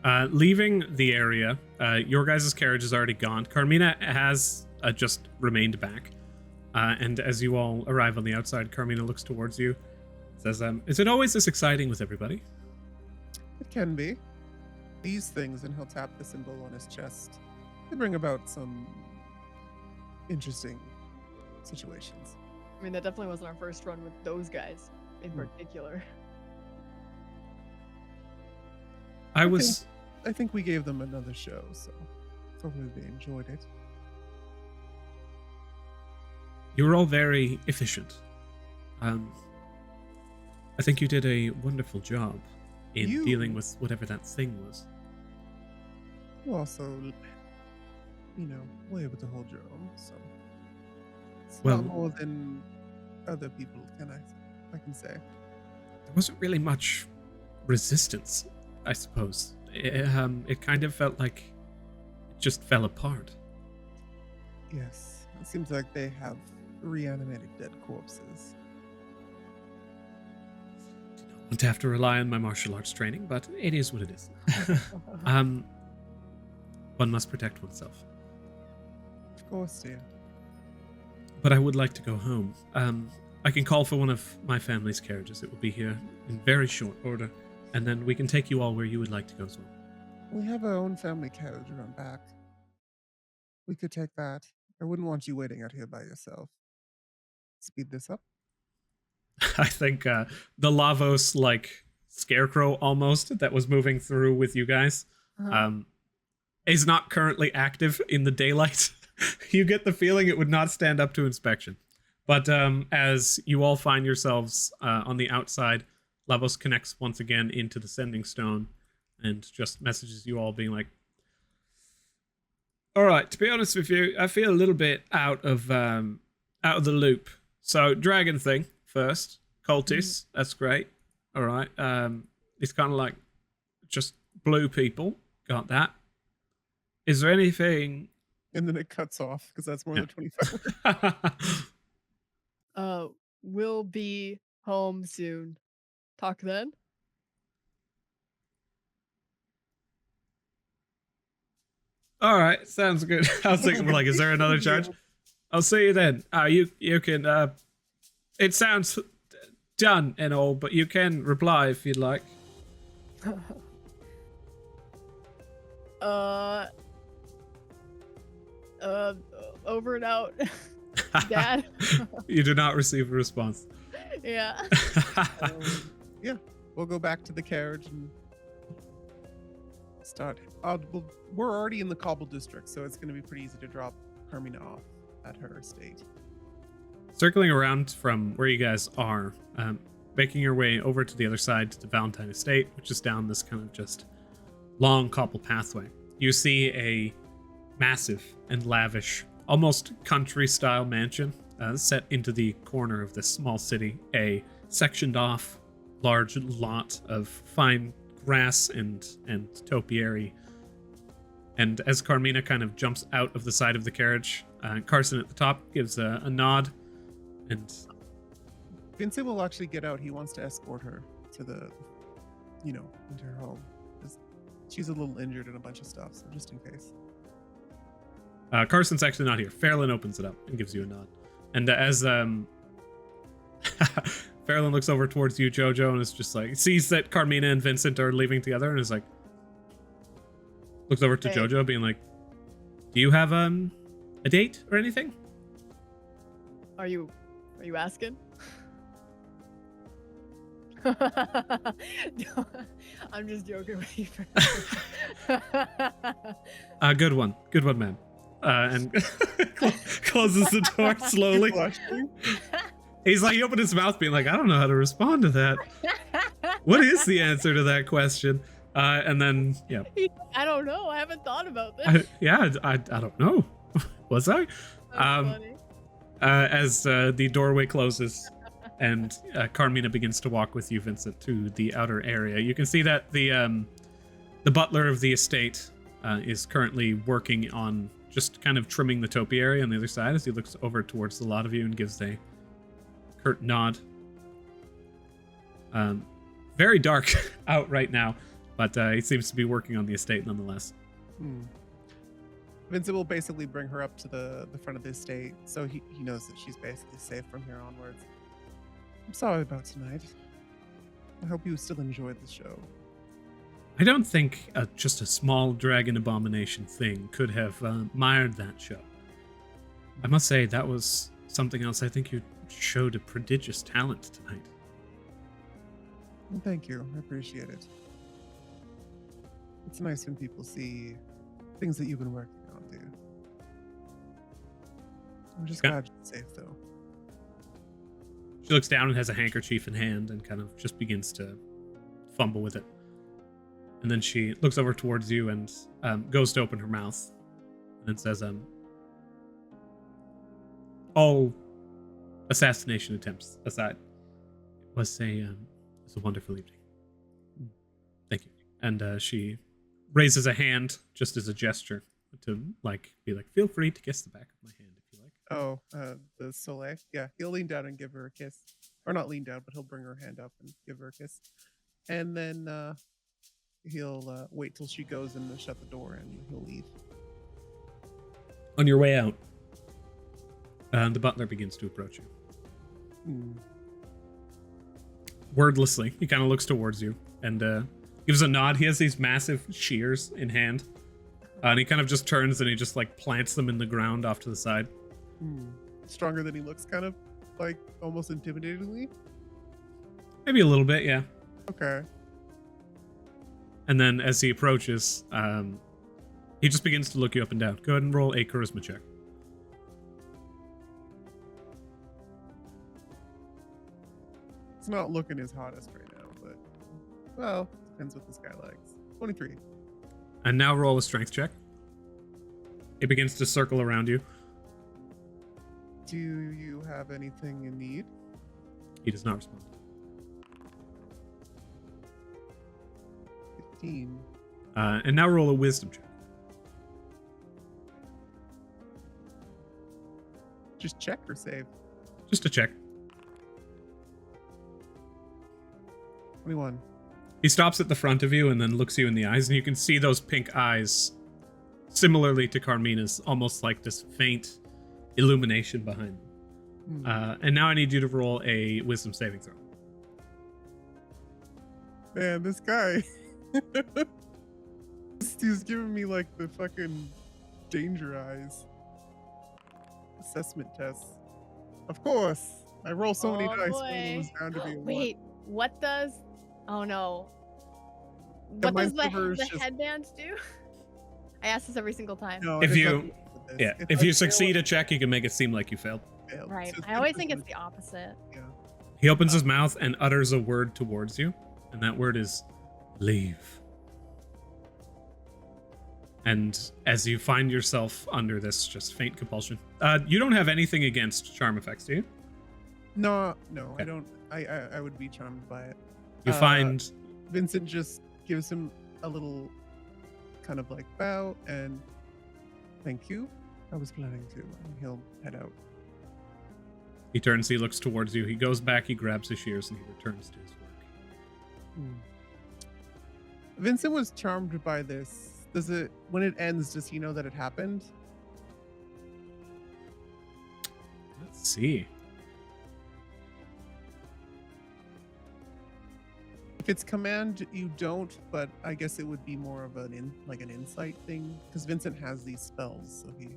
out. Leaving the area, your guys' carriage is already gone. Carmina has just remained back. And as you all arrive on the outside, Carmina looks towards you, says, is it always this exciting with everybody? It can be. These things, and he'll tap the symbol on his chest, they bring about some interesting situations. I mean, that definitely wasn't our first run with those guys in particular. I think we gave them another show, so hopefully they enjoyed it. You were all very efficient. I think you did a wonderful job in dealing with whatever that thing was. You also, were able to hold your own, so it's Well- not more than other people I can say. There wasn't really much resistance, I suppose. It kind of felt like it just fell apart. Yes, it seems like they have reanimated dead corpses. Did not want to have to rely on my martial arts training, but it is what it is. One must protect oneself. Of course, dear. But I would like to go home. I can call for one of my family's carriages. It will be here in very short order, and then we can take you all where you would like to go as well. We have our own family carriage around back. We could take that. I wouldn't want you waiting out here by yourself. Speed this up. I think the Lavos, scarecrow almost, that was moving through with you guys, is not currently active in the daylight. You get the feeling it would not stand up to inspection. But as you all find yourselves on the outside, Lavos connects once again into the sending stone and just messages you all being like, all right, to be honest with you, I feel a little bit out of the loop. So dragon thing first, cultists, that's great. All right, it's kind of like just blue people. Got that. Is there anything? And then it cuts off because that's more than 25. We'll be home soon. Talk then. All right, sounds good. I was thinking, is there another charge? I'll see you then. You can. It sounds done and all, but you can reply if you'd like. Over and out, Dad. You do not receive a response. Yeah. Yeah, we'll go back to the carriage and start. We're already in the Cobble district, so it's going to be pretty easy to drop Carmina off at her estate. Circling around from where you guys are, making your way over to the other side to the Valentine estate, which is down this kind of just long cobble pathway. You see a massive and lavish, almost country-style mansion set into the corner of this small city. A sectioned off large lot of fine grass and topiary. And as Carmina kind of jumps out of the side of the carriage, Carson at the top gives a nod, and Vincent will actually get out. He wants to escort her to the, into her home. She's a little injured in a bunch of stuff, so just in case. Carson's actually not here. Fairlin opens it up and gives you a nod. And as Fairlin looks over towards you, Jojo, and is just like, sees that Carmina and Vincent are leaving together and is like, looks over to Hey. Jojo being like, do you have a date or anything? Are you asking? I'm just joking with you. Good one, man. And closes the door slowly. He's like, he opened his mouth being like, I don't know how to respond to that. What is the answer to that question? And then, yeah. I don't know. I haven't thought about this. I don't know. Was I? Funny. As the doorway closes and Carmina begins to walk with you, Vincent, to the outer area, you can see that the butler of the estate is currently working on just kind of trimming the topiary on the other side as he looks over towards the lot of you and gives a curt nod. Very dark out right now, but he seems to be working on the estate nonetheless. Vincent will basically bring her up to the front of the estate, so he knows that she's basically safe from here onwards. I'm sorry about tonight. I hope you still enjoyed the show. I don't think just a small dragon abomination thing could have mired that show. I must say, that was something else. I think you showed a prodigious talent tonight. Well, thank you. I appreciate it. It's nice when people see things that you've been working on, dude. I'm just glad you're safe, though. She looks down and has a handkerchief in hand and kind of just begins to fumble with it. And then she looks over towards you and goes to open her mouth and then says, all assassination attempts aside, it was a wonderful evening. Thank you. And she raises a hand just as a gesture to be like, feel free to kiss the back of my hand if you like. Oh, the Soleil? Yeah, he'll lean down and give her a kiss. Or not lean down, but he'll bring her hand up and give her a kiss. And then he'll wait till she goes and shut the door and he'll leave. On your way out, the butler begins to approach you. Wordlessly, he kind of looks towards you and gives a nod. He has these massive shears in hand. And he kind of just turns and he just plants them in the ground off to the side. Stronger than he looks, kind of almost intimidatingly. Maybe a little bit, yeah. Okay. And then as he approaches, he just begins to look you up and down. Go ahead and roll a charisma check. It's not looking his hottest right now, but well, depends what this guy likes. 23. And now roll a strength check. It begins to circle around you. Do you have anything you need? He does not respond. 15. And now roll a wisdom check. Just check or save? Just a check. 21. He stops at the front of you and then looks you in the eyes, and you can see those pink eyes, similarly to Carmina's, almost like this faint illumination behind them. And now I need you to roll a wisdom saving throw. Man, this guy. He's giving me the fucking danger eyes. Assessment test. Of course. I roll so many dice. One of them was bound to be a one. Wait, what does... Oh no. Yeah, What does mine's the just- headband do? I ask this every single time. No, If it's you- not with this. If you succeed a check, you can make it seem like you failed. Failed. Right. So it's I always gonna think be it's the opposite. Yeah. He opens his mouth and utters a word towards you, and that word is leave. And as you find yourself under this just faint compulsion, you don't have anything against charm effects, do you? No, Okay. I don't. I would be charmed by it. You find Vincent just gives him a little kind of bow and thank you. I was planning to. And he'll head out. he turns, he looks towards you, he goes back, he grabs his shears, and he returns to his work. Vincent was charmed by this. When it ends, does he know that it happened? Let's see. If it's command, you don't, but I guess it would be more of an insight thing, because Vincent has these spells, so he.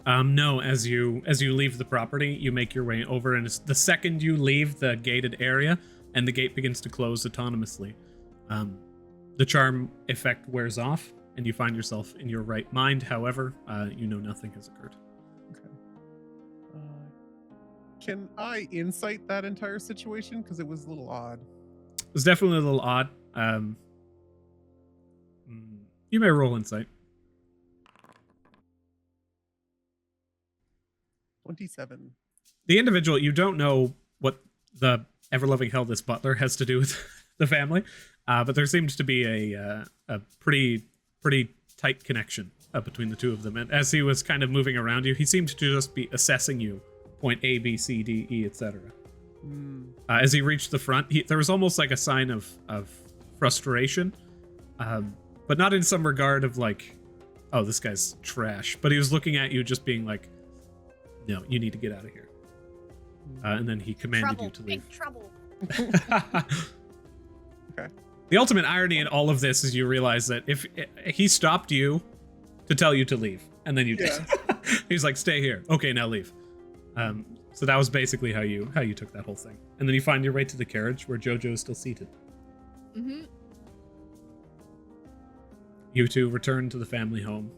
No, as you leave the property, you make your way over, and the second you leave the gated area, and the gate begins to close autonomously, the charm effect wears off, and you find yourself in your right mind. However, you know nothing has occurred. Okay. Can I insight that entire situation? Because it was a little odd. It was definitely a little odd. You may roll insight. 27. The individual, you don't know what the ever-loving hell this butler has to do with the family, but there seems to be a pretty tight connection between the two of them. And as he was kind of moving around you, he seemed to just be assessing you, point A, B, C, D, E, etc. As he reached the front, there was almost like a sign of frustration, but not in some regard of like, oh, this guy's trash. But he was looking at you just being like, no, you need to get out of here. And then he commanded you to leave. Big trouble. Okay. The ultimate irony in all of this is you realize that if he stopped you to tell you to leave, and then you did. He's like, stay here. Okay, now leave. So that was basically how you took that whole thing. And then you find your way to the carriage where Jojo is still seated. Mm-hmm. You two return to the family home,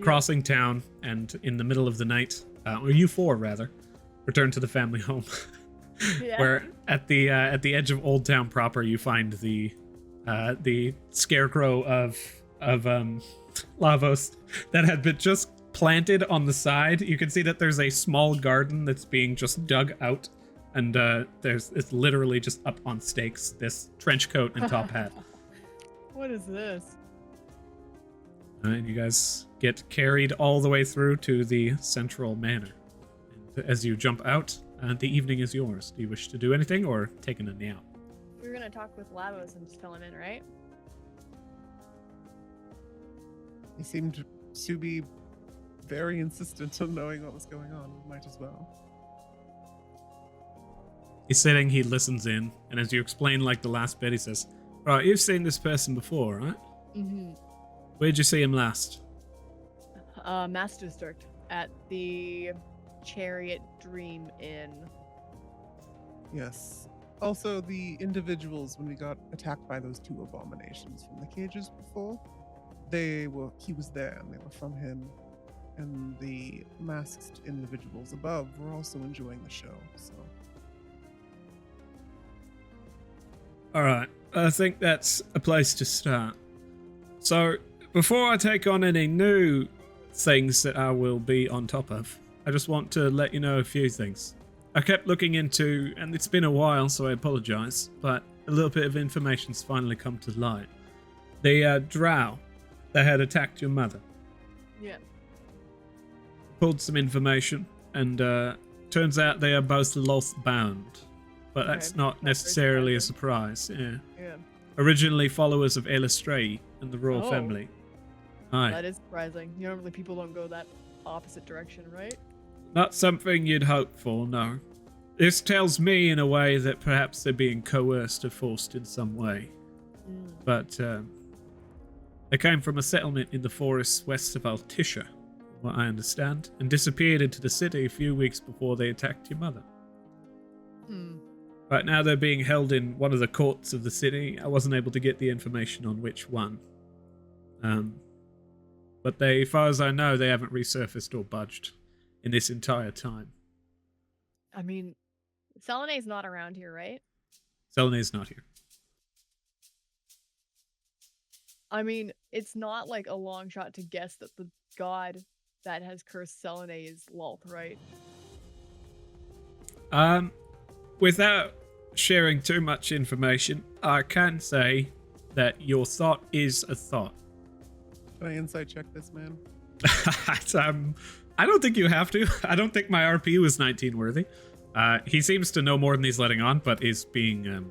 crossing town, and in the middle of the night, or you four rather, return to the family home, where at the edge of Old Town proper, you find the scarecrow of Lavos that had been just planted on the side. You can see that there's a small garden that's being just dug out, and it's literally just up on stakes, this trench coat and top hat. What is this? And you guys get carried all the way through to the central manor. And as you jump out, the evening is yours. Do you wish to do anything or take a nap? We were gonna talk with Lavos and just fill him in, right? He seemed to be very insistent on knowing what was going on. We might as well. He's sitting, he listens in, and as you explain like the last bit, he says, right, you've seen this person before, right? Mm-hmm. Where'd you see him last? Mass District at the Chariot Dream Inn. Yes. Also, the individuals, when we got attacked by those two abominations from the cages before, he was there, and they were from him. And the masked individuals above were also enjoying the show, so. Alright, I think that's a place to start. So, before I take on any new things that I will be on top of, I just want to let you know a few things. I kept looking into, and it's been a while, so I apologize, but a little bit of information's finally come to light. The drow that had attacked your mother. Yeah. Pulled some information, and turns out they are both lost bound. But that's Okay, not that's very necessarily a surprising. surprise, yeah. Yeah. Originally followers of Elistray and the royal Oh. family. Aye. That is surprising. Normally people don't go that opposite direction, right? Not something you'd hope for, no. This tells me in a way that perhaps they're being coerced or forced in some way. But they came from a settlement in the forests west of Altisha, from what I understand, and disappeared into the city a few weeks before they attacked your mother. Right now they're being held in one of the courts of the city. I wasn't able to get the information on which one. But they, as far as I know, they haven't resurfaced or budged in this entire time. I mean, Selene's not around here, right? Selene's not here. it's not like a long shot to guess that the god that has cursed Selene is Lolth, right? Without sharing too much information, I can say that your thought is a thought. Can I insight check this man? I don't think you have to. I don't think my RP was 19 worthy. He seems to know more than he's letting on, but is being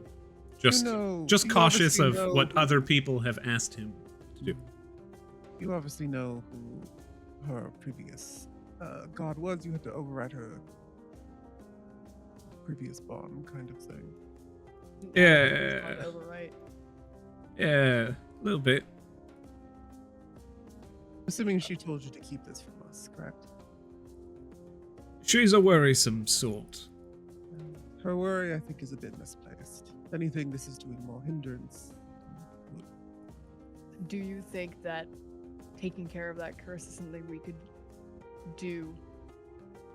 Just you just cautious obviously of know what who- other people have asked him to do. You obviously know who her previous god was. You had to override her previous bond, kind of thing. Yeah. Overright. Yeah, a little bit. Assuming she told you to keep this from us, correct? She's a worrisome sort. Her worry, I think, is a bit misplaced. If anything, this is doing more hindrance. Do you think that taking care of that curse is something we could do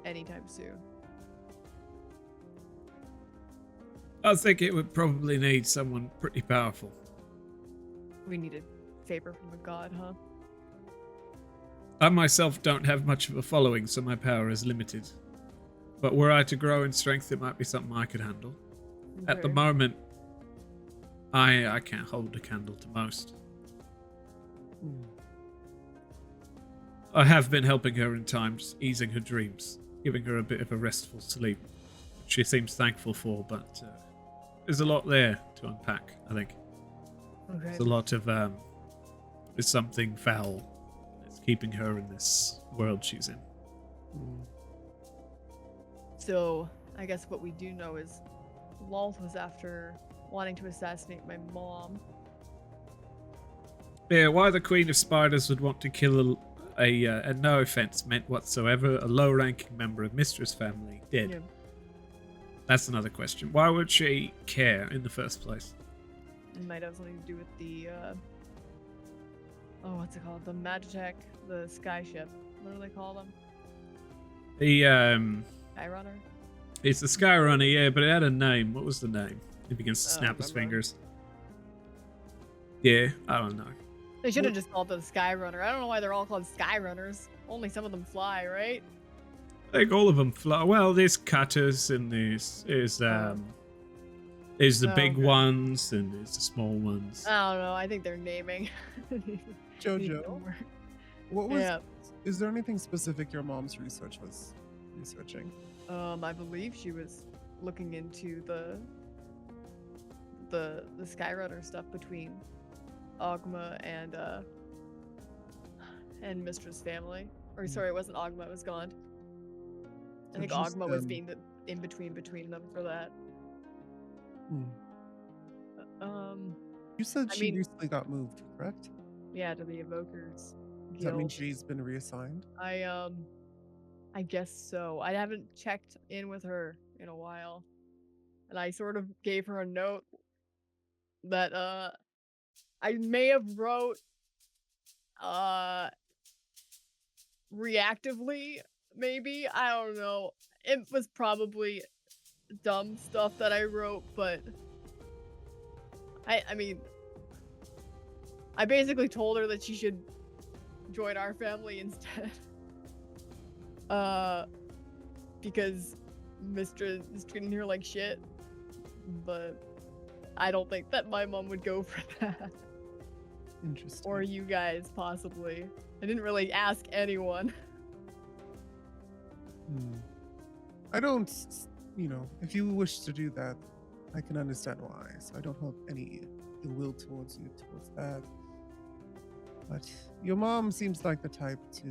anytime soon? I think it would probably need someone pretty powerful. We need a favor from a god, huh? I myself don't have much of a following, so my power is limited. But were I to grow in strength, it might be something I could handle. At the Okay. moment, I can't hold a candle to most. Hmm. I have been helping her in times, easing her dreams, giving her a bit of a restful sleep, which she seems thankful for, but there's a lot there to unpack, I think. Okay. There's a lot of, there's something foul that's keeping her in this world she's in. Hmm. So, I guess what we do know is Lolth was after wanting to assassinate my mom. Yeah, why the Queen of Spiders would want to kill and no offense meant whatsoever, a low-ranking member of Mistress family dead. Yeah. That's another question. Why would she care in the first place? It might have something to do with the, oh, what's it called? The Magitech, the sky ship. What do they call them? The Skyrunner? it's the Skyrunner, yeah, but it had a name. What was the name? He begins to I don't snap his remember. fingers. Yeah, I don't know. They should have just called it the Skyrunner. I don't know why they're all called Skyrunners. Only some of them fly, right? I think all of them fly. Well, there's cutters and there's the Oh, big okay. ones and there's the small ones. I don't know. I think they're naming. Need Jojo, more. what was? Yeah. Is there anything specific your mom's research was researching? I believe she was looking into the Skyrunner stuff between Ogma and Mistress family. Or sorry, it wasn't Ogma, it was Gond. I So think just, Ogma was being the in between them for that. Hmm. You said I she mean- recently got moved, correct? Yeah, to the Evokers Does that mean Guild. she's been reassigned? I guess so. I haven't checked in with her in a while. And I sort of gave her a note that I may have wrote reactively, maybe. I don't know. It was probably dumb stuff that I wrote, but I mean, I basically told her that she should join our family instead. Because Mistress is treating her like shit. But I don't think that my mom would go for that. Interesting. Or you guys, possibly. I didn't really ask anyone. Hmm. I don't, if you wish to do that, I can understand why. So I don't have any ill will towards you towards that. But your mom seems like the type to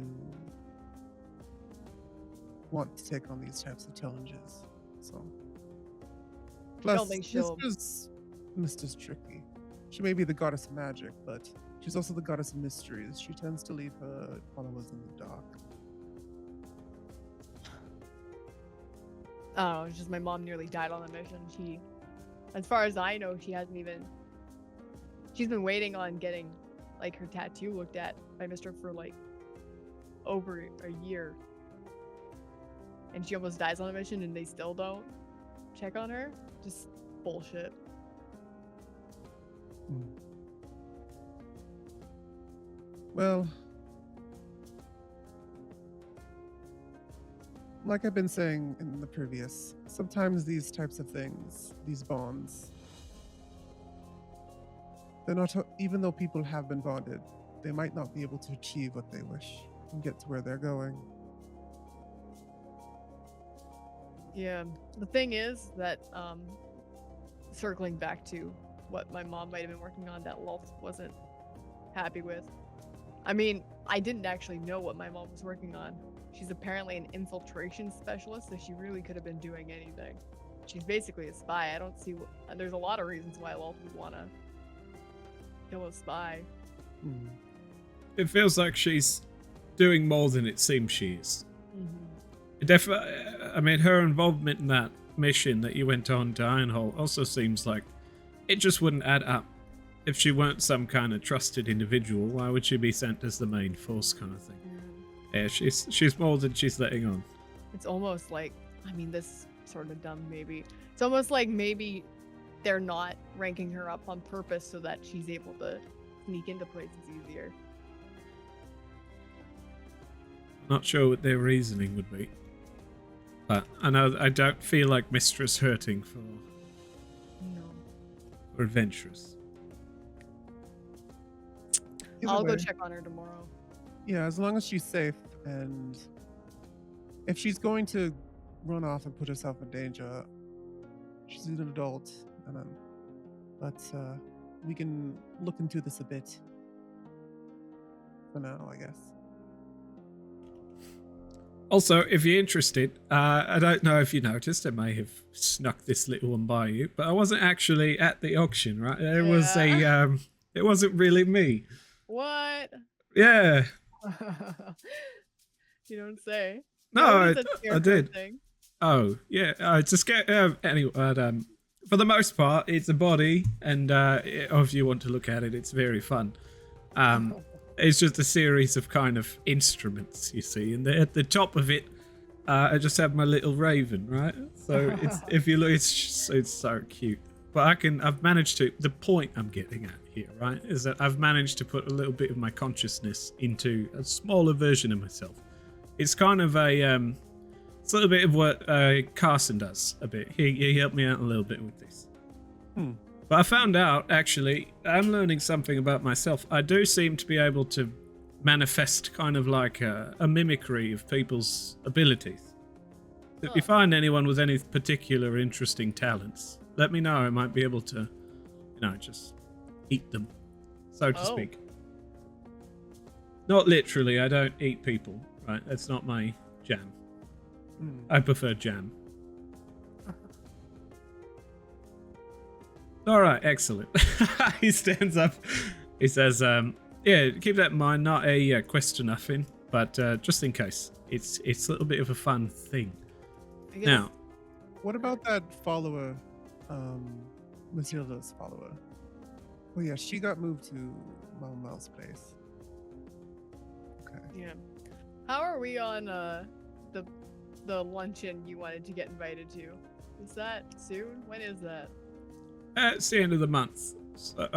want to take on these types of challenges. So plus, think she'll- Mistress tricky. She may be the goddess of magic, but she's also the goddess of mysteries. She tends to leave her followers in the dark. I don't know, it's just my mom nearly died on the mission. As far as I know, she's been waiting on getting, like, her tattoo looked at by Mr. for, like, over a year. And she almost dies on a mission and they still don't check on her. Just bullshit. Hmm. Well, like I've been saying in the previous, sometimes these types of things, these bonds, they're not, even though people have been bonded, they might not be able to achieve what they wish and get to where they're going. Yeah. The thing is that, circling back to what my mom might have been working on that Loth wasn't happy with. I mean, I didn't actually know what my mom was working on. She's apparently an infiltration specialist, so she really could have been doing anything. She's basically a spy. I don't see. There's a lot of reasons why Loth would want to kill a spy. It feels like she's doing more than it seems she is. I mean, her involvement in that mission that you went on to Ironhole also seems like it just wouldn't add up. If she weren't some kind of trusted individual, why would she be sent as the main force kind of thing? Yeah, she's more than she's letting on. It's almost like, I mean, this sort of dumb maybe. It's almost like maybe they're not ranking her up on purpose so that she's able to sneak into places easier. Not sure what their reasoning would be. But I know I don't feel like Mistress hurting for adventurers. I'll go check on her tomorrow. Yeah, as long as she's safe, and if she's going to run off and put herself in danger, she's an adult, but we can look into this a bit. For now, I guess. Also, if you're interested, I don't know if you noticed, I may have snuck this little one by you, but I wasn't actually at the auction, right? It was it wasn't really me. What? Yeah. You don't say. No, No, I did. Thing. Oh, yeah. I just get anyway. For the most part, it's a body, and if you want to look at it, it's very fun. It's just a series of kind of instruments, you see, and at the top of it, I just have my little raven, right? So it's if you look, it's so cute. But I've managed to. The point I'm getting at here, right, is that I've managed to put a little bit of my consciousness into a smaller version of myself. It's kind of it's a little bit of what Carson does a bit. He helped me out a little bit with this. But I found out, actually, I'm learning something about myself. I do seem to be able to manifest kind of like a mimicry of people's abilities. If you find anyone with any particular interesting talents, let me know. I might be able to, just eat them, so to speak. Not literally, I don't eat people, right? That's not my jam. I prefer jam. All right, excellent. He stands up. He says, yeah, keep that in mind. Not a quest or nothing, but just in case. It's a little bit of a fun thing. Now, what about that follower, Matilda's follower? Oh yeah, she got moved to Mal's place. Okay. Yeah. How are we on the luncheon you wanted to get invited to? Is that soon? When is that? It's the end of the month. So,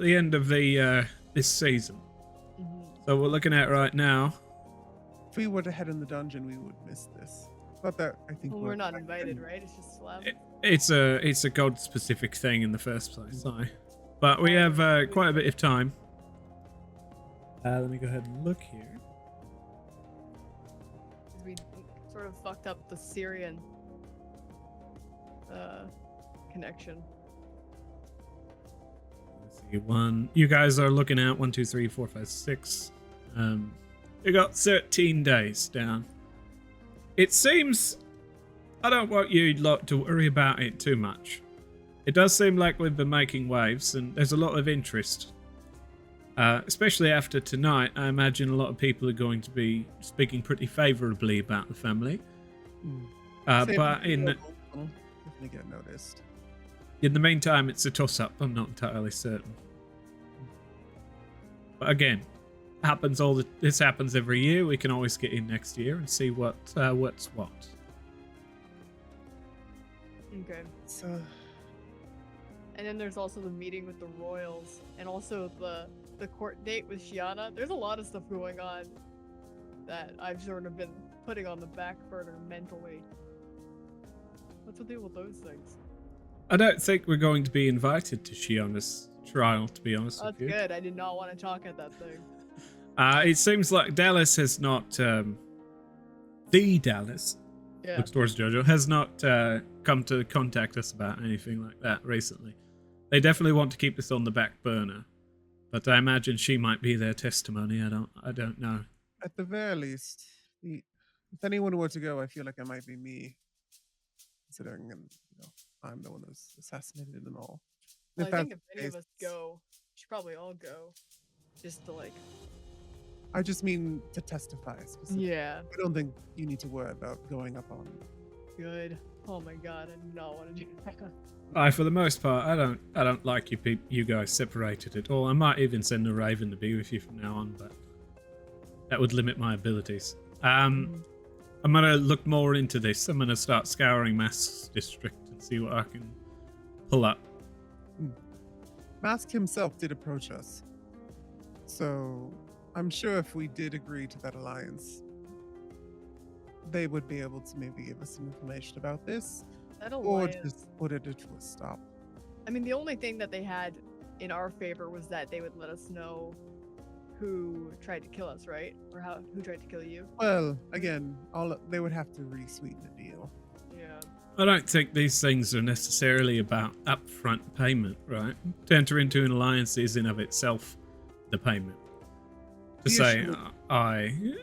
the end of the this season. So we're looking at right now. If we were to head in the dungeon, we would miss this. But that I think we're not invited, right? It's just slab. It's a god-specific thing in the first place. But we have quite a bit of time. Let me go ahead and look here. We sort of fucked up the Syrian connection. Let's see, you guys are looking at 1, 2, 3, 4, 5, 6. You got 13 days down. It seems I don't want you lot to worry about it too much. It does seem like we've been making waves, and there's a lot of interest. Especially after tonight, I imagine a lot of people are going to be speaking pretty favorably about the family. But definitely get noticed. In the meantime, it's a toss-up. I'm not entirely certain. But again, this happens every year. We can always get in next year and see what's what. Okay. So, and then there's also the meeting with the royals, and also the court date with Shiana. There's a lot of stuff going on that I've sort of been putting on the back burner mentally. What's the deal with those things? I don't think we're going to be invited to Shiana's trial, to be honest with you. That's good. I did not want to talk at that thing. It seems like Dallas has not, the Dallas, looks towards Jojo, has not come to contact us about anything like that recently. They definitely want to keep this on the back burner, but I imagine she might be their testimony. I don't know. At the very least, if anyone were to go, I feel like it might be me, considering I'm the one who's assassinated and all. Well, If I think that's if the any of case, us go, we should probably all go. Just to like. I just mean to testify specifically. Yeah. I don't think you need to worry about going up on. Good. Oh my god, I do not want to do that. For the most part, I don't like you guys separated at all. I might even send a raven to be with you from now on, but that would limit my abilities. I'm gonna look more into this. I'm gonna start scouring Mask's district and see what I can pull up. Mask himself did approach us, so I'm sure if we did agree to that alliance, they would be able to maybe give us some information about this, That or alliance. just put it to a stop. I mean, the only thing that they had in our favor was that they would let us know who tried to kill us, right? Or who tried to kill you. Well, again, they would have to re-sweeten the deal. Yeah. I don't think these things are necessarily about upfront payment, right? To enter into an alliance is in of itself the payment. To The say, issue-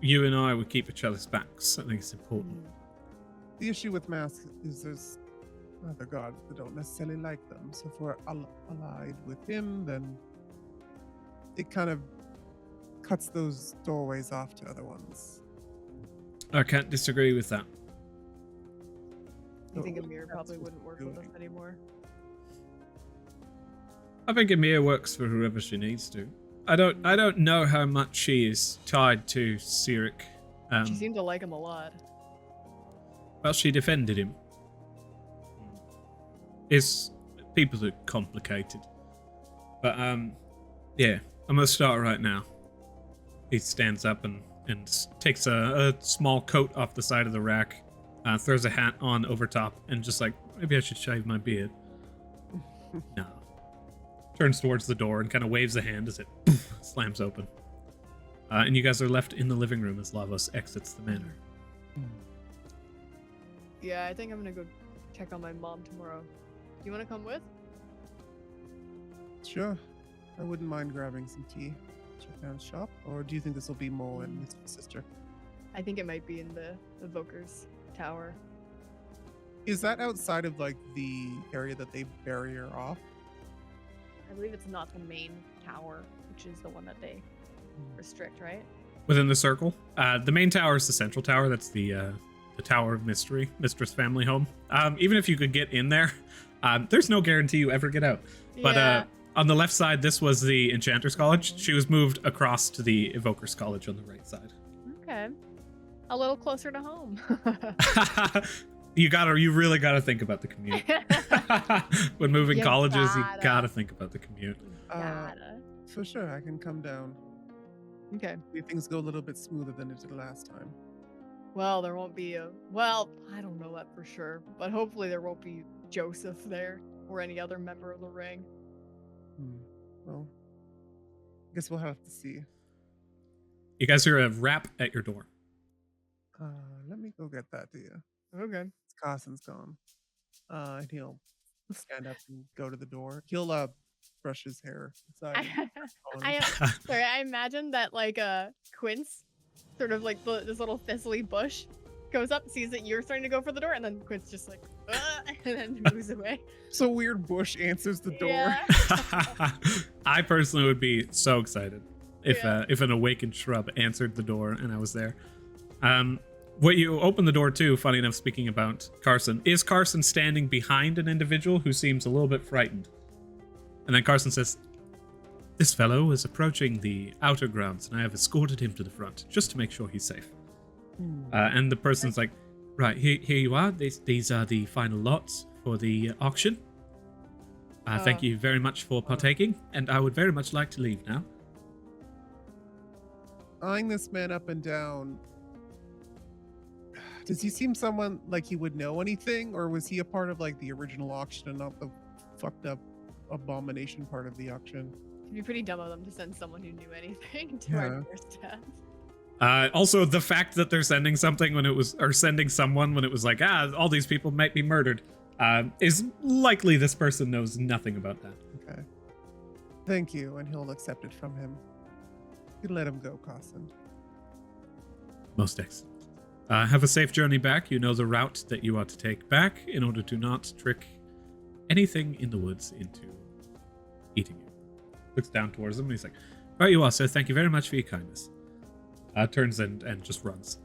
you and I would keep each other's backs. I think it's important. The issue with Mask is there's other gods that don't necessarily like them. So if we're allied with him, then it kind of cuts those doorways off to other ones. I can't disagree with that. You think So Amir that's probably what wouldn't work we're with us doing. anymore? I think Amir works for whoever she needs to. I don't know how much she is tied to Sirik. She seemed to like him a lot. Well, she defended him. People are complicated. But yeah, I'm gonna start right now. He stands up and takes a small coat off the side of the rack, throws a hat on over top, and just like, maybe I should shave my beard. No. Turns towards the door and kind of waves a hand as it slams open. And you guys are left in the living room as Lavos exits the manor. Yeah, I think I'm gonna go check on my mom tomorrow. Do you want to come with? Sure. I wouldn't mind grabbing some tea. Check down shop. Or do you think this will be more in his sister? I think it might be in the Evoker's tower. Is that outside of like the area that they barrier off? I believe it's not the main tower, which is the one that they restrict, right? Within the circle, the main tower is the central tower. That's the Tower of Mystery, Mistress Family Home. Even if you could get in there, there's no guarantee you ever get out. But Yeah. on the left side, this was the Enchanter's College. She was moved across to the Evoker's College on the right side. Okay. A little closer to home. You really gotta think about the commute. When moving You colleges, you gotta. gotta think about the commute. Gotta. For sure, I can come down. Okay. Maybe things go a little bit smoother than it did last time. Well, there won't be a. Well, I don't know that for sure, but hopefully there won't be Joseph there or any other member of the ring. Well, I guess we'll have to see. You guys hear a rap at your door. Let me go get that to you. Okay. Carson's gone. And he'll stand up and go to the door. He'll brush his hair aside. Sorry, I imagine that like Quince, sort of like this little thistly bush, goes up, sees that you're starting to go for the door, and then Quince just like, and then moves away. So weird bush answers the door. Yeah. I personally would be so excited if Yeah. if an awakened shrub answered the door and I was there. What you open the door to, funny enough, speaking about Carson, is Carson standing behind an individual who seems a little bit frightened. And then Carson says, "This fellow is approaching the outer grounds, and I have escorted him to the front, just to make sure he's safe." And the person's like, "Right, here you are. These are the final lots for the auction. Thank you very much for partaking, and I would very much like to leave now." Eyeing this man up and down, does he seem someone like he would know anything, or was he a part of like the original auction and not the fucked up abomination part of the auction? It'd be pretty dumb of them to send someone who knew anything to our doorstep. Also, the fact that they're sending something when it was, or sending someone when it was like, all these people might be murdered. Is likely this person knows nothing about that. Okay. Thank you, and he'll accept it from him. You can let him go, Carson. Most excellent. Have a safe journey back. You know the route that you ought to take back in order to not trick anything in the woods into eating you. Looks down towards him and he's like, right you are, sir. Thank you very much for your kindness. Turns and just runs.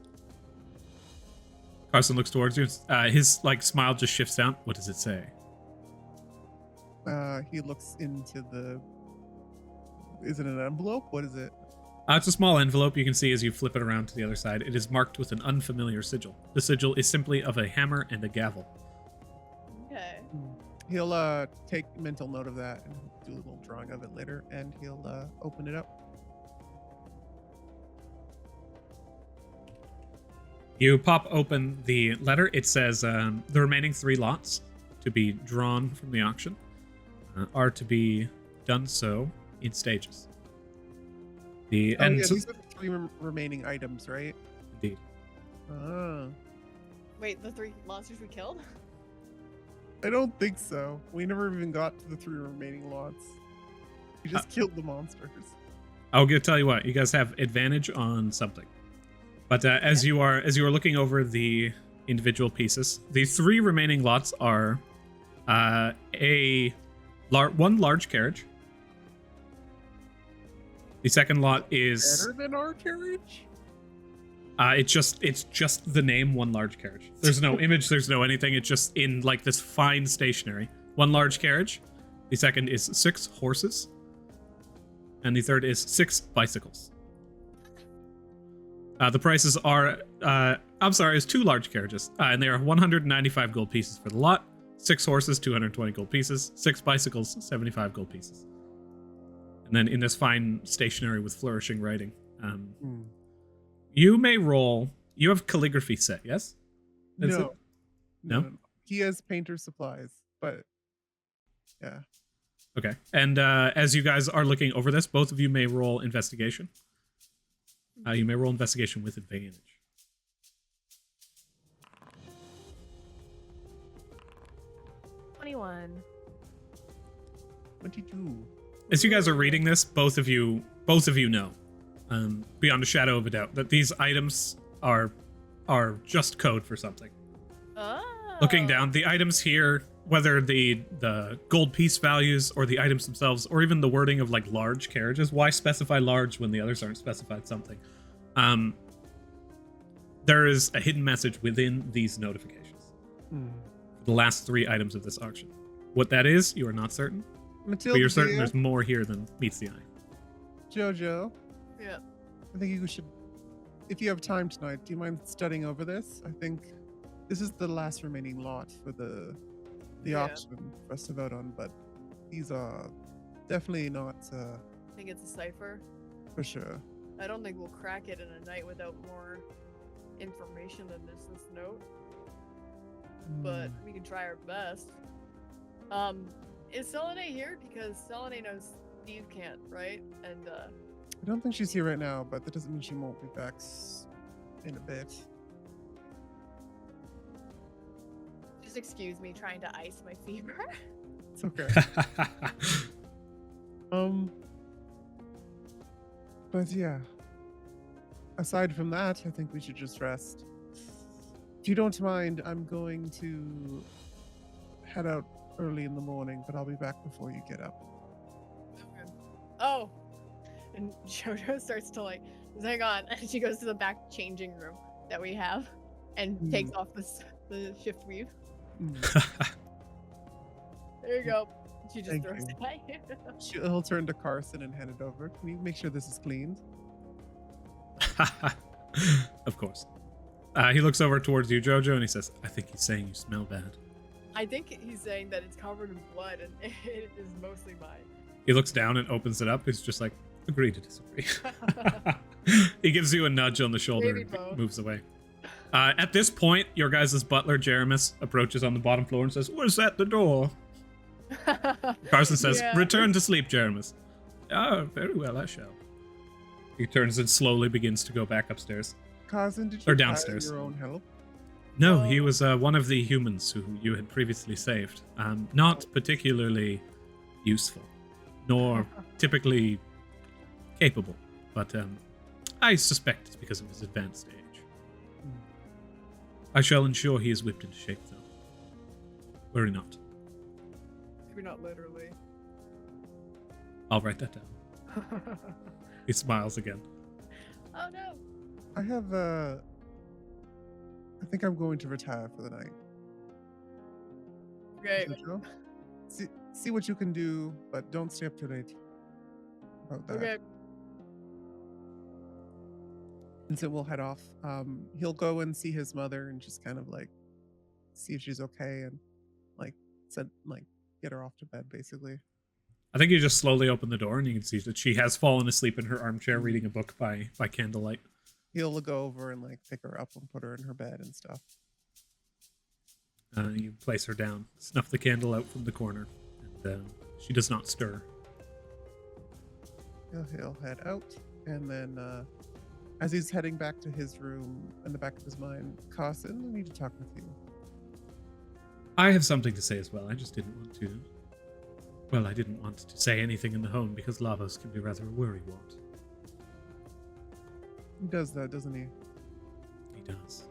Carson looks towards you. His smile just shifts down. What does it say? He looks into the... Is it an envelope? What is it? It's a small envelope. You can see as you flip it around to the other side. It is marked with an unfamiliar sigil. The sigil is simply of a hammer and a gavel. Okay. He'll take mental note of that and do a little drawing of it later, and he'll open it up. You pop open the letter. It says the remaining 3 lots to be drawn from the auction are to be done so in stages. These are the 3 remaining items, right? Indeed. Wait, the 3 monsters we killed? I don't think so. We never even got to the 3 remaining lots. We just killed the monsters. I'll tell you what. You guys have advantage on something. But as you are looking over the individual pieces, the 3 remaining lots are one large carriage. The second lot is better than our carriage. It's just the name one large carriage. There's no image. There's no anything. It's just in this fine stationery. One large carriage. The second is 6 horses, and the third is 6 bicycles. The prices are it's 2 large carriages, and they are 195 gold pieces for the lot. 6 horses, 220 gold pieces. 6 bicycles, 75 gold pieces. And then in this fine stationery with flourishing writing, you may roll. You have calligraphy set, yes? No. No. He has painter supplies, but yeah. Okay. And as you guys are looking over this, both of you may roll investigation. You may roll investigation with advantage. 21. 22. As you guys are reading this, both of you know, beyond a shadow of a doubt, that these items are just code for something. Oh. Looking down, the items here, whether the gold piece values or the items themselves, or even the wording of large carriages, why specify large when the others aren't specified something? There is a hidden message within these notifications. The last 3 items of this auction. What that is, you are not certain. Matilda, But you're certain there's more here than meets the eye. Jojo. Yeah. I think you should, if you have time tonight, do you mind studying over this? I think this is the last remaining lot for the auction for us to vote on, but these are definitely not I think it's a cipher. for sure. I don't think we'll crack it in a night without more information than this note. But we can try our best. Is Selene here? Because Selene knows Steve can't, right? And I don't think she's here right now, but that doesn't mean she won't be back in a bit. Just excuse me trying to ice my fever. It's okay. But yeah. Aside from that, I think we should just rest. If you don't mind, I'm going to head out early in the morning, but I'll be back before you get up. okay. Oh, and Jojo starts to hang on, and she goes to the back changing room that we have, and takes off the shift weave. There you go. She just Thank throws you. it at you. He'll turn to Carson and hand it over. Can you make sure this is cleaned? Of course. He looks over towards you, Jojo, and he says, I think he's saying you smell bad. I think he's saying that it's covered in blood, and it is mostly mine. He looks down and opens it up. He's just like, agree to disagree. He gives you a nudge on the shoulder Maybe and both. moves away. At this point, your guys' butler, Jeremus, approaches on the bottom floor and says, what's at the door? Carson says, Yeah. return to sleep, Jeremus. Oh, very well, I shall. He turns and slowly begins to go back upstairs. Carson, did Or you downstairs. hire your own help? No, he was one of the humans who you had previously saved. Not particularly useful, nor typically capable, but I suspect it's because of his advanced age. I shall ensure he is whipped into shape, though. Worry not. Maybe not literally. I'll write that down. He smiles again. Oh no. I think I'm going to retire for the night. Okay. So, Joe, see what you can do, but don't stay up too late. About that. Okay. Vincent will head off. He'll go and see his mother and just kind of like see if she's okay and like get her off to bed basically. I think you just slowly open the door and you can see that she has fallen asleep in her armchair reading a book by candlelight. He'll go over and like pick her up and put her in her bed and stuff. You place her down, snuff the candle out from the corner, and she does not stir. He'll head out, and then as he's heading back to his room, in the back of his mind, Carson, I need to talk with you. I have something to say as well. I just didn't want to. Well, I didn't want to say anything in the home because Lavos can be rather a worrywart. He does that, doesn't he? He does.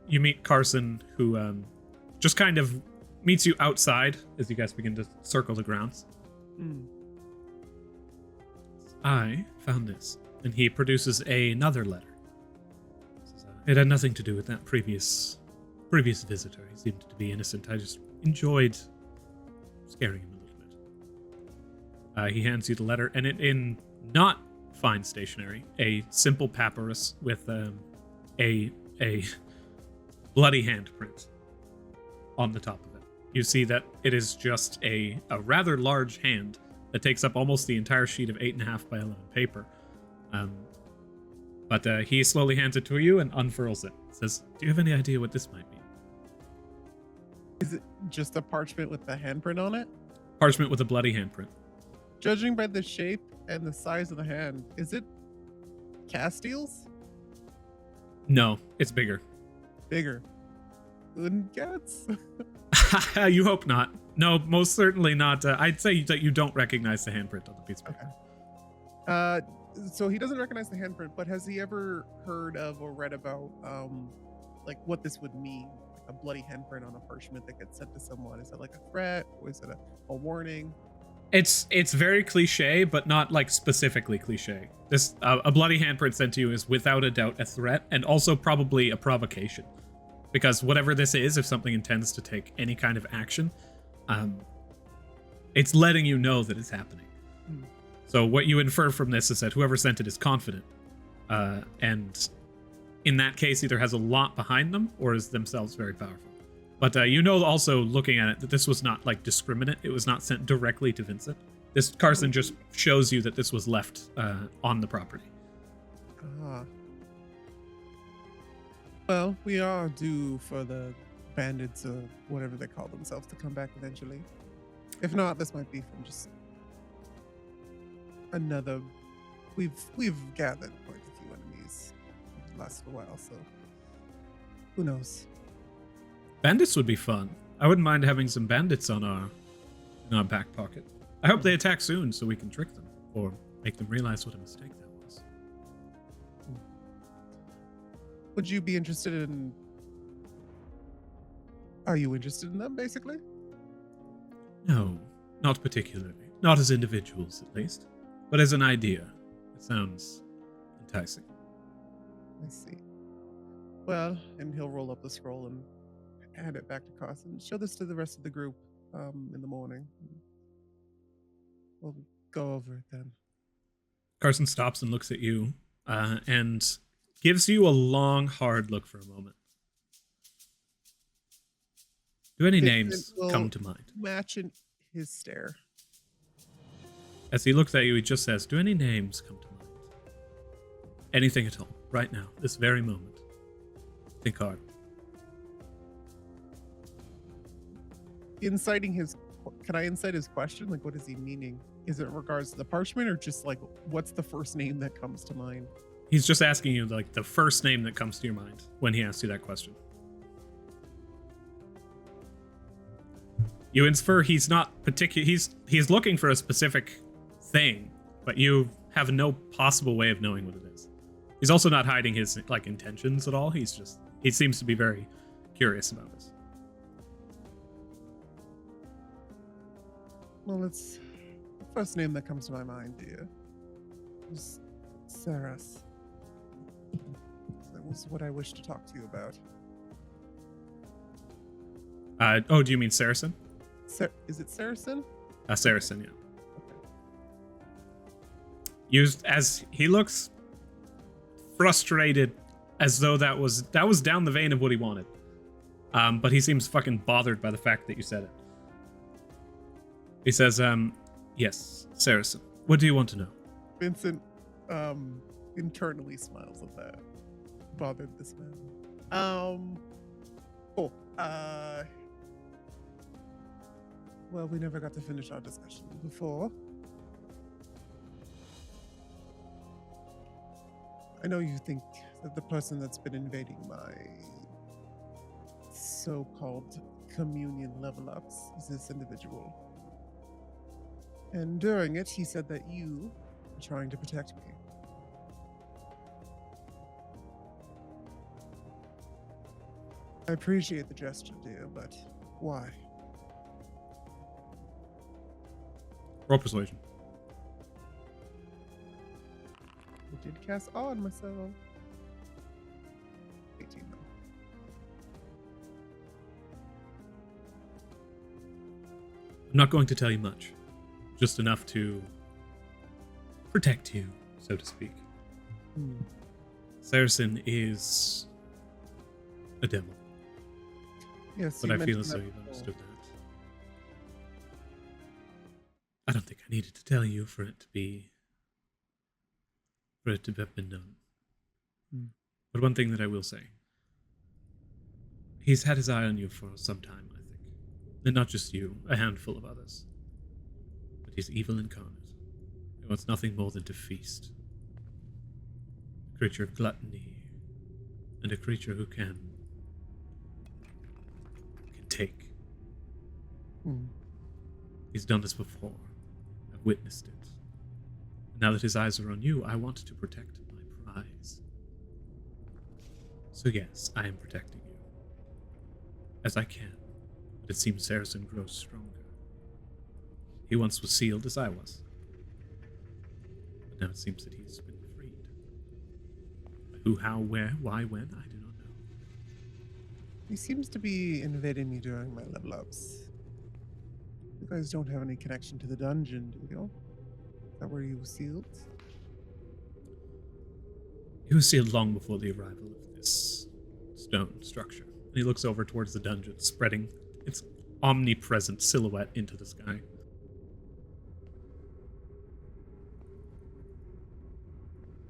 You meet Carson, who just kind of meets you outside as you guys begin to circle the grounds. I found this, and he produces another letter. It had nothing to do with that previous visitor. He seemed to be innocent. I just enjoyed scaring him a little bit. He hands you the letter, and it in not fine stationery, a simple papyrus with a bloody handprint on the top of it. You see that it is just a rather large hand that takes up almost the entire sheet of 8.5 by 11 paper. But he slowly hands it to you and unfurls it. Says, "Do you have any idea what this might mean?" Is it just a parchment with the handprint on it? Parchment with a bloody handprint. Judging by the shape and the size of the hand, is it Castiel's? No, it's bigger. Bigger. Cats? You hope not. No, most certainly not. I'd say that you don't recognize the handprint on the piece of paper. Okay. So he doesn't recognize the handprint, but has he ever heard of or read about like what this would mean? Like a bloody handprint on a parchment that gets sent to someone. Is it like a threat or is it a warning? It's very cliche, but not like specifically cliche. This a bloody handprint sent to you is without a doubt a threat, and also probably a provocation, because whatever this is, if something intends to take any kind of action, it's letting you know that it's happening. So what you infer from this is that whoever sent it is confident, and in that case either has a lot behind them or is themselves very powerful. But you know, also looking at it, that this was not like discriminate. It was not sent directly to Vincent. This Carson just shows you that this was left on the property. Well, we are due for the bandits or whatever they call themselves to come back eventually. If not, this might be from just another. We've gathered quite a few enemies the last little while, so who knows? Bandits would be fun. I wouldn't mind having some bandits in our back pocket. I hope they attack soon so we can trick them or make them realize what a mistake that was. Would you be interested in? Are you interested in them, basically? No, not particularly. Not as individuals, at least. But as an idea. It sounds enticing. I see. Well, and he'll roll up the scroll and hand it back to Carson. Show this to the rest of the group in the morning. We'll go over it then. Carson stops and looks at you and gives you a long, hard look for a moment. Do any names come to mind? Match in his stare. As he looks at you, he just says, "Do any names come to mind? Anything at all, right now, this very moment. Think hard." Inciting his, can I incite his question? Like, what is he meaning? Is it in regards to the parchment or just like, what's the first name that comes to mind? He's just asking you like the first name that comes to your mind when he asks you that question. You infer he's not particular. He's looking for a specific thing, but you have no possible way of knowing what it is. He's also not hiding his intentions at all. He seems to be very curious about this. Well, it's the first name that comes to my mind, dear. Was Saras. That was what I wished to talk to you about. Do you mean Saracen? Is it Saracen? Saracen, yeah. Okay. Used as he looks frustrated, as though that was down the vein of what he wanted. But he seems fucking bothered by the fact that you said it. He says, yes, Saracen. What do you want to know? Vincent internally smiles at that. Bothered this man. Cool. Well, we never got to finish our discussion before. I know you think that the person that's been invading my so-called communion level ups is this individual. And during it, he said that you were trying to protect me. I appreciate the gesture, dear, but why? Roll persuasion. I did cast awe on myself. 18 though. I'm not going to tell you much. Just enough to protect you, so to speak. Saracen is a devil. Yes, But you I feel mentioned as though that you've before. understood that. I don't think I needed to tell you for it to have been known. But one thing that I will say. He's had his eye on you for some time, I think. And not just you, a handful of others. But he's evil incarnate. He wants nothing more than to feast. A creature of gluttony. And a creature who can take. He's done this before. I've witnessed it. Now that his eyes are on you, I want to protect my prize. So yes, I am protecting you. As I can. But it seems Saracen grows stronger. He once was sealed as I was. But now it seems that he's been freed. Who, how, where, why, when, I do not know. He seems to be invading me during my level ups. You guys don't have any connection to the dungeon, do you? Is that where you were sealed? He was sealed long before the arrival of this stone structure. And he looks over towards the dungeon, spreading its omnipresent silhouette into the sky.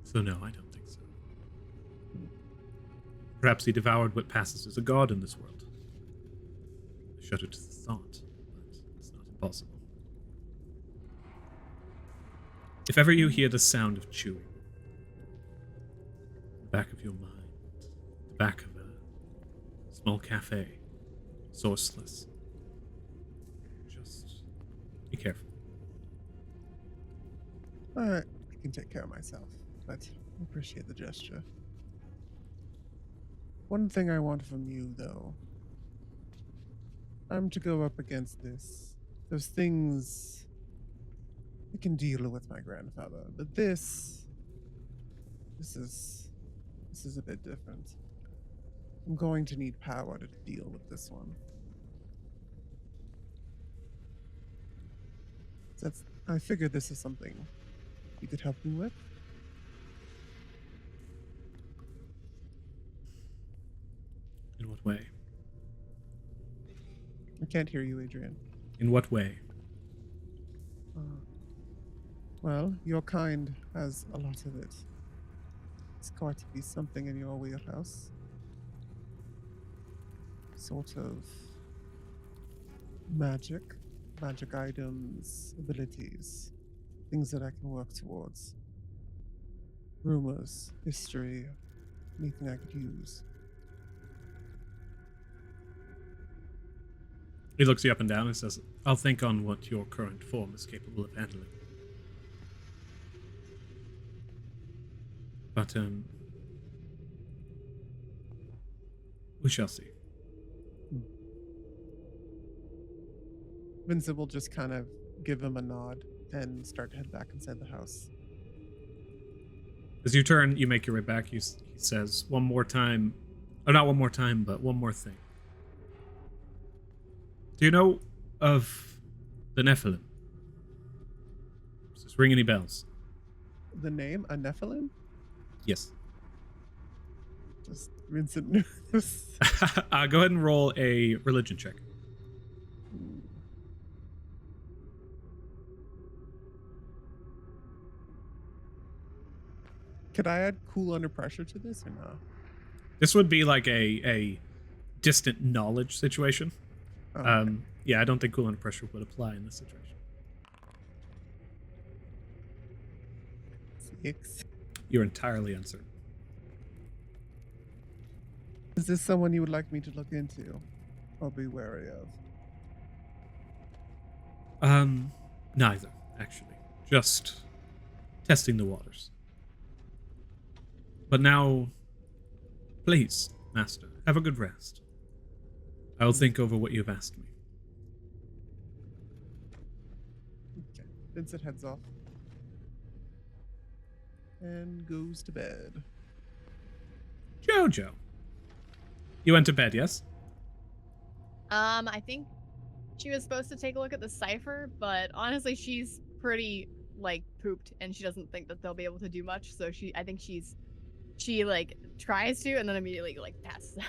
So no, I don't think so. Perhaps he devoured what passes as a god in this world. I shudder to the thought, but it's not impossible. If ever you hear the sound of chewing, the back of your mind, the back of a small cafe, sourceless, just be careful. Alright, I can take care of myself, but I appreciate the gesture. One thing I want from you, though. I'm to go up against this. Those things I can deal with my grandfather, but this is a bit different. I'm going to need power to deal with this one. I figured this is something you could help me with. In what way? I can't hear you, Adrian. In what way? Well, your kind has a lot of it. It's got to be something in your wheelhouse. Sort of magic items, abilities, things that I can work towards. Rumors, history, anything I could use. He looks you up and down and says, I'll think on what your current form is capable of handling. But, we shall see. Vincent will just kind of give him a nod and start to head back inside the house. As you turn, you make your way back, he says, one more time, or not one more time, but one more thing. Do you know of the Nephilim? Does this ring any bells? The name, a Nephilim? Yes. Just Vincent knew this. Go ahead and roll a religion check. Could I add cool under pressure to this or not? This would be like a distant knowledge situation. Oh, okay. Yeah, I don't think cool under pressure would apply in this situation. 6. You're entirely uncertain. Is this someone you would like me to look into or be wary of? Neither, actually. Just testing the waters. But now, please, Master, have a good rest. I will think over what you've asked me. Okay. Vincent heads off and goes to bed. Jojo. You went to bed, yes? I think she was supposed to take a look at the cipher, but honestly, she's pretty like pooped, and she doesn't think that they'll be able to do much. So I think she like tries to, and then immediately like passes out.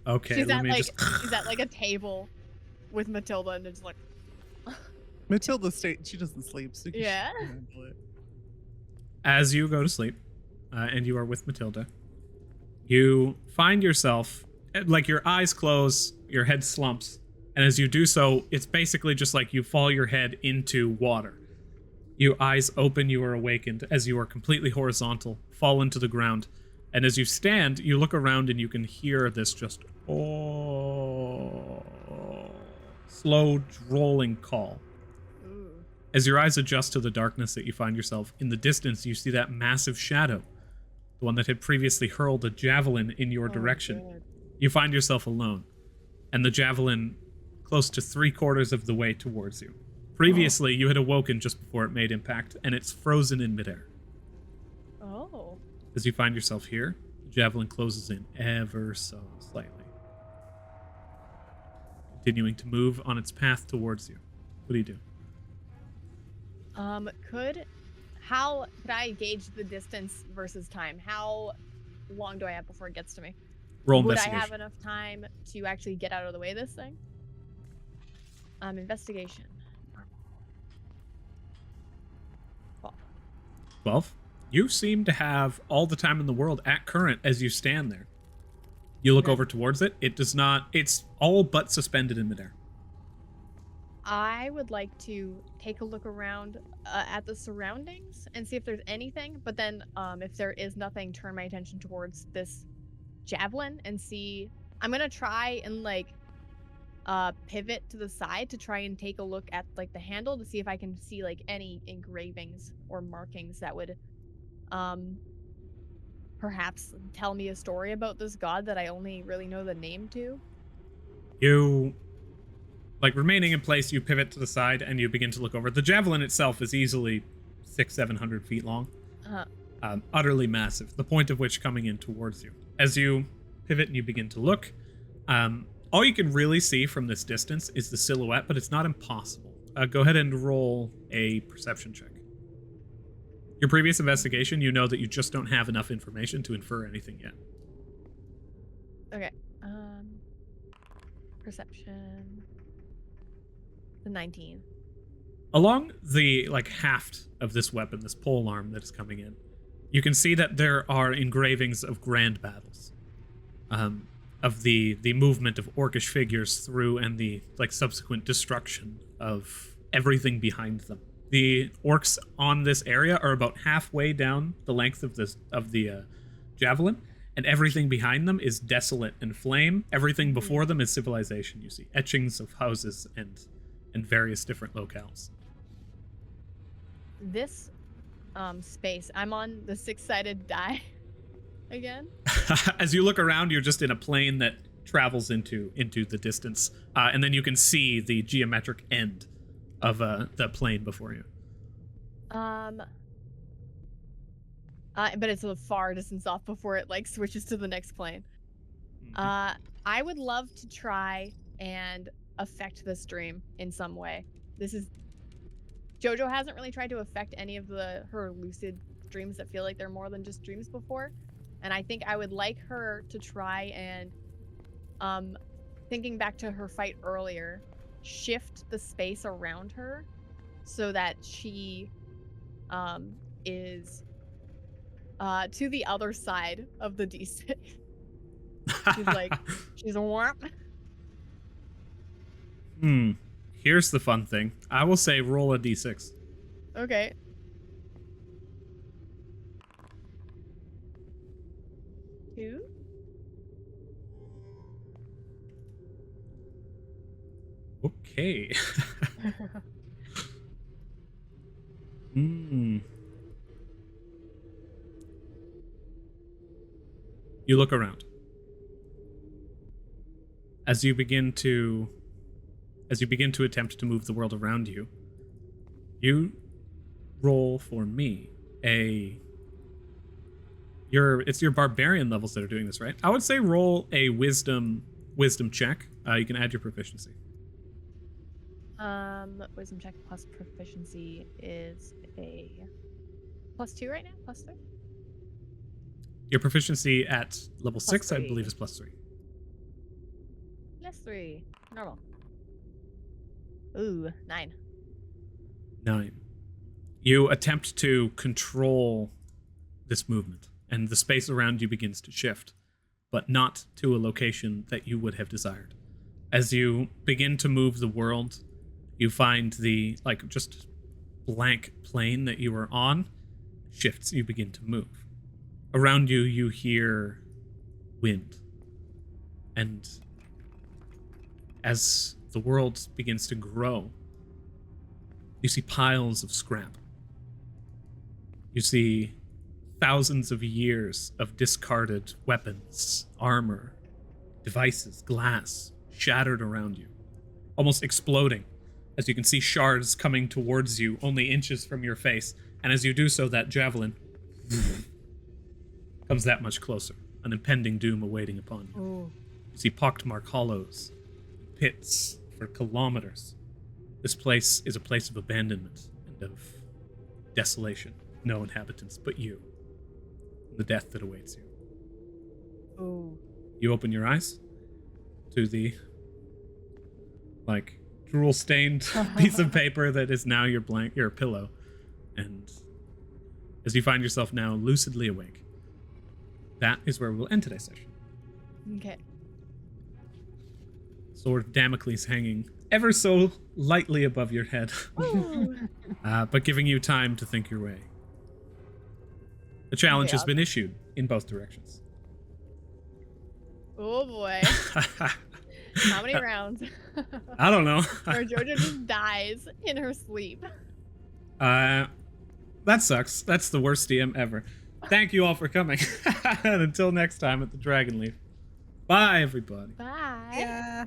Okay. She's let at me like just... she's at like a table with Matilda, and it's like, Matilda she doesn't sleep, so Yeah. she can handle it. As you go to sleep, and you are with Matilda, you find yourself, like your eyes close, your head slumps, and as you do so, it's basically just like you fall your head into water. Your eyes open, you are awakened as you are completely horizontal, fall into the ground, and as you stand, you look around and you can hear this just slow, drolling call. ooh. As your eyes adjust to the darkness that you find yourself, in the distance you see that massive shadow, the one that had previously hurled a javelin in your direction. God. You find yourself alone, and the javelin close to 3/4 of the way towards you. Previously, you had awoken just before it made impact, and it's frozen in midair. Oh. As you find yourself here, the javelin closes in ever so slightly, continuing to move on its path towards you. What do you do? How could I gauge the distance versus time? How long do I have before it gets to me? Roll Would I investigation. have enough time to actually get out of the way of this thing? Investigation. 12. You seem to have all the time in the world at current as you stand there. You look Okay. over towards it. It does not. It's all but suspended in midair. I would like to take a look around at the surroundings and see if there's anything, but then if there is nothing, turn my attention towards this javelin and see. I'm gonna try and like pivot to the side to try and take a look at like the handle to see if I can see like any engravings or markings that would perhaps tell me a story about this god that I only really know the name to. You, like remaining in place, you pivot to the side and you begin to look over. The javelin itself is easily 600-700 feet long, utterly massive. The point of which coming in towards you. As you pivot and you begin to look, all you can really see from this distance is the silhouette, but it's not impossible. Go ahead and roll a perception check. Your previous investigation, you know that you just don't have enough information to infer anything yet. Okay. Perception. The 19. Along the haft of this weapon, this pole arm that is coming in, you can see that there are engravings of grand battles, of the movement of orcish figures through and the subsequent destruction of everything behind them. The orcs on this area are about halfway down the length of the javelin, and everything behind them is desolate and flame. Everything before them is civilization. You see etchings of houses and various different locales. This space, I'm on the 6-sided die again. As you look around, you're just in a plane that travels into the distance, and then you can see the geometric end of the plane before you. But it's a far distance off before it like switches to the next plane. I would love to try and affect this dream in some way. Jojo hasn't really tried to affect any of her lucid dreams that feel like they're more than just dreams before, and I think I would like her to try and, thinking back to her fight earlier, shift the space around her so that she is to the other side of the D6. She's a warp. Here's the fun thing. I will say roll a D6. Okay. Two. Okay. You look around. As you begin to attempt to move the world around you, you roll for me it's your barbarian levels that are doing this, right? I would say roll a wisdom check. You can add your proficiency. Wisdom check plus proficiency is a +2 right now? +3? Your proficiency at level 6, I +3. believe, is +3. +3. Normal. Ooh, 9. 9. You attempt to control this movement, and the space around you begins to shift, but not to a location that you would have desired. As you begin to move the world, you find the, just blank plane that you were on shifts. You begin to move. Around you, you hear wind. And as the world begins to grow, you see piles of scrap. You see thousands of years of discarded weapons, armor, devices, glass, shattered around you, almost exploding, as you can see shards coming towards you only inches from your face. And as you do so, that javelin comes that much closer, an impending doom awaiting upon you. Ooh. You see pockmarked hollows, pits for kilometers. This place is a place of abandonment and of desolation. No inhabitants but you. The death that awaits you. Ooh. You open your eyes to the, drool-stained piece of paper that is now your pillow. And as you find yourself now lucidly awake, that is where we'll end today's session. Okay. Sword of Damocles hanging ever so lightly above your head, but giving you time to think your way. The challenge has been issued in both directions. Oh boy. How many rounds? I don't know. Or Jojo just dies in her sleep. That sucks. That's the worst DM ever. Thank you all for coming. And until next time at the Dragonleaf. Bye, everybody. Bye. Yeah.